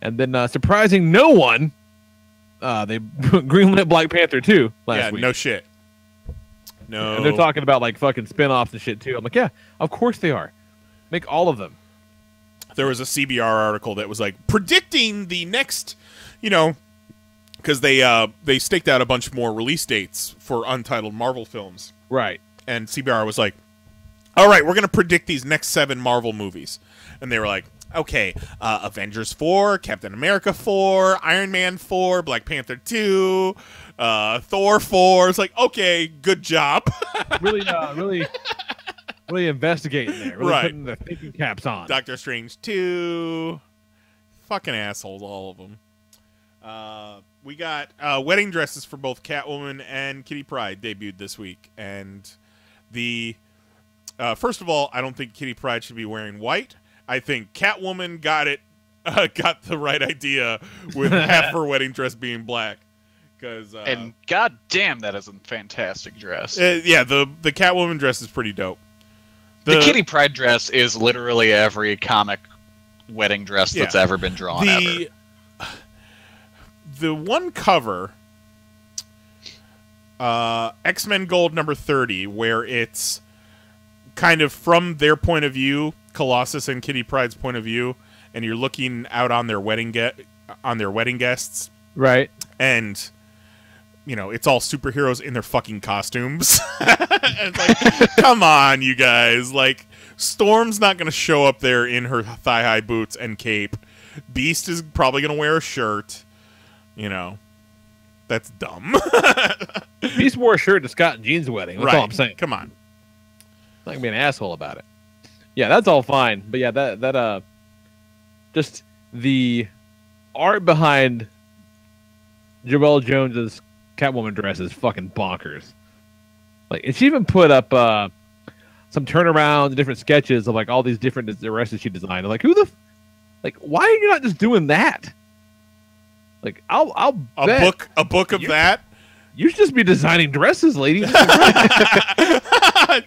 And then surprising no one, they greenlit Black Panther 2 last week. No shit. No. And they're talking about like fucking spin-offs and shit too. I'm like, yeah, of course they are. Make all of them. There was a CBR article that was like predicting the next, because they staked out a bunch more release dates for Untitled Marvel films. Right. And CBR was like, all right, we're going to predict these next 7 Marvel movies. And they were like, okay, Avengers 4, Captain America 4, Iron Man 4, Black Panther 2, Thor 4. It's like, okay, good job. really investigating there. Really Right. putting the thinking caps on. Doctor Strange 2. Fucking assholes, all of them. We got wedding dresses for both Catwoman and Kitty Pryde debuted this week. And the first of all, I don't think Kitty Pryde should be wearing white. I think Catwoman got the right idea with half her wedding dress being black. And god damn, that is a fantastic dress. Yeah, the Catwoman dress is pretty dope. The Kitty Pryde dress is literally every comic wedding dress that's ever been drawn ever. The one cover, X-Men Gold number 30, where it's kind of from their point of view, Colossus and Kitty Pryde's point of view, and you're looking out on their wedding guests, right? And it's all superheroes in their fucking costumes. And it's like, come on, you guys! Like, Storm's not going to show up there in her thigh-high boots and cape. Beast is probably going to wear a shirt. That's dumb. Beast wore a shirt to Scott and Jean's wedding. That's all I'm saying. Come on. Not gonna be an asshole about it. Yeah, that's all fine. But yeah, that just the art behind Joelle Jones's Catwoman dress is fucking bonkers. Like, and she even put up some turnarounds, different sketches of like all these different dresses she designed. I'm like, why are you not just doing that? Like, I'll bet a book of that. You should just be designing dresses, lady.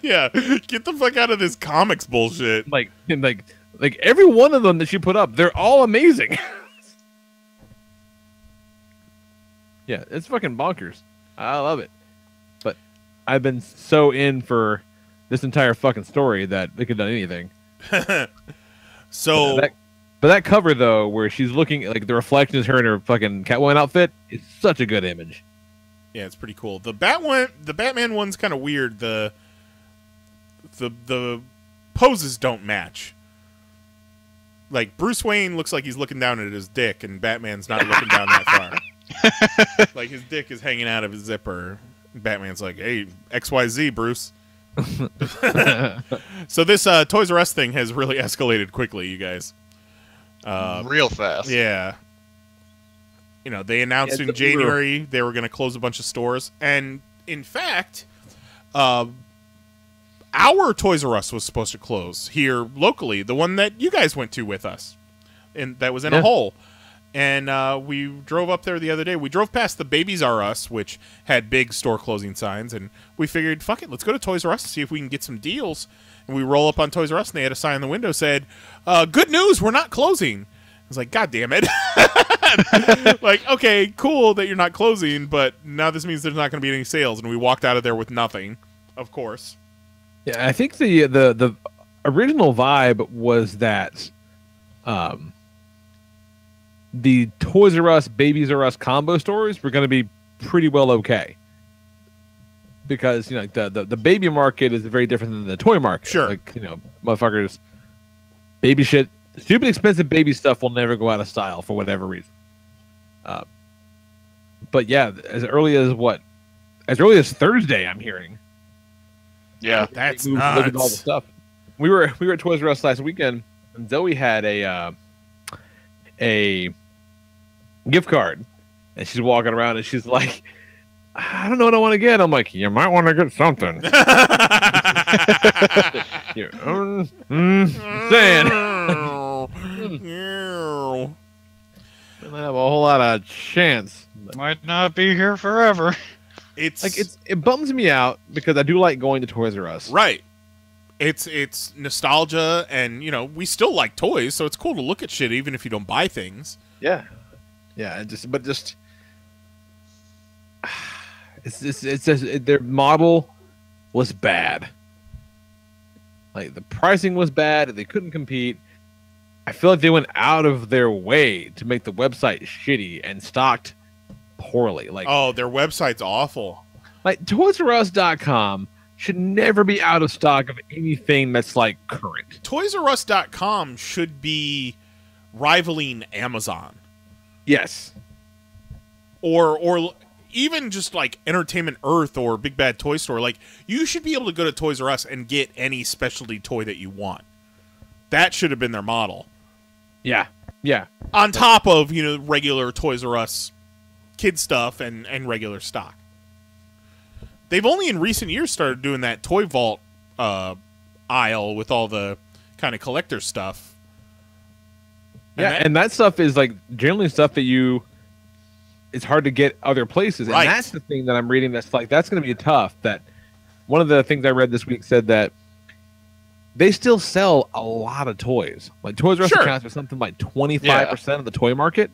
Yeah, get the fuck out of this comics bullshit. Like every one of them that she put up, they're all amazing. Yeah, it's fucking bonkers. I love it. But I've been so in for this entire fucking story that they could have done anything. So. But that cover, though, where she's looking, like, the reflection is her in her fucking Catwoman outfit, is such a good image. Yeah, it's pretty cool. The Batman one's kind of weird. The poses don't match. Like, Bruce Wayne looks like he's looking down at his dick, and Batman's not looking down that far. Like, his dick is hanging out of his zipper. Batman's like, hey, XYZ, Bruce. So this Toys R Us thing has really escalated quickly, you guys. Real fast. Yeah. They announced in January they were going to close a bunch of stores. And, in fact, our Toys R Us was supposed to close here locally, the one that you guys went to with us. And that was in a hole. And we drove up there the other day. We drove past the Babies R Us, which had big store closing signs. And we figured, fuck it, let's go to Toys R Us and see if we can get some deals. And we roll up on Toys R Us, and they had a sign on the window said, good news, we're not closing. I was like, God damn it. Like, okay, cool that you're not closing, but now this means there's not going to be any sales. And we walked out of there with nothing, of course. Yeah, I think the original vibe was that the Toys R Us, Babies R Us combo stores were going to be pretty well okay. Because, the baby market is very different than the toy market. Sure. Like, motherfuckers, baby shit, stupid expensive baby stuff will never go out of style for whatever reason. But yeah, as early as Thursday, I'm hearing. Yeah, that's nuts. Look at all the stuff. We were at Toys R Us last weekend, and Zoe had a gift card, and she's walking around, and she's like, I don't know what I want to get. I'm like, you might want to get something. Saying. I have a whole lot of chance. Might not be here forever. It bums me out because I do like going to Toys R Us. Right. It's nostalgia, and we still like toys, so it's cool to look at shit even if you don't buy things. Yeah. Yeah, their model was bad. Like, the pricing was bad. They couldn't compete. I feel like they went out of their way to make the website shitty and stocked poorly. Like, oh, their website's awful. Like, ToysRUs.com should never be out of stock of anything that's like current. ToysRUs.com should be rivaling Amazon. Yes. Or even just like Entertainment Earth or Big Bad Toy Store. Like, you should be able to go to Toys R Us and get any specialty toy that you want. That should have been their model. Yeah. Yeah. On top of, regular Toys R Us kid stuff and regular stock. They've only in recent years started doing that Toy Vault aisle with all the kind of collector stuff. And that stuff is like generally stuff that it's hard to get other places. Right. And that's the thing that I'm reading that's like, that's going to be tough. That one of the things I read this week said that they still sell a lot of toys. Like Toys R Us accounts for something like 25% of the toy market.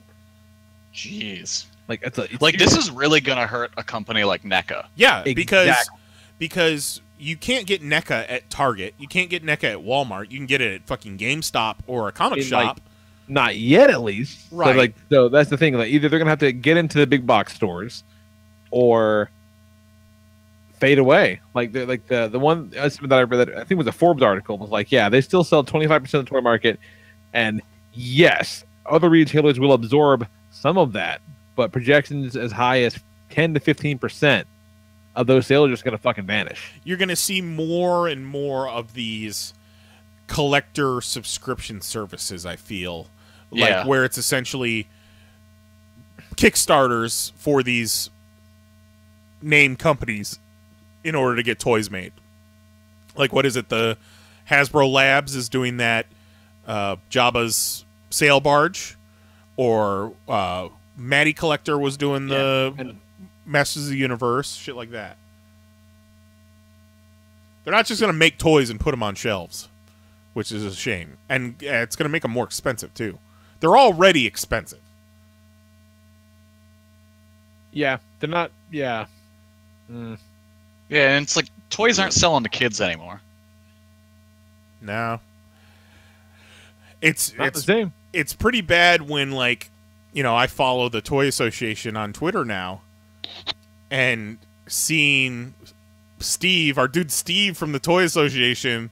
Jeez. Like it's this is really gonna hurt a company like NECA. Yeah, because you can't get NECA at Target, you can't get NECA at Walmart, you can get it at fucking GameStop or a comic shop. Like, not yet, at least. Right. So that's the thing. Like either they're gonna have to get into the big box stores, or fade away. Like the one estimate that I read, that I think was a Forbes article, was like, yeah, they still sell 25% of the toy market, and yes, other retailers will absorb some of that. But projections as high as 10 to 15% of those sales are just going to fucking vanish. You're going to see more and more of these collector subscription services, I feel. Like, where it's essentially Kickstarters for these name companies in order to get toys made. Like, what is it? The Hasbro Labs is doing that Jabba's sail barge, or Matty Collector was doing the Masters of the Universe, shit like that. They're not just going to make toys and put them on shelves, which is a shame. And it's going to make them more expensive, too. They're already expensive. Yeah, they're not, Yeah, and it's like, toys aren't selling to kids anymore. No. It's the same. It's pretty bad when, like, I follow the Toy Association on Twitter now, and seeing Steve, our dude Steve from the Toy Association,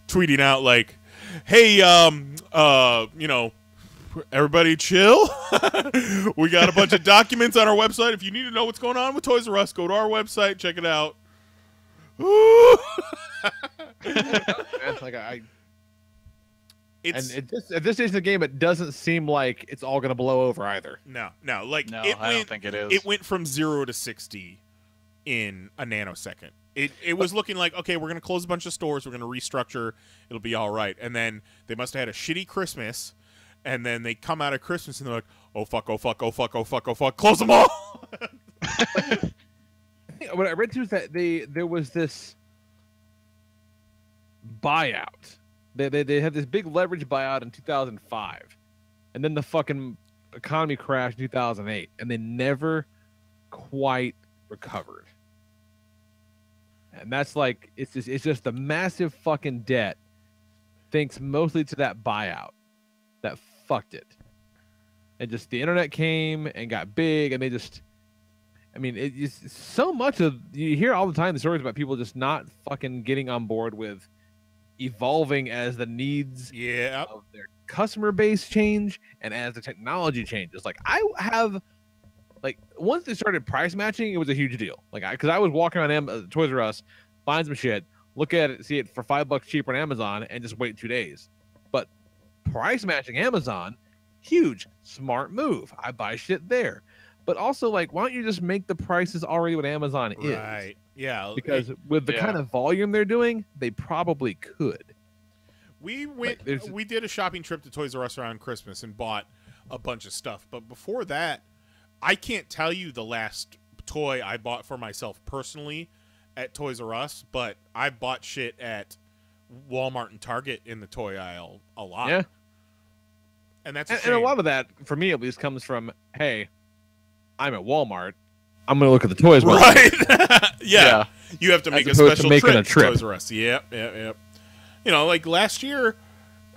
tweeting out like, "Hey, everybody chill. We got a bunch of documents on our website. If you need to know what's going on with Toys R Us, go to our website, check it out." It's like at this stage of the game, it doesn't seem like it's all going to blow over either. No. I don't think it is. It went from 0 to 60 in a nanosecond. It was looking like, okay, we're going to close a bunch of stores, we're going to restructure, it'll be all right. And then they must have had a shitty Christmas, and then they come out of Christmas and they're like, oh fuck, oh fuck, oh fuck, oh fuck, oh fuck, close them all. What I read too is that there was this buyout. They had this big leverage buyout in 2005, and then the fucking economy crashed in 2008, and they never quite recovered. And that's like, it's just the massive fucking debt, thanks mostly to that buyout that fucked it. And just the internet came and got big, and they just, it's so much of, you hear all the time the stories about people just not fucking getting on board with evolving as the needs of their customer base change and as the technology changes. Like, I have, like, once they started price matching, it was a huge deal. Like, because I was walking around Toys R Us, find some shit, look at it, see it for $5 cheaper on Amazon, and just wait 2 days. But price matching Amazon, huge, smart move. I buy shit there. But also, like, why don't you just make the prices already what Amazon is? Right. Yeah. Because with the kind of volume they're doing, they probably could. We did a shopping trip to Toys R Us around Christmas and bought a bunch of stuff. But before that, I can't tell you the last toy I bought for myself personally at Toys R Us, but I bought shit at Walmart and Target in the toy aisle a lot. Yeah. And that's and a lot of that, for me at least, comes from, hey, I'm at Walmart, I'm going to look at the toys. Right. Yeah. You have to make a special trip to Toys R Us. Yep. Like last year,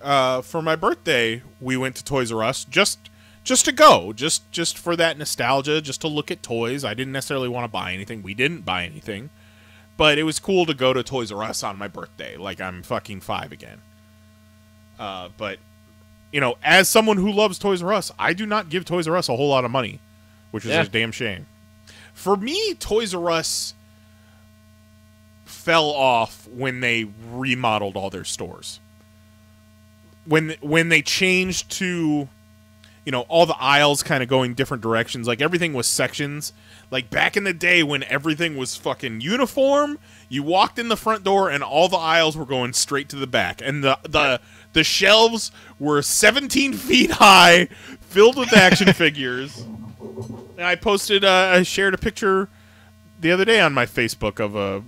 for my birthday, we went to Toys R Us just to go, just for that nostalgia, just to look at toys. I didn't necessarily want to buy anything. We didn't buy anything. But it was cool to go to Toys R Us on my birthday. Like, I'm fucking 5 again. But, you know, as someone who loves Toys R Us, I do not give Toys R Us a whole lot of money, which is a damn shame. For me, Toys R Us fell off when they remodeled all their stores. When they changed to, you know, all the aisles kind of going different directions, like everything was sections. Like back in the day when everything was fucking uniform, you walked in the front door and all the aisles were going straight to the back, and the shelves were 17 feet high, filled with action figures. And I shared a picture the other day on my Facebook of a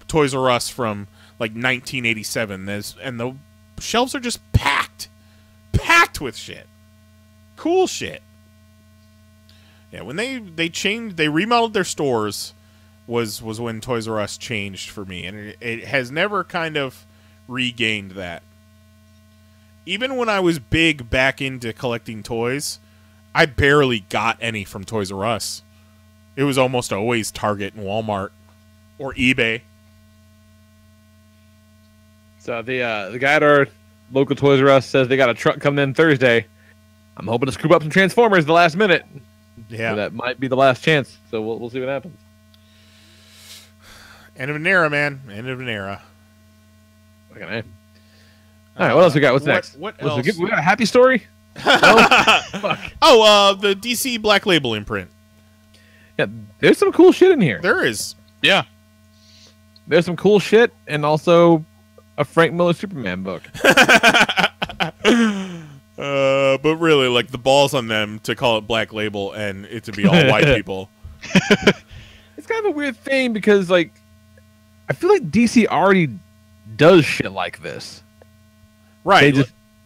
Toys R Us from like 1987. And the shelves are just packed with shit, cool shit. Yeah, when they remodeled their stores was when Toys R Us changed for me, and it has never kind of regained that. Even when I was big back into collecting toys, I barely got any from Toys R Us. It was almost always Target and Walmart or eBay. So the guy at our local Toys R Us says they got a truck coming in Thursday. I'm hoping to scoop up some Transformers at the last minute. Yeah, so that might be the last chance. So we'll see what happens. End of an era, man. End of an era. Okay. All right, what else we got? What's next? What else? We got a happy story? No? Fuck. Oh, the DC Black Label imprint. Yeah, there's some cool shit in here. There is. Yeah. There's some cool shit, and also a Frank Miller Superman book. But really, like, the balls on them to call it Black Label and it to be all white people. It's kind of a weird thing because, like, I feel like DC already does shit like this. Right.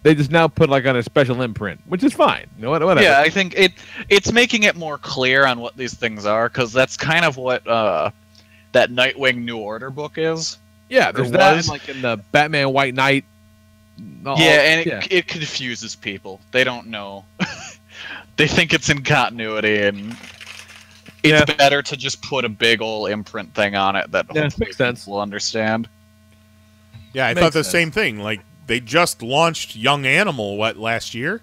They just now put, like, on a special imprint, which is fine. You know, whatever. Yeah, I think it's making it more clear on what these things are, because that's kind of what that Nightwing New Order book is. Yeah, there's that, like, in the Batman White Knight. It confuses people. They don't know. They think it's in continuity, and it's better to just put a big old imprint thing on it that hopefully people will understand. Yeah, I thought the same thing. Like, they just launched Young Animal, last year?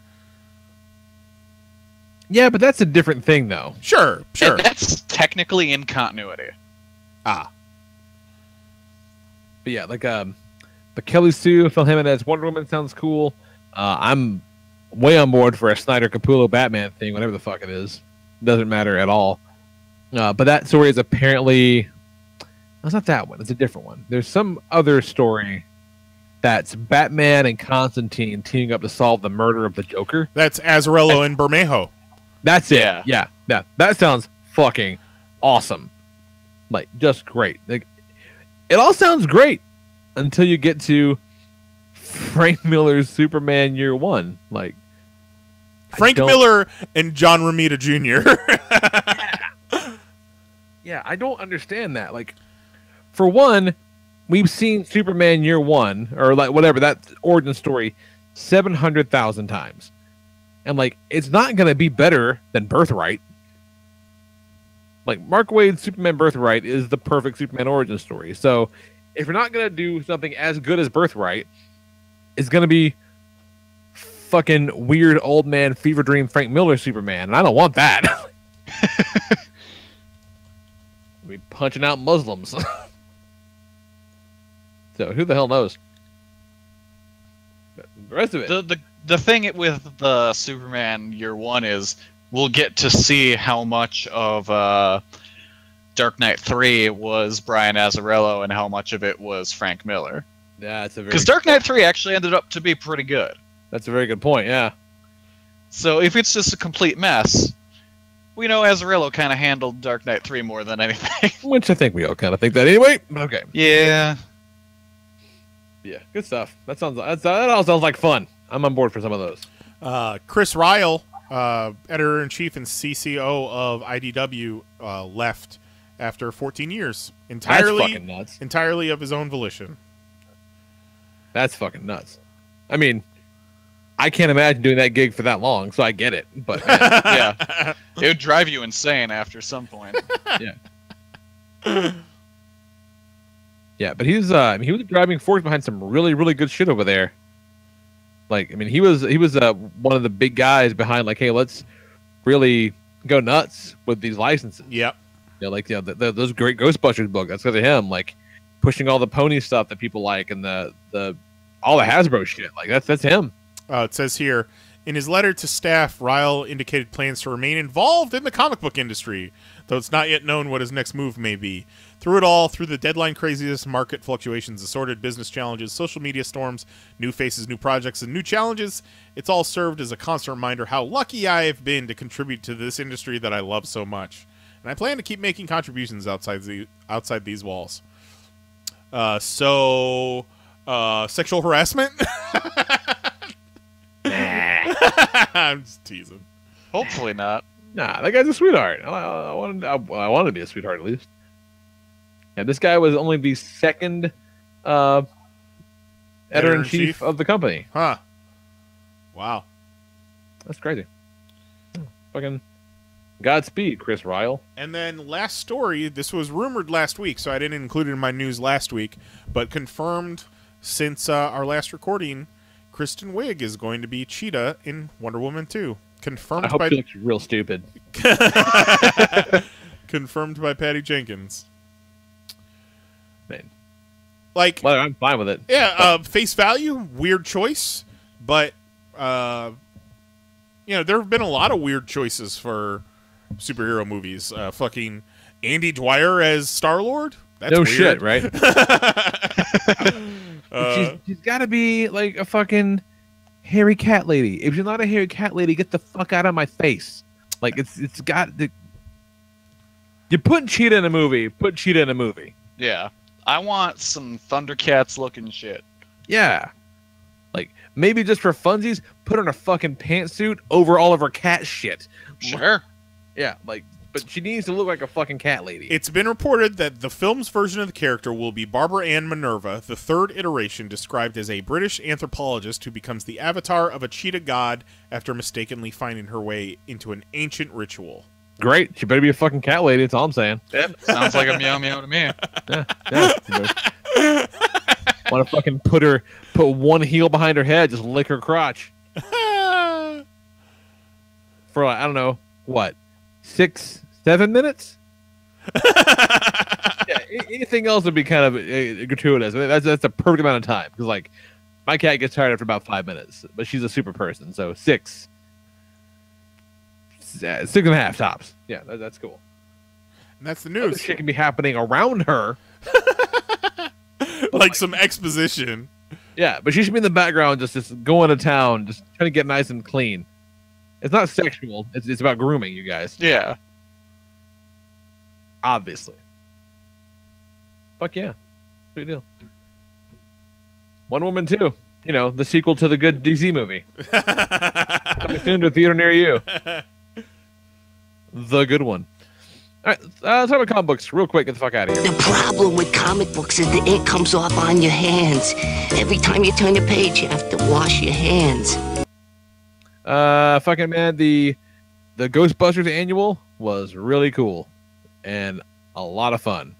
Yeah, but that's a different thing, though. Sure. And that's technically in continuity. Ah. But yeah, like, but Kelly Sue, Phil Jimenez, Wonder Woman sounds cool. I'm way on board for a Snyder Capullo Batman thing, whatever the fuck it is. Doesn't matter at all. But that story is apparently... It's not that one. It's a different one. There's some other story that's Batman and Constantine teaming up to solve the murder of the Joker. That's Azzarello and Bermejo. That's it. Yeah. That sounds fucking awesome. Like, just great. Like, it all sounds great until you get to Frank Miller's Superman Year One. Like, Frank Miller and John Romita Jr. Yeah, I don't understand that. Like, for one, we've seen Superman Year One, or like whatever, that origin story 700,000 times. And like, it's not going to be better than Birthright. Like, Mark Waid's Superman Birthright is the perfect Superman origin story. So, if you're not going to do something as good as Birthright, it's going to be fucking weird old man fever dream Frank Miller Superman. And I don't want that. We'll be punching out Muslims. So, who the hell knows? But the rest of it. The thing with the Superman Year One is we'll get to see how much of Dark Knight 3 was Brian Azzarello and how much of it was Frank Miller. Yeah, it's a very because Dark Knight 3 actually ended up to be pretty good. That's a very good point, yeah. So if it's just a complete mess, we know Azzarello kind of handled Dark Knight 3 more than anything. Which I think we all kind of think that anyway. Okay. Yeah. Yeah, good stuff. That all sounds like fun. I'm on board for some of those. Chris Ryle, editor-in-chief and CCO of IDW, left after 14 years. That's fucking nuts. Entirely of his own volition. That's fucking nuts. I mean, I can't imagine doing that gig for that long, so I get it. But yeah, it would drive you insane after some point. Yeah. Yeah, but he was the driving force behind some really, really good shit over there. Like, I mean, he was one of the big guys behind, like, hey, let's really go nuts with these licenses. Yep. You know, like, you know, those great Ghostbusters books. That's because of him. Like, pushing all the pony stuff that people like, and all the Hasbro shit. Like, that's him. It says here, in his letter to staff, Ryle indicated plans to remain involved in the comic book industry, though it's not yet known what his next move may be. Through it all, through the deadline craziness, market fluctuations, assorted business challenges, social media storms, new faces, new projects, and new challenges, it's all served as a constant reminder how lucky I have been to contribute to this industry that I love so much. And I plan to keep making contributions outside these walls. Sexual harassment? I'm just teasing. Hopefully not. Nah, that guy's a sweetheart. I wanted to be a sweetheart at least. Yeah, this guy was only the second editor-in-chief of the company. Huh. Wow. That's crazy. Fucking Godspeed, Chris Ryle. And then last story, this was rumored last week, so I didn't include it in my news last week, but confirmed since our last recording, Kristen Wiig is going to be Cheetah in Wonder Woman 2. Confirmed I hope by she looks real stupid. Confirmed by Patty Jenkins. Man. Like, well, I'm fine with it. Yeah, face value, weird choice, but you know, there have been a lot of weird choices for superhero movies. Fucking Andy Dwyer as Star-Lord? That's no weird. shit, right? She's got to be like a fucking hairy cat lady. If you're not a hairy cat lady, get the fuck out of my face. Like, it's got the... You put Cheetah in a movie, put Cheetah in a movie. Yeah. I want some Thundercats looking shit. Yeah. Like, maybe just for funsies, put on a fucking pantsuit over all of her cat shit. Sure. Yeah, like, but she needs to look like a fucking cat lady. It's been reported that the film's version of the character will be Barbara Ann Minerva, the third iteration, described as a British anthropologist who becomes the avatar of a cheetah god after mistakenly finding her way into an ancient ritual. Great. She better be a fucking cat lady. That's all I'm saying. Yep. Sounds like a meow meow to me. Yeah. Want to fucking put one heel behind her head, just lick her crotch. For, I don't know, what, 6-7 minutes? Yeah, anything else would be kind of gratuitous. I mean, that's a perfect amount of time. Because, like, my cat gets tired after about 5 minutes. But she's a super person, so 6. 6.5 tops. Yeah, that's cool. And that's the news. Other shit can be happening around her. Like some exposition. Yeah, but she should be in the background just going to town, just trying to get nice and clean. It's not sexual. It's about grooming, you guys. Yeah. Obviously. Fuck yeah. Big deal. Wonder Woman 2. You know, the sequel to the good DC movie. Coming soon to a theater near you. The good one. All right, let's talk about comic books real quick. Get the fuck out of here. The problem with comic books is the ink comes off on your hands. Every time you turn the page, you have to wash your hands. Fucking man, the Ghostbusters annual was really cool and a lot of fun.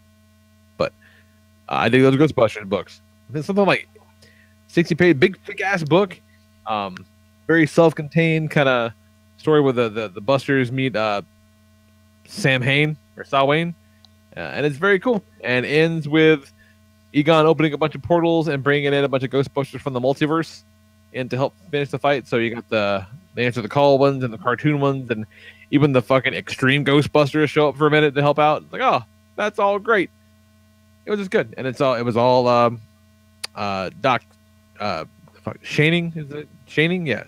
But I dig those Ghostbusters books. It's something like 60-page, big ass book. Very self-contained kind of story where the Busters meet Sam Hain or Samhain, and it's very cool. And ends with Egon opening a bunch of portals and bringing in a bunch of Ghostbusters from the multiverse in to help finish the fight. So you got the Answer the Call ones and the cartoon ones, and even the fucking extreme Ghostbusters show up for a minute to help out. It's like, oh, that's all great. It was just good, and it was all Doc Shaning, is it Shaning? Yeah.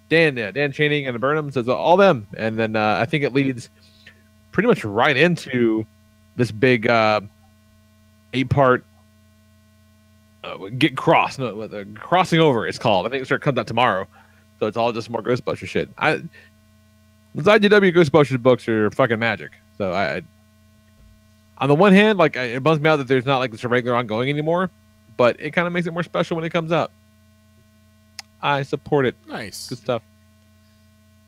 Dan Channing and Burnham, so it's all them. And then I think it leads pretty much right into this big 8-part Crossing Over, it's called. I think it comes out tomorrow. So it's all just more Ghostbusters shit. Those IDW Ghostbusters books are fucking magic. So I on the one hand, like, it bums me out that there's not like this regular ongoing anymore, but it kind of makes it more special when it comes out. I support it. Nice. Good stuff.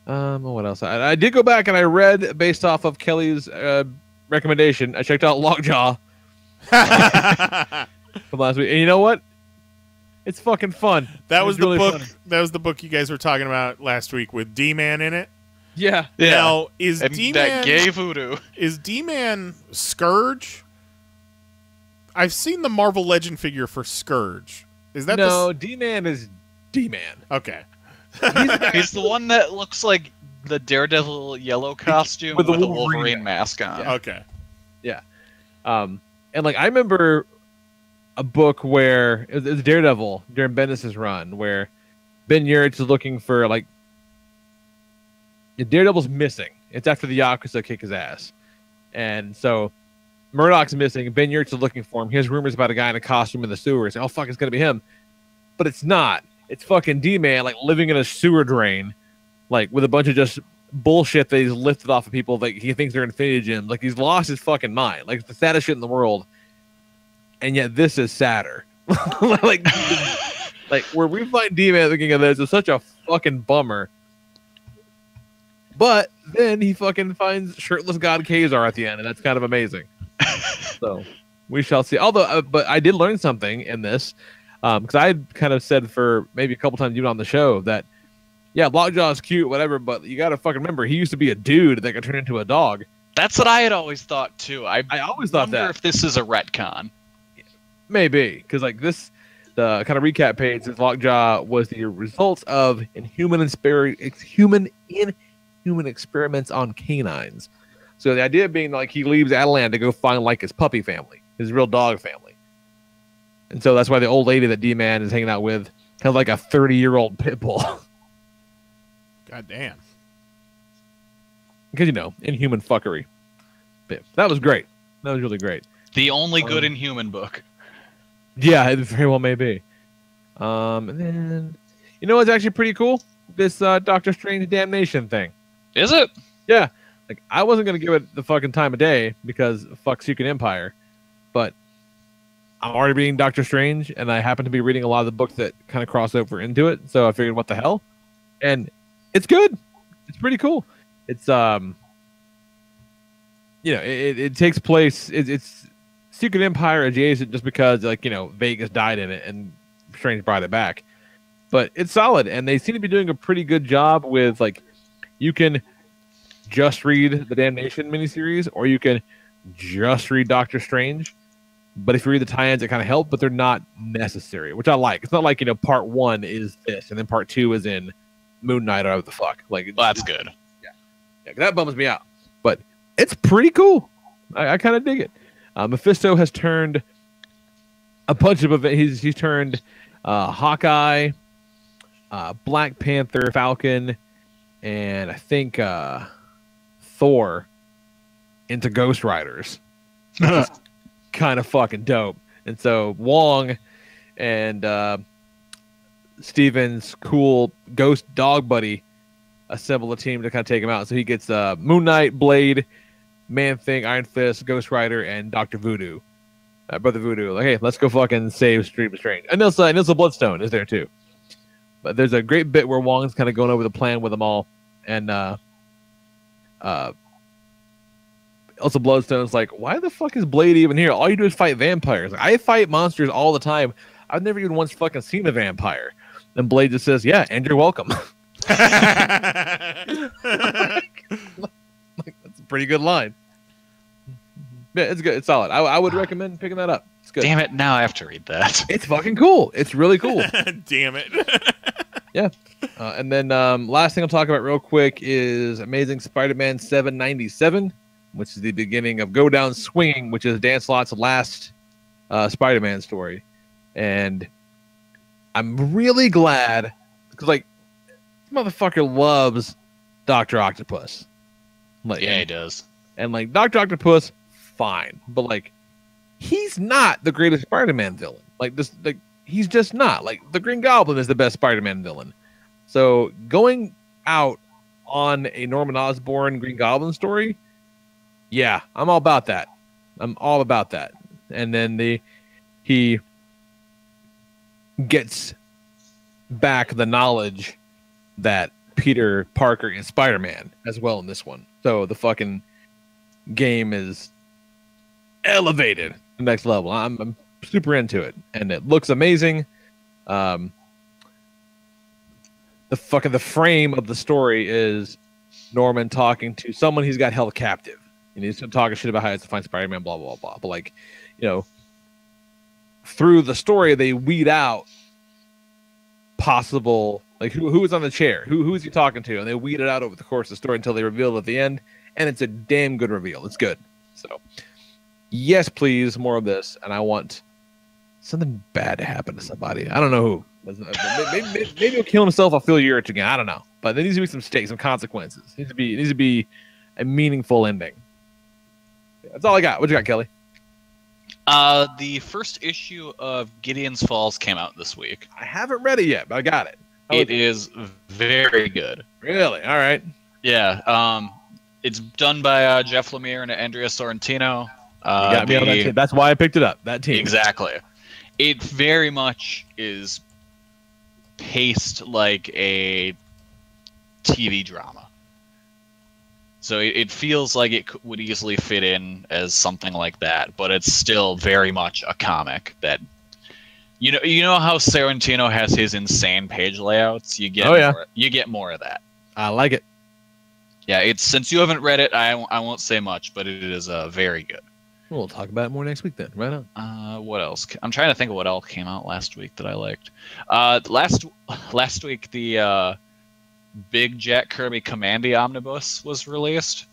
What else? I did go back and I read, based off of Kelly's recommendation, I checked out Lockjaw. from last week. And you know what? It's fucking fun. That was the really book. funny. That was the book you guys were talking about last week with D-Man in it. Yeah. Now, is and D-Man that gay voodoo? Is D-Man Scourge? I've seen the Marvel Legend figure for Scourge. Is that no? D-Man is D-Man. Okay. He's the one that looks like the Daredevil yellow costume with the Wolverine mask on. Yeah. Okay. Yeah. And like I remember a book where it was Daredevil during Bendis' run, where Ben Urich is looking for like Daredevil's missing. It's after the Yakuza kick his ass, and so Murdoch's missing. Ben Urich is looking for him. He has rumors about a guy in a costume in the sewers. Oh fuck, it's gonna be him, but it's not. It's fucking D-Man, like living in a sewer drain, like with a bunch of just bullshit that he's lifted off of people. Like he thinks they're Infinity Gems. Like he's lost his fucking mind. Like it's the saddest shit in the world. And yet this is sadder. like where we find D-Man at the beginning of this is such a fucking bummer. But then he fucking finds shirtless God Kazar at the end, and that's kind of amazing. So we shall see. Although, but I did learn something in this, because I had kind of said for maybe a couple times even on the show that, yeah, Lockjaw is cute, whatever, but you got to fucking remember he used to be a dude that got turned into a dog. That's what I had always thought too. I always thought that. If this is a retcon. Maybe, because like this, the kind of recap page says Lockjaw was the result of inhuman experiments on canines. So the idea being like he leaves Adelan to go find like his puppy family, his real dog family. And so that's why the old lady that D-Man is hanging out with has like a 30-year-old pit bull. God damn. Because, you know, inhuman fuckery. But that was great. That was really great. The only good Inhuman book. Yeah, it very well may be. And then, you know what's actually pretty cool? This Doctor Strange Damnation thing. Is it? Yeah. Like, I wasn't going to give it the fucking time of day because fuck Secret Empire. But I'm already reading Doctor Strange, and I happen to be reading a lot of the books that kind of cross over into it. So I figured, what the hell? And it's good. It's pretty cool. It's, you know, it takes place. It's Secret Empire adjacent just because, like, you know, Vegas died in it and Strange brought it back. But it's solid, and they seem to be doing a pretty good job with, like, you can just read the Damnation miniseries, or you can just read Doctor Strange. But if you read the tie-ins, it kind of help, but they're not necessary, which I like. It's not like, you know, part 1 is this, and then part 2 is in Moon Knight or whatever the fuck. Like, well, that's good. Yeah, that bums me out. But it's pretty cool. I kind of dig it. Mephisto has turned a bunch of events. He's turned Hawkeye, Black Panther, Falcon, and I think Thor into Ghost Riders. Kind of fucking dope. And so Wong and Steven's cool ghost dog buddy assemble a team to kind of take him out. So he gets Moon Knight, Blade, Man-Thing, Iron Fist, Ghost Rider, and Dr. Voodoo. Brother Voodoo. Like, hey, let's go fucking save Street of Strange. And Nilsa Bloodstone is there too. But there's a great bit where Wong's kind of going over the plan with them all. And Elsa Bloodstone's like, why the fuck is Blade even here? All you do is fight vampires. Like, I fight monsters all the time. I've never even once fucking seen a vampire. And Blade just says, yeah, and you're welcome. Like, that's a pretty good line. Yeah, it's good. It's solid. I would recommend picking that up. It's good. Damn it, now I have to read that. It's fucking cool. It's really cool. Damn it. Yeah. And then last thing I'll talk about real quick is Amazing Spider-Man 797, which is the beginning of Go Down Swinging, which is Dan Slott's last Spider-Man story. And I'm really glad, because, like, this motherfucker loves Dr. Octopus. Like, yeah, he does. And, like, Dr. Octopus, fine. But, like, he's not the greatest Spider-Man villain. Like, he's just not. Like, the Green Goblin is the best Spider-Man villain. So, going out on a Norman Osborn Green Goblin story, yeah, I'm all about that. I'm all about that. And then he gets back the knowledge that Peter Parker is Spider-Man as well in this one. So the fucking game is elevated next level. I'm super into it, and it looks amazing. The frame of the story is Norman talking to someone he's got held captive, and he's talking shit about how he has to find Spider-Man, blah blah blah. But like, through the story, they weed out possible, like, who was on the chair, who is he talking to, and they weed it out over the course of the story until they reveal it at the end, and it's a damn good reveal. It's good. So yes, please, more of this, and I want something bad to happen to somebody. I don't know who. Maybe he'll kill himself. I'll feel your itch again. I don't know, but there needs to be some stakes, some consequences. It needs to be a meaningful ending. That's all I got. What you got, Kelly? The first issue of Gideon's Falls came out this week. I haven't read it yet, but I got it. It is very good. Really? All right. Yeah. It's done by Jeff Lemire and Andrea Sorrentino. You got me on that team. That's why I picked it up. That team. Exactly. It very much is paced like a TV drama. So it feels like it would easily fit in as something like that, but it's still very much a comic that, you know how Sorrentino has his insane page layouts? You get more of that. I like it. Yeah, since you haven't read it, I won't say much, but it is very good. We'll talk about it more next week then. Right on. What else? I'm trying to think of what else came out last week that I liked. Last week the Big Jack Kirby Commandy Omnibus was released.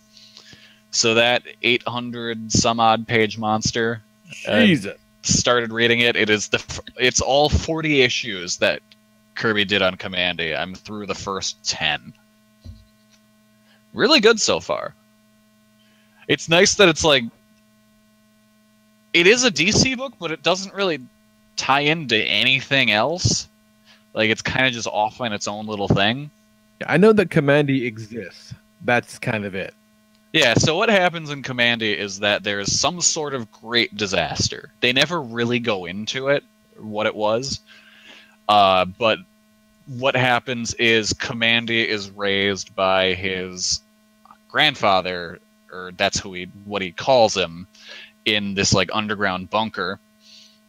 So that 800 some odd page monster. Jesus. Started reading it. It's all 40 issues that Kirby did on Commandy. I'm through the first 10. Really good so far. It's nice that it's like, it is a DC book, but it doesn't really tie into anything else. Like, it's kind of just off on its own little thing. I know that Commandy exists. That's kind of it. Yeah, so what happens in Commandy is that there's some sort of great disaster. They never really go into it, what it was. But what happens is Commandy is raised by his grandfather, or that's what he calls him, in this like underground bunker.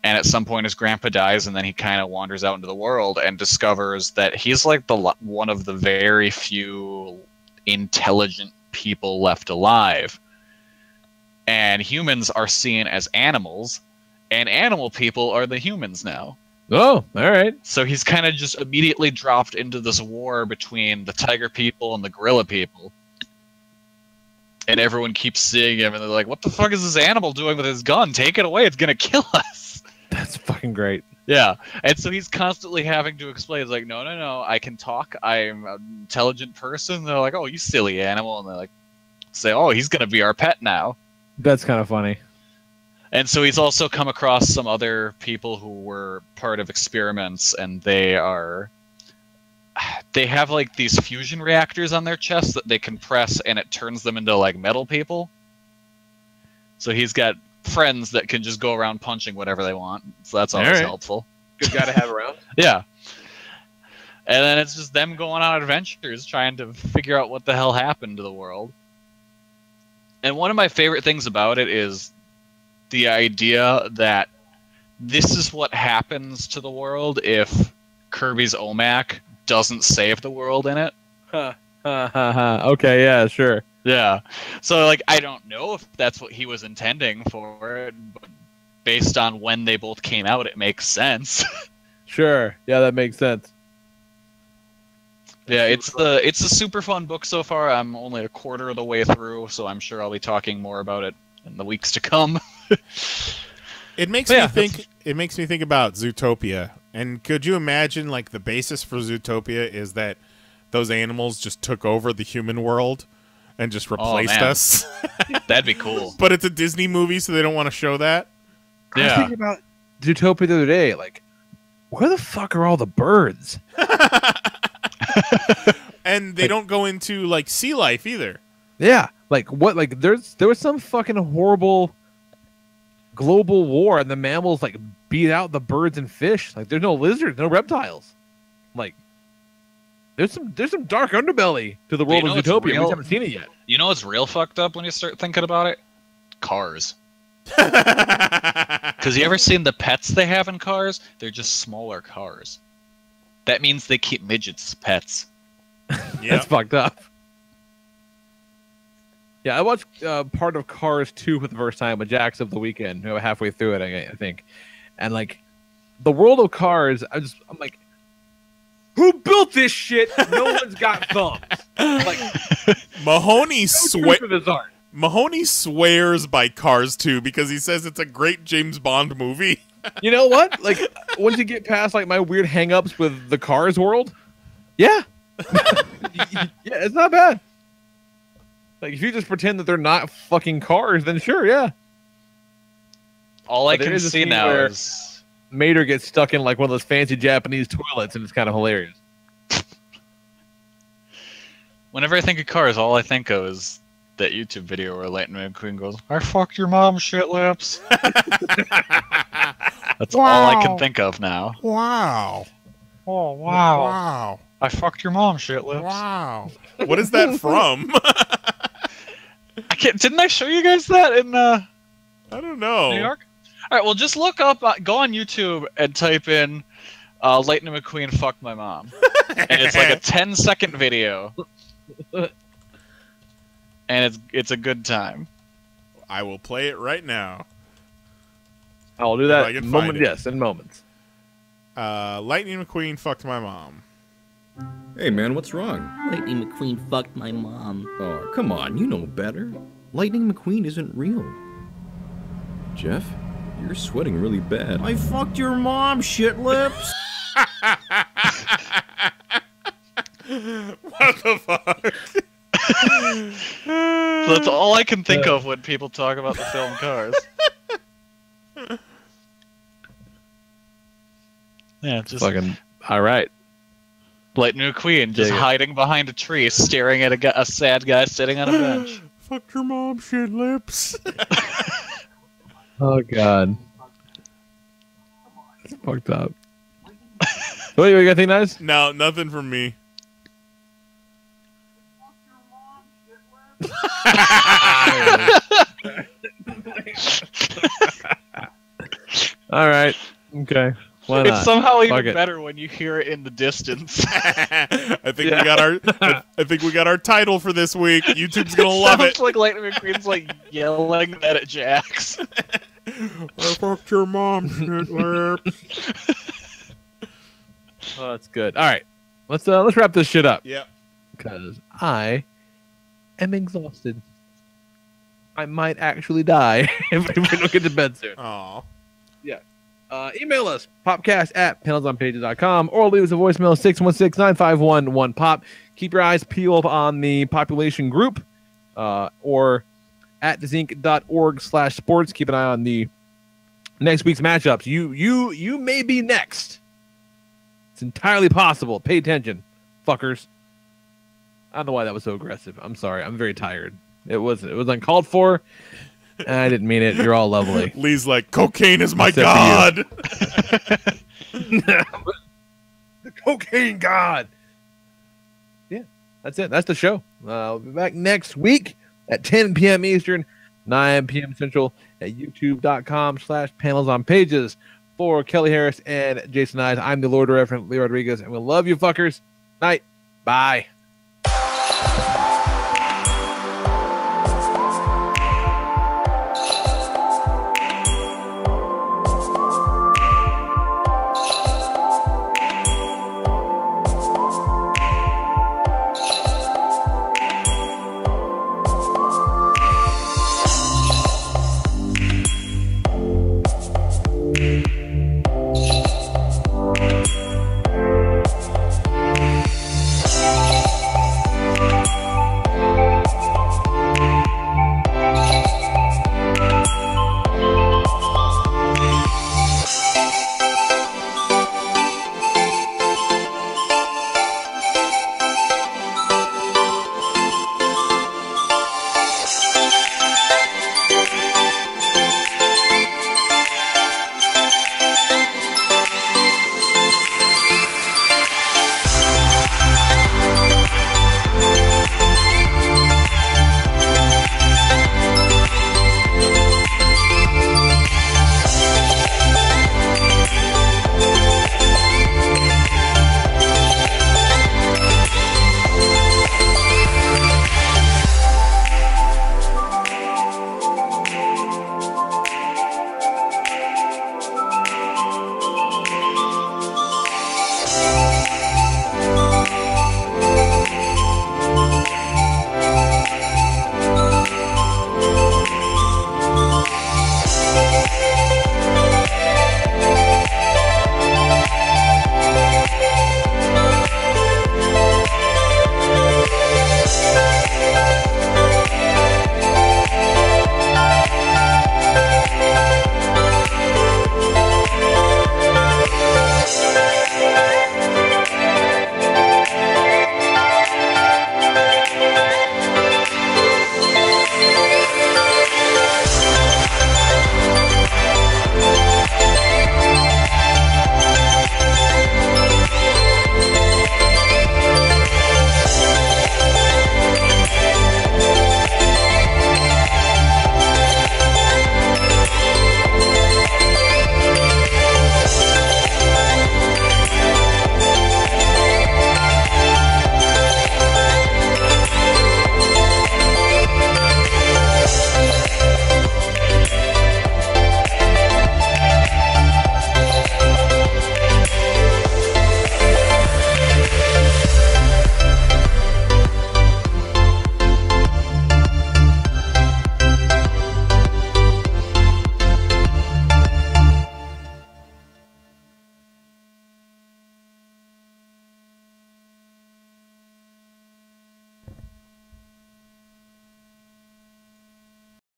And at some point his grandpa dies, and then he kind of wanders out into the world and discovers that he's like one of the very few intelligent people left alive. And humans are seen as animals, and animal people are the humans now. Oh, all right. So he's kind of just immediately dropped into this war between the tiger people and the gorilla people. And everyone keeps seeing him, and they're like, what the fuck is this animal doing with his gun? Take it away, it's gonna kill us. That's fucking great. Yeah, and so he's constantly having to explain, it's like, no, I can talk, I'm an intelligent person. And they're like, oh, you silly animal. And they're like, say, oh, he's gonna be our pet now. That's kind of funny. And so he's also come across some other people who were part of experiments, and they have like these fusion reactors on their chests that they can press, and it turns them into like metal people. So he's got friends that can just go around punching whatever they want. So that's always helpful. Good guy to have around. Yeah. And then it's just them going on adventures trying to figure out what the hell happened to the world. And one of my favorite things about it is the idea that this is what happens to the world if Kirby's OMAC doesn't save the world in it. Okay, yeah, sure. Yeah. So, like, I don't know if that's what he was intending for it, but based on when they both came out, it makes sense. Sure. Yeah, that makes sense. Yeah, it's a super fun book so far. I'm only a quarter of the way through, so I'm sure I'll be talking more about it in the weeks to come. It makes me think. It makes me think about Zootopia. And could you imagine, like, the basis for Zootopia is that those animals just took over the human world and just replaced us? That'd be cool. But it's a Disney movie, so they don't want to show that. Yeah. I was thinking about Zootopia the other day. Like, where the fuck are all the birds? And they don't go into, like, sea life either. Yeah. Like, what? Like, there was some fucking horrible global war, and the mammals, like, beat out the birds and fish. Like, there's no lizards, no reptiles. Like, there's some dark underbelly to the world of Zootopia. We haven't seen it yet. You know what's real fucked up when you start thinking about it? Cars. Because you ever seen the pets they have in cars? They're just smaller cars. That means they keep midgets as pets. That's fucked up. Yeah, I watched part of Cars 2 for the first time with Jax of the weekend. Halfway through it, I think. And like, the world of Cars, I'm like, who built this shit? No one's got thumbs. Like, Mahoney Mahoney swears by Cars 2 because he says it's a great James Bond movie. You know what? Like, once you get past like my weird hang-ups with the Cars world, yeah. Yeah, it's not bad. Like, if you just pretend that they're not fucking cars, then sure, yeah. All I can see now is Mater gets stuck in like one of those fancy Japanese toilets, and it's kind of hilarious. Whenever I think of Cars, all I think of is that YouTube video where Lightning McQueen goes, "I fucked your mom, shit lips." That's all I can think of now. Wow. Oh, wow. Wow. I fucked your mom, shit lips. Wow. What is that from? Didn't I show you guys that in I don't know. New York? All right, well, just look up, go on YouTube and type in Lightning McQueen fucked my mom. And it's like a 10-second video. And it's a good time. I will play it right now. I'll do that in moments. Yes, in moments. Lightning McQueen fucked my mom. Hey man, what's wrong? Lightning McQueen fucked my mom. Oh, come on, you know better. Lightning McQueen isn't real. Jeff, you're sweating really bad. I fucked your mom, shit lips. What the fuck? So that's all I can think of when people talk about the film Cars. Yeah, just fucking all right. Lightning McQueen just hiding behind a tree, staring at a sad guy sitting on a bench. Fuck your mom, shit lips. Oh god, it's fucked up. What, you got anything nice? No, nothing from me. All right. Okay. Why not? It's somehow even Fuck it. better when you hear it in the distance. I think we got our title for this week. YouTube's gonna love it. Sounds like Lightning McQueen's like yelling that at Jax. I fucked your mom, shit lips. Oh, that's good. All right, let's wrap this shit up. Yeah. Because I am exhausted. I might actually die if we don't get to bed soon. Aw. Yeah. Email us, popcast@PanelsOnPages.com, or leave us a voicemail, 616-951-1POP. Keep your eyes peeled on the population group, or at thezinc.org/sports. Keep an eye on the next week's matchups. You may be next. It's entirely possible. Pay attention, fuckers. I don't know why that was so aggressive. I'm sorry. I'm very tired. It was uncalled for. I didn't mean it. You're all lovely. Lee's like, cocaine is my god. The cocaine god. Yeah, that's it. That's the show. We'll be back next week at 10 p.m. Eastern, 9 p.m. Central at youtube.com/panelsonpages. For Kelly Harris and Jason Eyes, I'm the Lord Reverend Lee Rodriguez, and we love you fuckers. Night. Bye.